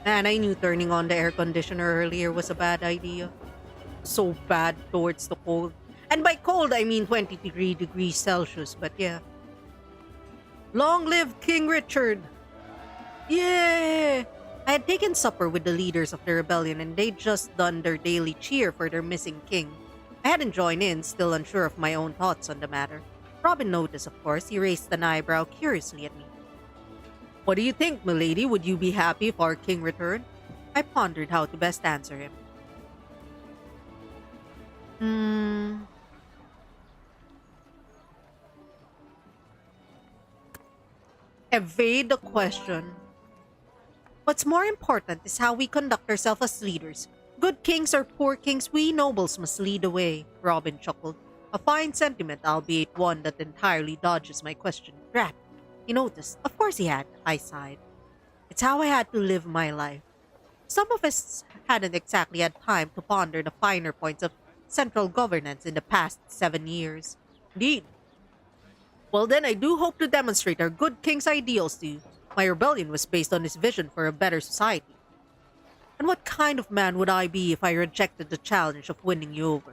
A: Man, I knew turning on the air conditioner earlier was a bad idea. So bad towards the cold. And by cold, I mean 23 degrees Celsius, but yeah. Long live King Richard! Yeah! I had taken supper with the leaders of the rebellion and they'd just done their daily cheer for their missing king. I hadn't joined in, still unsure of my own thoughts on the matter. Robin noticed, of course. He raised an eyebrow curiously at me. What do you think, milady? Would you be happy if our king returned? I pondered how to best answer him. Evade the question. What's more important is how we conduct ourselves as leaders. Good kings or poor kings, we nobles must lead the way, Robin chuckled. A fine sentiment, albeit one that entirely dodges my question. Drat. He noticed. Of course he had, I sighed. It's how I had to live my life. Some of us hadn't exactly had time to ponder the finer points of central governance in the past 7 years. Indeed. Well then, I do hope to demonstrate our good king's ideals to you. My rebellion was based on his vision for a better society. And what kind of man would I be if I rejected the challenge of winning you over?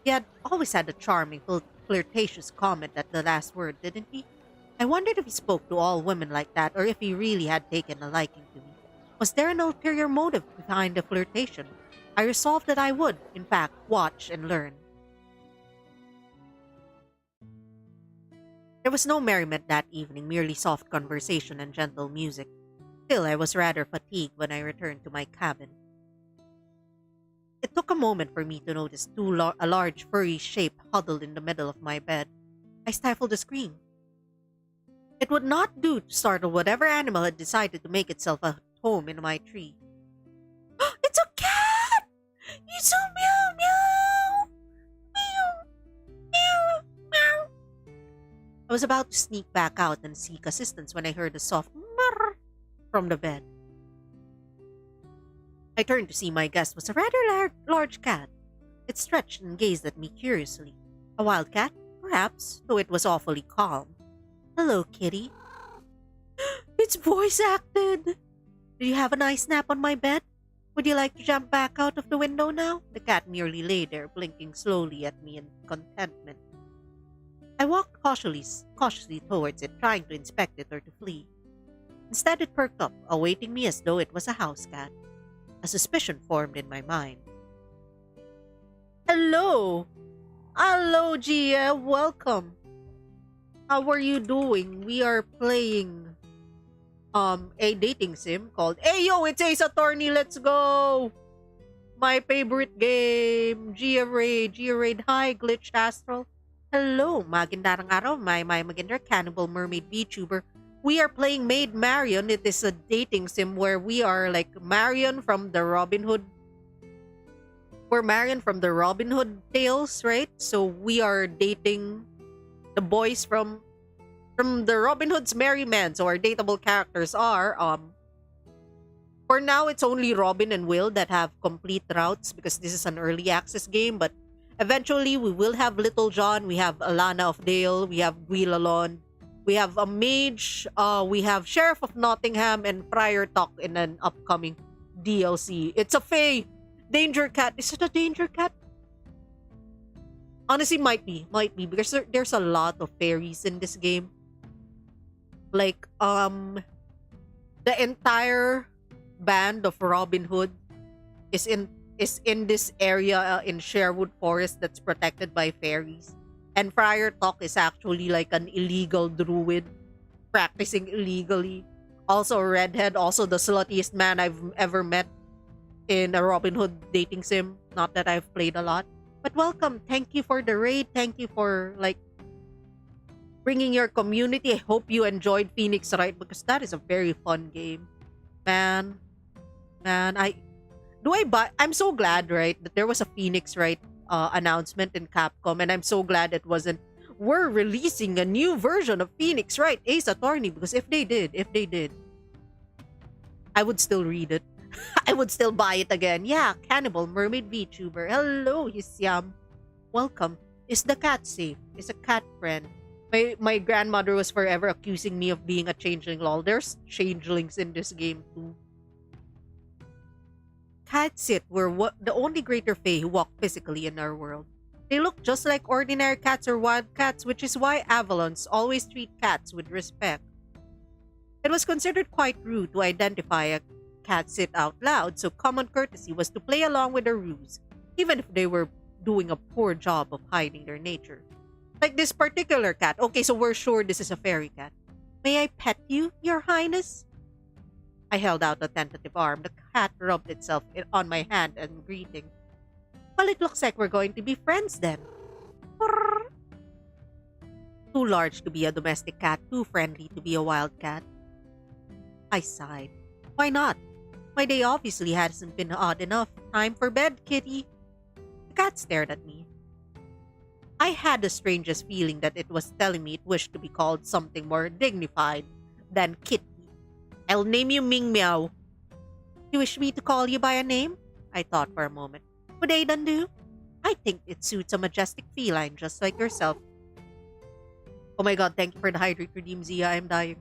A: He had always had a charming, flirtatious comment at the last word, didn't he? I wondered if he spoke to all women like that, or if he really had taken a liking to me. Was there an ulterior motive behind the flirtation? I resolved that I would, in fact, watch and learn. There was no merriment that evening, merely soft conversation and gentle music. Still, I was rather fatigued when I returned to my cabin. It took a moment for me to notice a large furry shape huddled in the middle of my bed. I stifled a scream. It would not do to startle whatever animal had decided to make itself at home in my tree. It's a cat! It's a meow meow! Meow! Meow! Meow! I was about to sneak back out and seek assistance when I heard a soft murr from the bed. I turned to see my guest was a rather large cat. It stretched and gazed at me curiously. A wild cat, perhaps, though it was awfully calm. Hello, kitty. It's voice acted. Did you have a nice nap on my bed? Would you like to jump back out of the window now? The cat merely lay there, blinking slowly at me in contentment. I walked cautiously towards it, trying to inspect it or to flee. Instead, it perked up, awaiting me as though it was a house cat. A suspicion formed in my mind. Hello! Hello, Gia. Welcome. How are you doing? We are playing a dating sim called Ayo, it's Ace Attorney, let's go! My favorite game. Gia Raid. Hi, Glitched Astral. Hello, magandang araw, my magandang cannibal mermaid VTuber. We are playing Maid Marion. It is a dating sim where we are like Marion from the Robin Hood. We're Marion from the Robin Hood tales, right? So we are dating the boys from the Robin Hood's Merry Men. So our dateable characters are for now it's only Robin and Will that have complete routes because this is an early access game, but eventually we will have Little John, we have Alana of Dale, we have Guilalon, we have a mage, we have Sheriff of Nottingham and Friar Tuck in an upcoming DLC. It's a Fae Danger Cat. Is it a Danger Cat? Honestly, might be because there's a lot of fairies in this game. Like the entire band of Robin Hood is in this area in Sherwood Forest that's protected by fairies. And Friar Tuck is actually like an illegal druid practicing illegally. Also a redhead, also the sluttiest man I've ever met in a Robin Hood dating sim. Not that I've played a lot. But welcome. Thank you for the raid. Thank you for like bringing your community. I hope you enjoyed Phoenix Wright because that is a very fun game. Man, I'm so glad, right, that there was a Phoenix Wright announcement in Capcom, and I'm so glad it wasn't we're releasing a new version of Phoenix Wright Ace Attorney, because if they did, I would still read it. I would still buy it again. Yeah, Cannibal Mermaid VTuber. Hello, Hisyam. Welcome. Is the cat safe? Is a cat friend? My grandmother was forever accusing me of being a changeling. Lol, there's changelings in this game too. Catsit were the only greater fae who walk physically in our world. They look just like ordinary cats or wild cats, which is why Avalons always treat cats with respect. It was considered quite rude to identify a catsit out loud, so common courtesy was to play along with the ruse, even if they were doing a poor job of hiding their nature. Like this particular cat. Okay, so we're sure this is a fairy cat. May I pet you, Your Highness? I held out a tentative arm. The cat rubbed itself on my hand and greeting. Well, it looks like we're going to be friends then. Purr. Too large to be a domestic cat, too friendly to be a wild cat. I sighed. Why not? My day obviously hasn't been odd enough. Time for bed, kitty. The cat stared at me. I had the strangest feeling that it was telling me it wished to be called something more dignified than kitty. I'll name you Ming Meow. You wish me to call you by a name? I thought for a moment. Would Aidan do? I think it suits a majestic feline just like yourself. Oh my god, thank you for the hydrate redeem, Zia. I'm dying.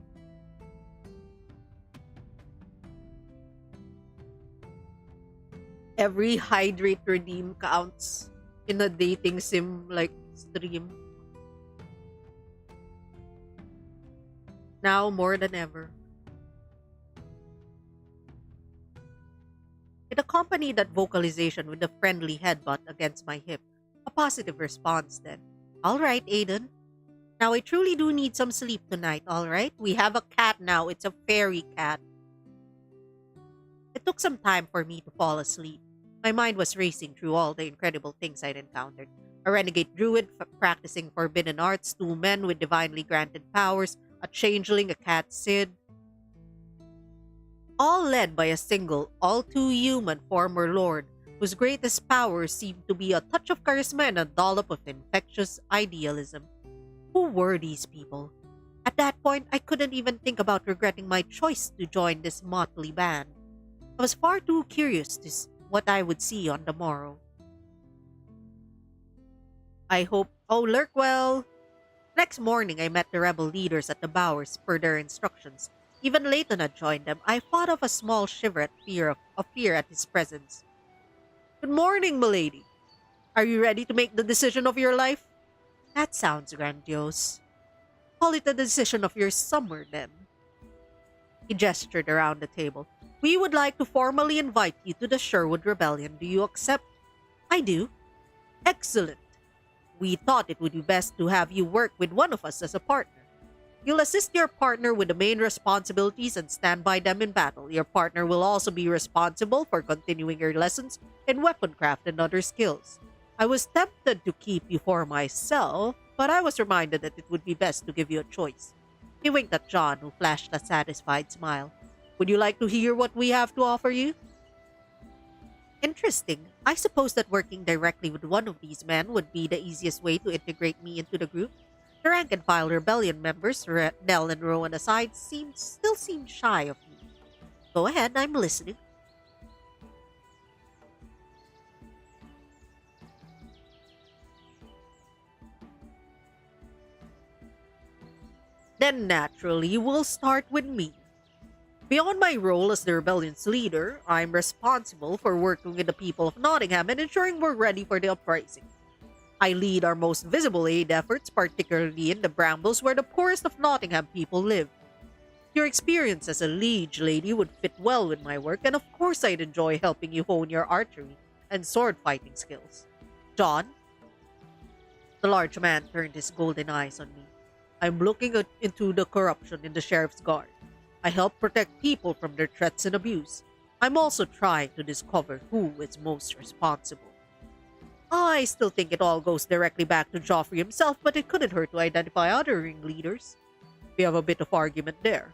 A: Every hydrate redeem counts in a dating sim like stream. Now more than ever. It accompanied that vocalization with a friendly headbutt against my hip. A positive response then. All right, Aiden. Now, I truly do need some sleep tonight, alright? We have a cat now. It's a fairy cat. It took some time for me to fall asleep. My mind was racing through all the incredible things I'd encountered. A renegade druid practicing forbidden arts, two men with divinely granted powers, a changeling, a cat Cid, all led by a single, all too human former lord, whose greatest power seemed to be a touch of charisma and a dollop of infectious idealism. Who were these people? At that point, I couldn't even think about regretting my choice to join this motley band. I was far too curious to what I would see on the morrow. I hope. Oh, lurk well. Next morning, I met the rebel leaders at the Bowers per their instructions. Even Leighton had joined them. I fought off a small shiver at fear at his presence. Good morning, milady. Are you ready to make the decision of your life? That sounds grandiose. Call it the decision of your summer, then. He gestured around the table. We would like to formally invite you to the Sherwood Rebellion. Do you accept? I do. Excellent. We thought it would be best to have you work with one of us as a partner. You'll assist your partner with the main responsibilities and stand by them in battle. Your partner will also be responsible for continuing your lessons in weaponcraft and other skills. I was tempted to keep you for myself, but I was reminded that it would be best to give you a choice. He winked at John, who flashed a satisfied smile. Would you like to hear what we have to offer you? Interesting. I suppose that working directly with one of these men would be the easiest way to integrate me into the group. The rank-and-file rebellion members, Nell and Rowan aside, still seem shy of me. Go ahead, I'm listening. Then naturally, we'll start with me. Beyond my role as the rebellion's leader, I'm responsible for working with the people of Nottingham and ensuring we're ready for the uprising. I lead our most visible aid efforts, particularly in the Brambles where the poorest of Nottingham people live. Your experience as a liege lady would fit well with my work, and of course I'd enjoy helping you hone your archery and sword fighting skills. John? The large man turned his golden eyes on me. I'm looking into the corruption in the sheriff's guard. I help protect people from their threats and abuse. I'm also trying to discover who is most responsible. I still think it all goes directly back to Joffrey himself, but it couldn't hurt to identify other ringleaders. We have a bit of argument there.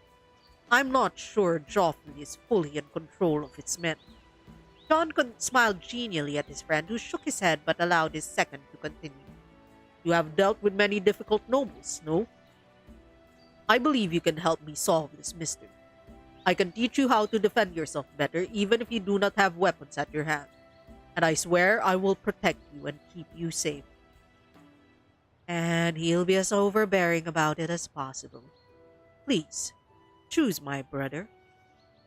A: I'm not sure Joffrey is fully in control of his men. John smiled genially at his friend, who shook his head but allowed his second to continue. You have dealt with many difficult nobles, no? I believe you can help me solve this mystery. I can teach you how to defend yourself better, even if you do not have weapons at your hand. And I swear I will protect you and keep you safe. And he'll be as overbearing about it as possible. Please, choose my brother.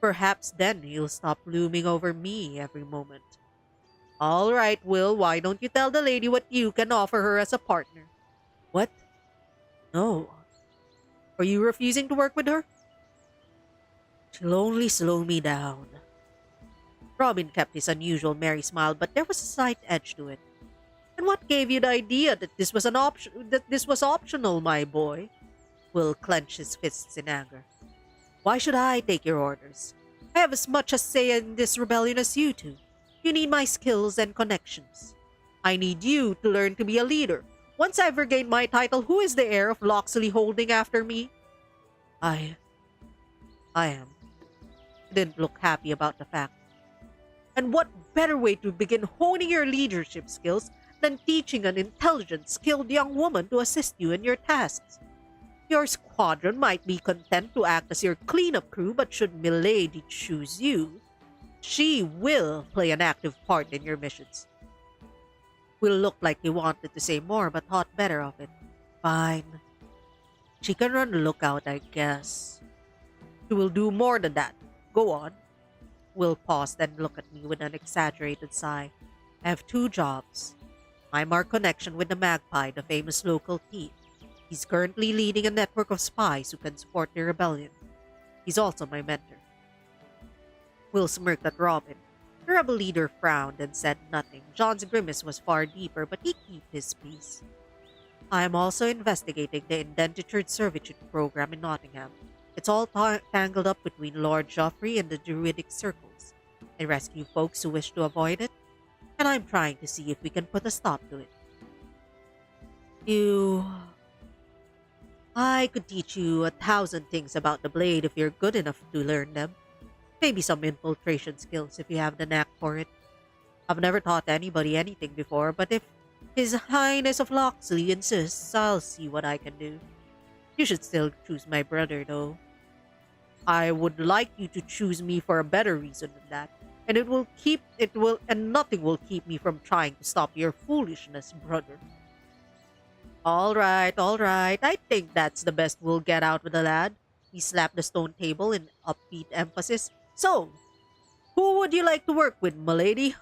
A: Perhaps then he'll stop looming over me every moment. All right, Will, why don't you tell the lady what you can offer her as a partner? What? No. Are you refusing to work with her? She'll only slow me down. Robin kept his unusual merry smile, but there was a slight edge to it. And what gave you the idea that this was optional, my boy? Will clenched his fists in anger. Why should I take your orders? I have as much a say in this rebellion as you do. You need my skills and connections. I need you to learn to be a leader. Once I've regained my title, who is the heir of Locksley holding after me? I am. He didn't look happy about the fact. And what better way to begin honing your leadership skills than teaching an intelligent, skilled young woman to assist you in your tasks? Your squadron might be content to act as your cleanup crew, but should Milady choose you, she will play an active part in your missions. Will looked like he wanted to say more, but thought better of it. Fine. She can run the lookout, I guess. She will do more than that. Go on. Will paused and looked at me with an exaggerated sigh. I have two jobs. I'm our connection with the Magpie, the famous local thief. He's currently leading a network of spies who can support the rebellion. He's also my mentor. Will smirked at Robin. The rebel leader frowned and said nothing. John's grimace was far deeper, but he kept his peace. I am also investigating the indentured servitude program in Nottingham. It's all tangled up between Lord Joffrey and the Druidic circles. I rescue folks who wish to avoid it, and I'm trying to see if we can put a stop to it. You. I could teach you 1,000 things about the blade if you're good enough to learn them. Maybe some infiltration skills if you have the knack for it. I've never taught anybody anything before, but if His Highness of Locksley insists, I'll see what I can do. You should still choose my brother, though. I would like you to choose me for a better reason than that, and and nothing will keep me from trying to stop your foolishness, brother. All right, all right. I think that's the best we'll get out of the lad. He slapped the stone table in upbeat emphasis. So, who would you like to work with, m'lady?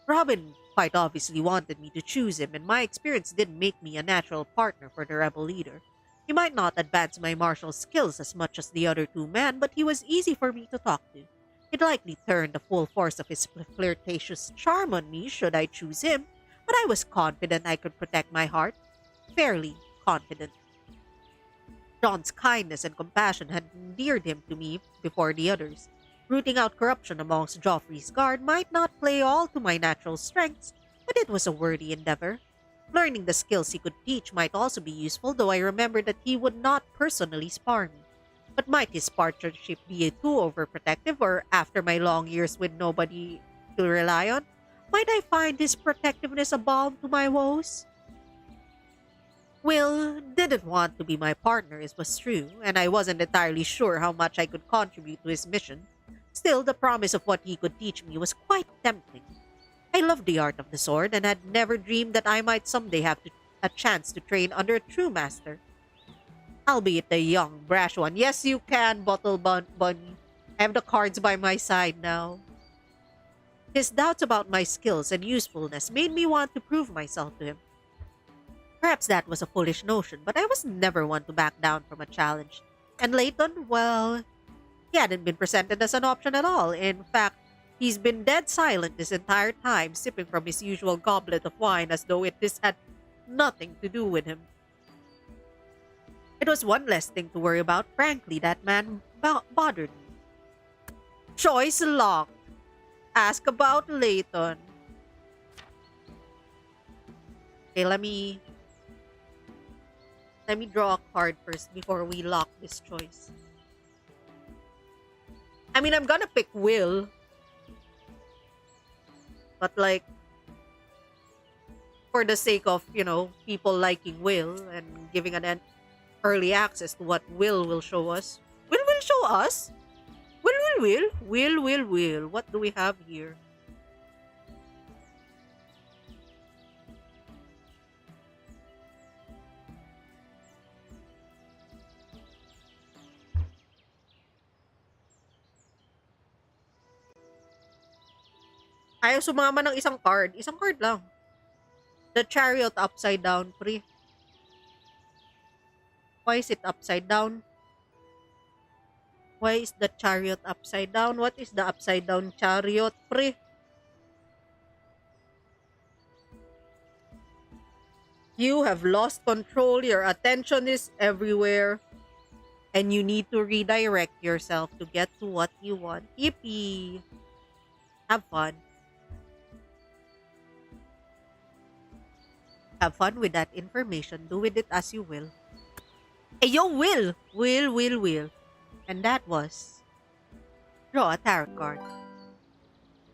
A: Robin quite obviously wanted me to choose him, and my experience didn't make me a natural partner for the rebel leader. He might not advance my martial skills as much as the other two men, but he was easy for me to talk to. He'd likely turn the full force of his flirtatious charm on me should I choose him, but I was confident I could protect my heart. Fairly confident. John's kindness and compassion had endeared him to me before the others. Rooting out corruption amongst Joffrey's guard might not play all to my natural strengths, but it was a worthy endeavor. Learning the skills he could teach might also be useful, though I remembered that he would not personally spar me. But might his partnership be too overprotective, or after my long years with nobody to rely on, might I find his protectiveness a balm to my woes? Will didn't want to be my partner, it was true, and I wasn't entirely sure how much I could contribute to his mission. Still, the promise of what he could teach me was quite tempting. I loved the art of the sword, and had never dreamed that I might someday have a chance to train under a true master. Albeit a young, brash one. Yes, you can, Bunny. I have the cards by my side now. His doubts about my skills and usefulness made me want to prove myself to him. Perhaps that was a foolish notion, but I was never one to back down from a challenge. And Leighton, well, he hadn't been presented as an option at all. In fact, he's been dead silent this entire time, sipping from his usual goblet of wine as though this had nothing to do with him. It was one less thing to worry about. Frankly, that man bothered me. Choice locked. Ask about Leighton. Okay, let me draw a card first before we lock this choice. I mean, I'm gonna pick Will. But like, for the sake of, people liking Will and giving an early access to what Will show us. Will show us? Will. What do we have here? Ayaw sumama ng isang card. Isang card lang. The Chariot upside down, pre. Why is it upside down? Why is the Chariot upside down? What is the upside down Chariot, pre? You have lost control. Your attention is everywhere. And you need to redirect yourself to get to what you want. Yippee! Have fun. Have fun with that information. Do with it as you will. Hey, yo, Will! Will. And that was... Draw a tarot card.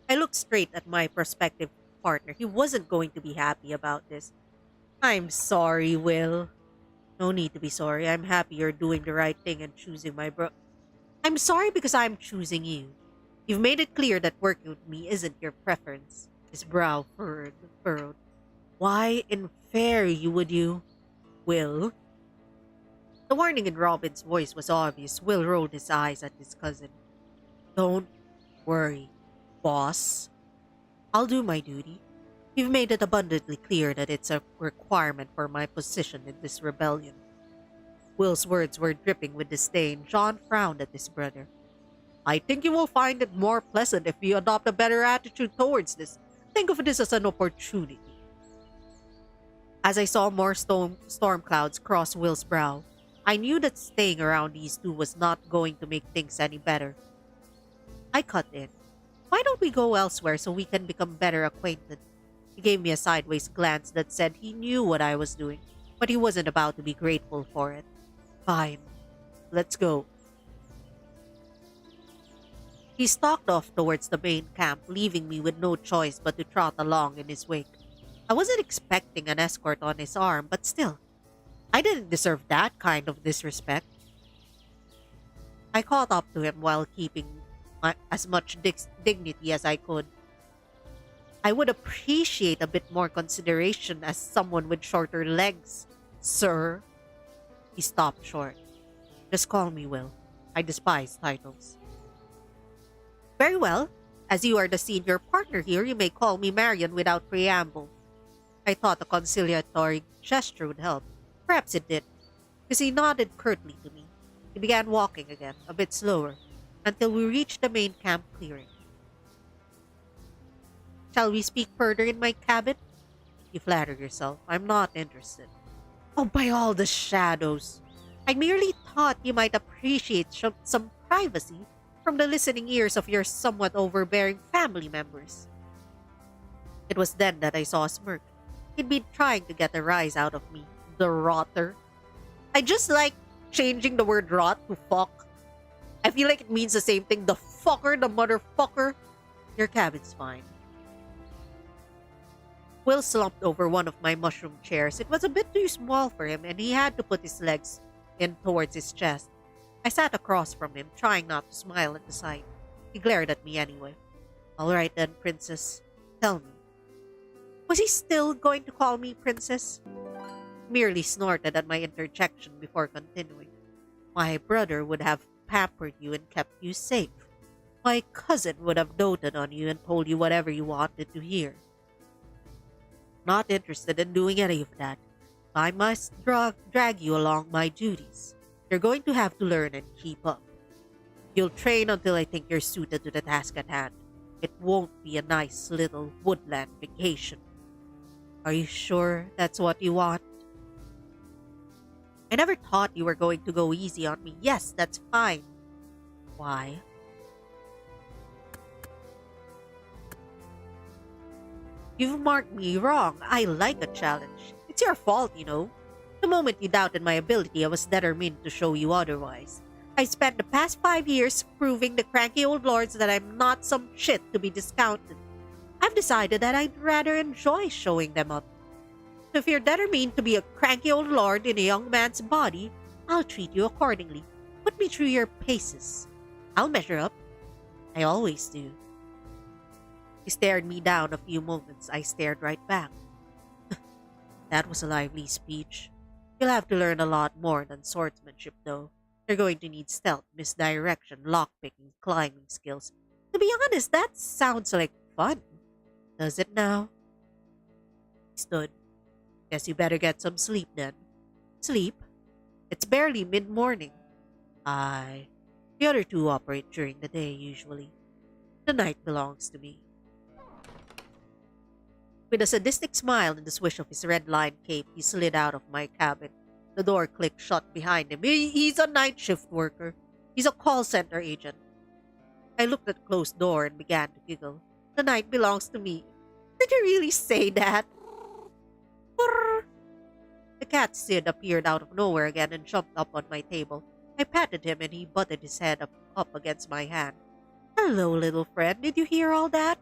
A: I looked straight at my prospective partner. He wasn't going to be happy about this. I'm sorry, Will. No need to be sorry. I'm happy you're doing the right thing and choosing my bro... I'm sorry because I'm choosing you. You've made it clear that working with me isn't your preference. His brow furrowed. Why in fair would you, Will? The warning in Robin's voice was obvious. Will rolled his eyes at his cousin. Don't worry, boss. I'll do my duty. You've made it abundantly clear that it's a requirement for my position in this rebellion. Will's words were dripping with disdain. John frowned at his brother. I think you will find it more pleasant if you adopt a better attitude towards this. Think of this as an opportunity. As I saw more storm clouds cross Will's brow, I knew that staying around these two was not going to make things any better. I cut in. Why don't we go elsewhere so we can become better acquainted? He gave me a sideways glance that said he knew what I was doing, but he wasn't about to be grateful for it. Fine, let's go. He stalked off towards the main camp, leaving me with no choice but to trot along in his wake. I wasn't expecting an escort on his arm, but still, I didn't deserve that kind of disrespect. I caught up to him while keeping as much dignity as I could. I would appreciate a bit more consideration as someone with shorter legs, sir. He stopped short. Just call me Will. I despise titles. Very well. As you are the senior partner here, you may call me Marion without preamble. I thought a conciliatory gesture would help. Perhaps it did, because he nodded curtly to me. He began walking again, a bit slower, until we reached the main camp clearing. Shall we speak further in my cabin? You flatter yourself. I'm not interested. Oh, by all the shadows. I merely thought you might appreciate some privacy from the listening ears of your somewhat overbearing family members. It was then that I saw a smirk. He'd been trying to get a rise out of me. The rotter. I just like changing the word rot to fuck. I feel like it means the same thing. The fucker, the motherfucker. Your cabin's fine. Will slumped over one of my mushroom chairs. It was a bit too small for him, and he had to put his legs in towards his chest. I sat across from him, trying not to smile at the sight. He glared at me anyway. All right then, princess. Tell me. Was he still going to call me princess? Merely snorted at my interjection before continuing. My brother would have pampered you and kept you safe. My cousin would have doted on you and told you whatever you wanted to hear. Not interested in doing any of that. I must drag you along my duties. You're going to have to learn and keep up. You'll train until I think you're suited to the task at hand. It won't be a nice little woodland vacation. Are you sure that's what you want? I never thought you were going to go easy on me. Yes, that's fine. Why? You've marked me wrong. I like a challenge. It's your fault, you know. The moment you doubted my ability, I was determined to show you otherwise. I spent the past 5 years proving the cranky old lords that I'm not some shit to be discounted. I've decided that I'd rather enjoy showing them up. So if you're determined to be a cranky old lord in a young man's body, I'll treat you accordingly. Put me through your paces. I'll measure up. I always do. He stared me down a few moments. I stared right back. That was a lively speech. You'll have to learn a lot more than swordsmanship, though. You're going to need stealth, misdirection, lockpicking, climbing skills. To be honest, that sounds like fun. Does it now? He stood. Guess you better get some sleep then. Sleep? It's barely mid-morning. Aye. The other two operate during the day, usually. The night belongs to me. With a sadistic smile and the swish of his red-lined cape, he slid out of my cabin. The door clicked shut behind him. He's a night shift worker. He's a call center agent. I looked at the closed door and began to giggle. The night belongs to me. Did you really say that? Brrr. The cat Sid appeared out of nowhere again and jumped up on my table. I patted him and he butted his head up against my hand. Hello, little friend. Did you hear all that?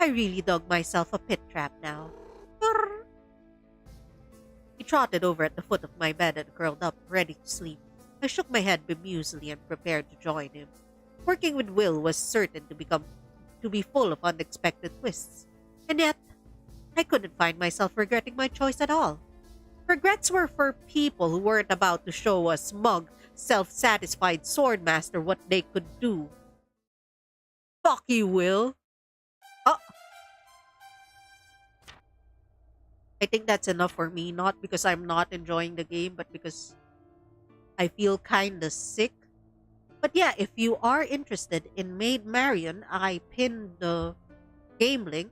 A: I really dug myself a pit trap now. Brrr. He trotted over at the foot of my bed and curled up, ready to sleep. I shook my head bemusedly and prepared to join him. Working with Will was certain to be full of unexpected twists. And yet, I couldn't find myself regretting my choice at all. Regrets were for people who weren't about to show a smug, self-satisfied swordmaster what they could do. Fuck you, Will. I think that's enough for me, not because I'm not enjoying the game, but because I feel kinda sick. But yeah, if you are interested in Maid Marion, I pinned the game link.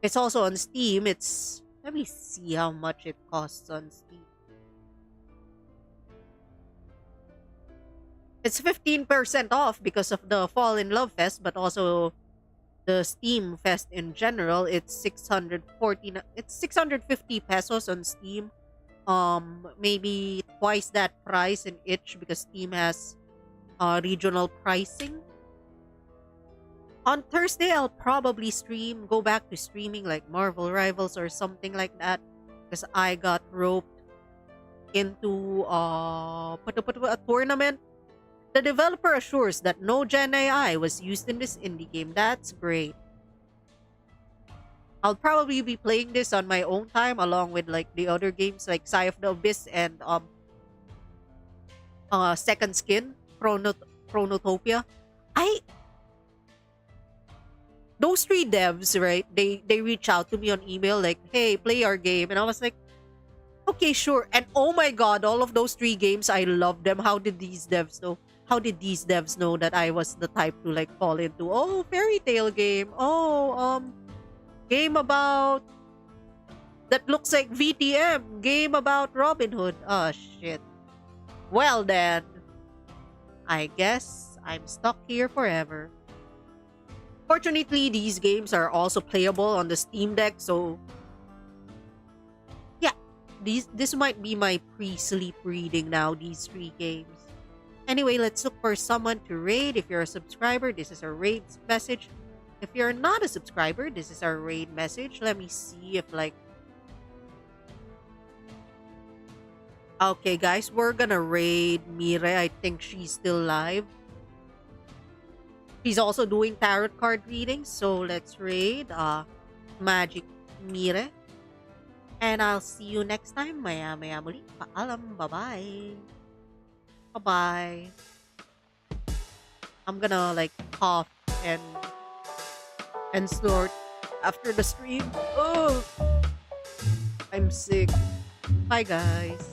A: It's also on Steam. It's Let me see how much it costs on Steam. It's 15% off because of the Fall in Love Fest, but also the Steam Fest in general. It's 650 pesos on Steam. Maybe twice that price in itch because Steam has regional pricing. On Thursday, I'll probably go back to streaming like Marvel Rivals or something like that because I got roped into a tournament. The developer assures that no Gen AI was used in this indie game. That's great. I'll probably be playing this on my own time along with like the other games like Sigh of the Abyss and Second Skin, Chronotopia. I Those three devs, right? They reach out to me on email like, "Hey, play our game." And I was like, "Okay, sure." And oh my god, all of those three games, I love them. How did these devs know? How did these devs know that I was the type to like fall into, "Oh, fairy tale game. Oh, game about that looks like VTM. Game about Robin Hood." Oh shit. Well then, I guess I'm stuck here forever. Fortunately, these games are also playable on the Steam Deck, so yeah, this might be my pre-sleep reading now, these three games. Anyway, let's look for someone to raid. If you're a subscriber, this is our raid message. If you're not a subscriber, this is our raid message. Let me see if like... Okay, guys, we're gonna raid Mire. I think she's still live. She's also doing tarot card readings, so let's raid Magic Mire. And I'll see you next time. Maya muli. Paalam. Bye-bye. Bye-bye. I'm gonna like cough and snort after the stream. Oh, I'm sick. Bye, guys.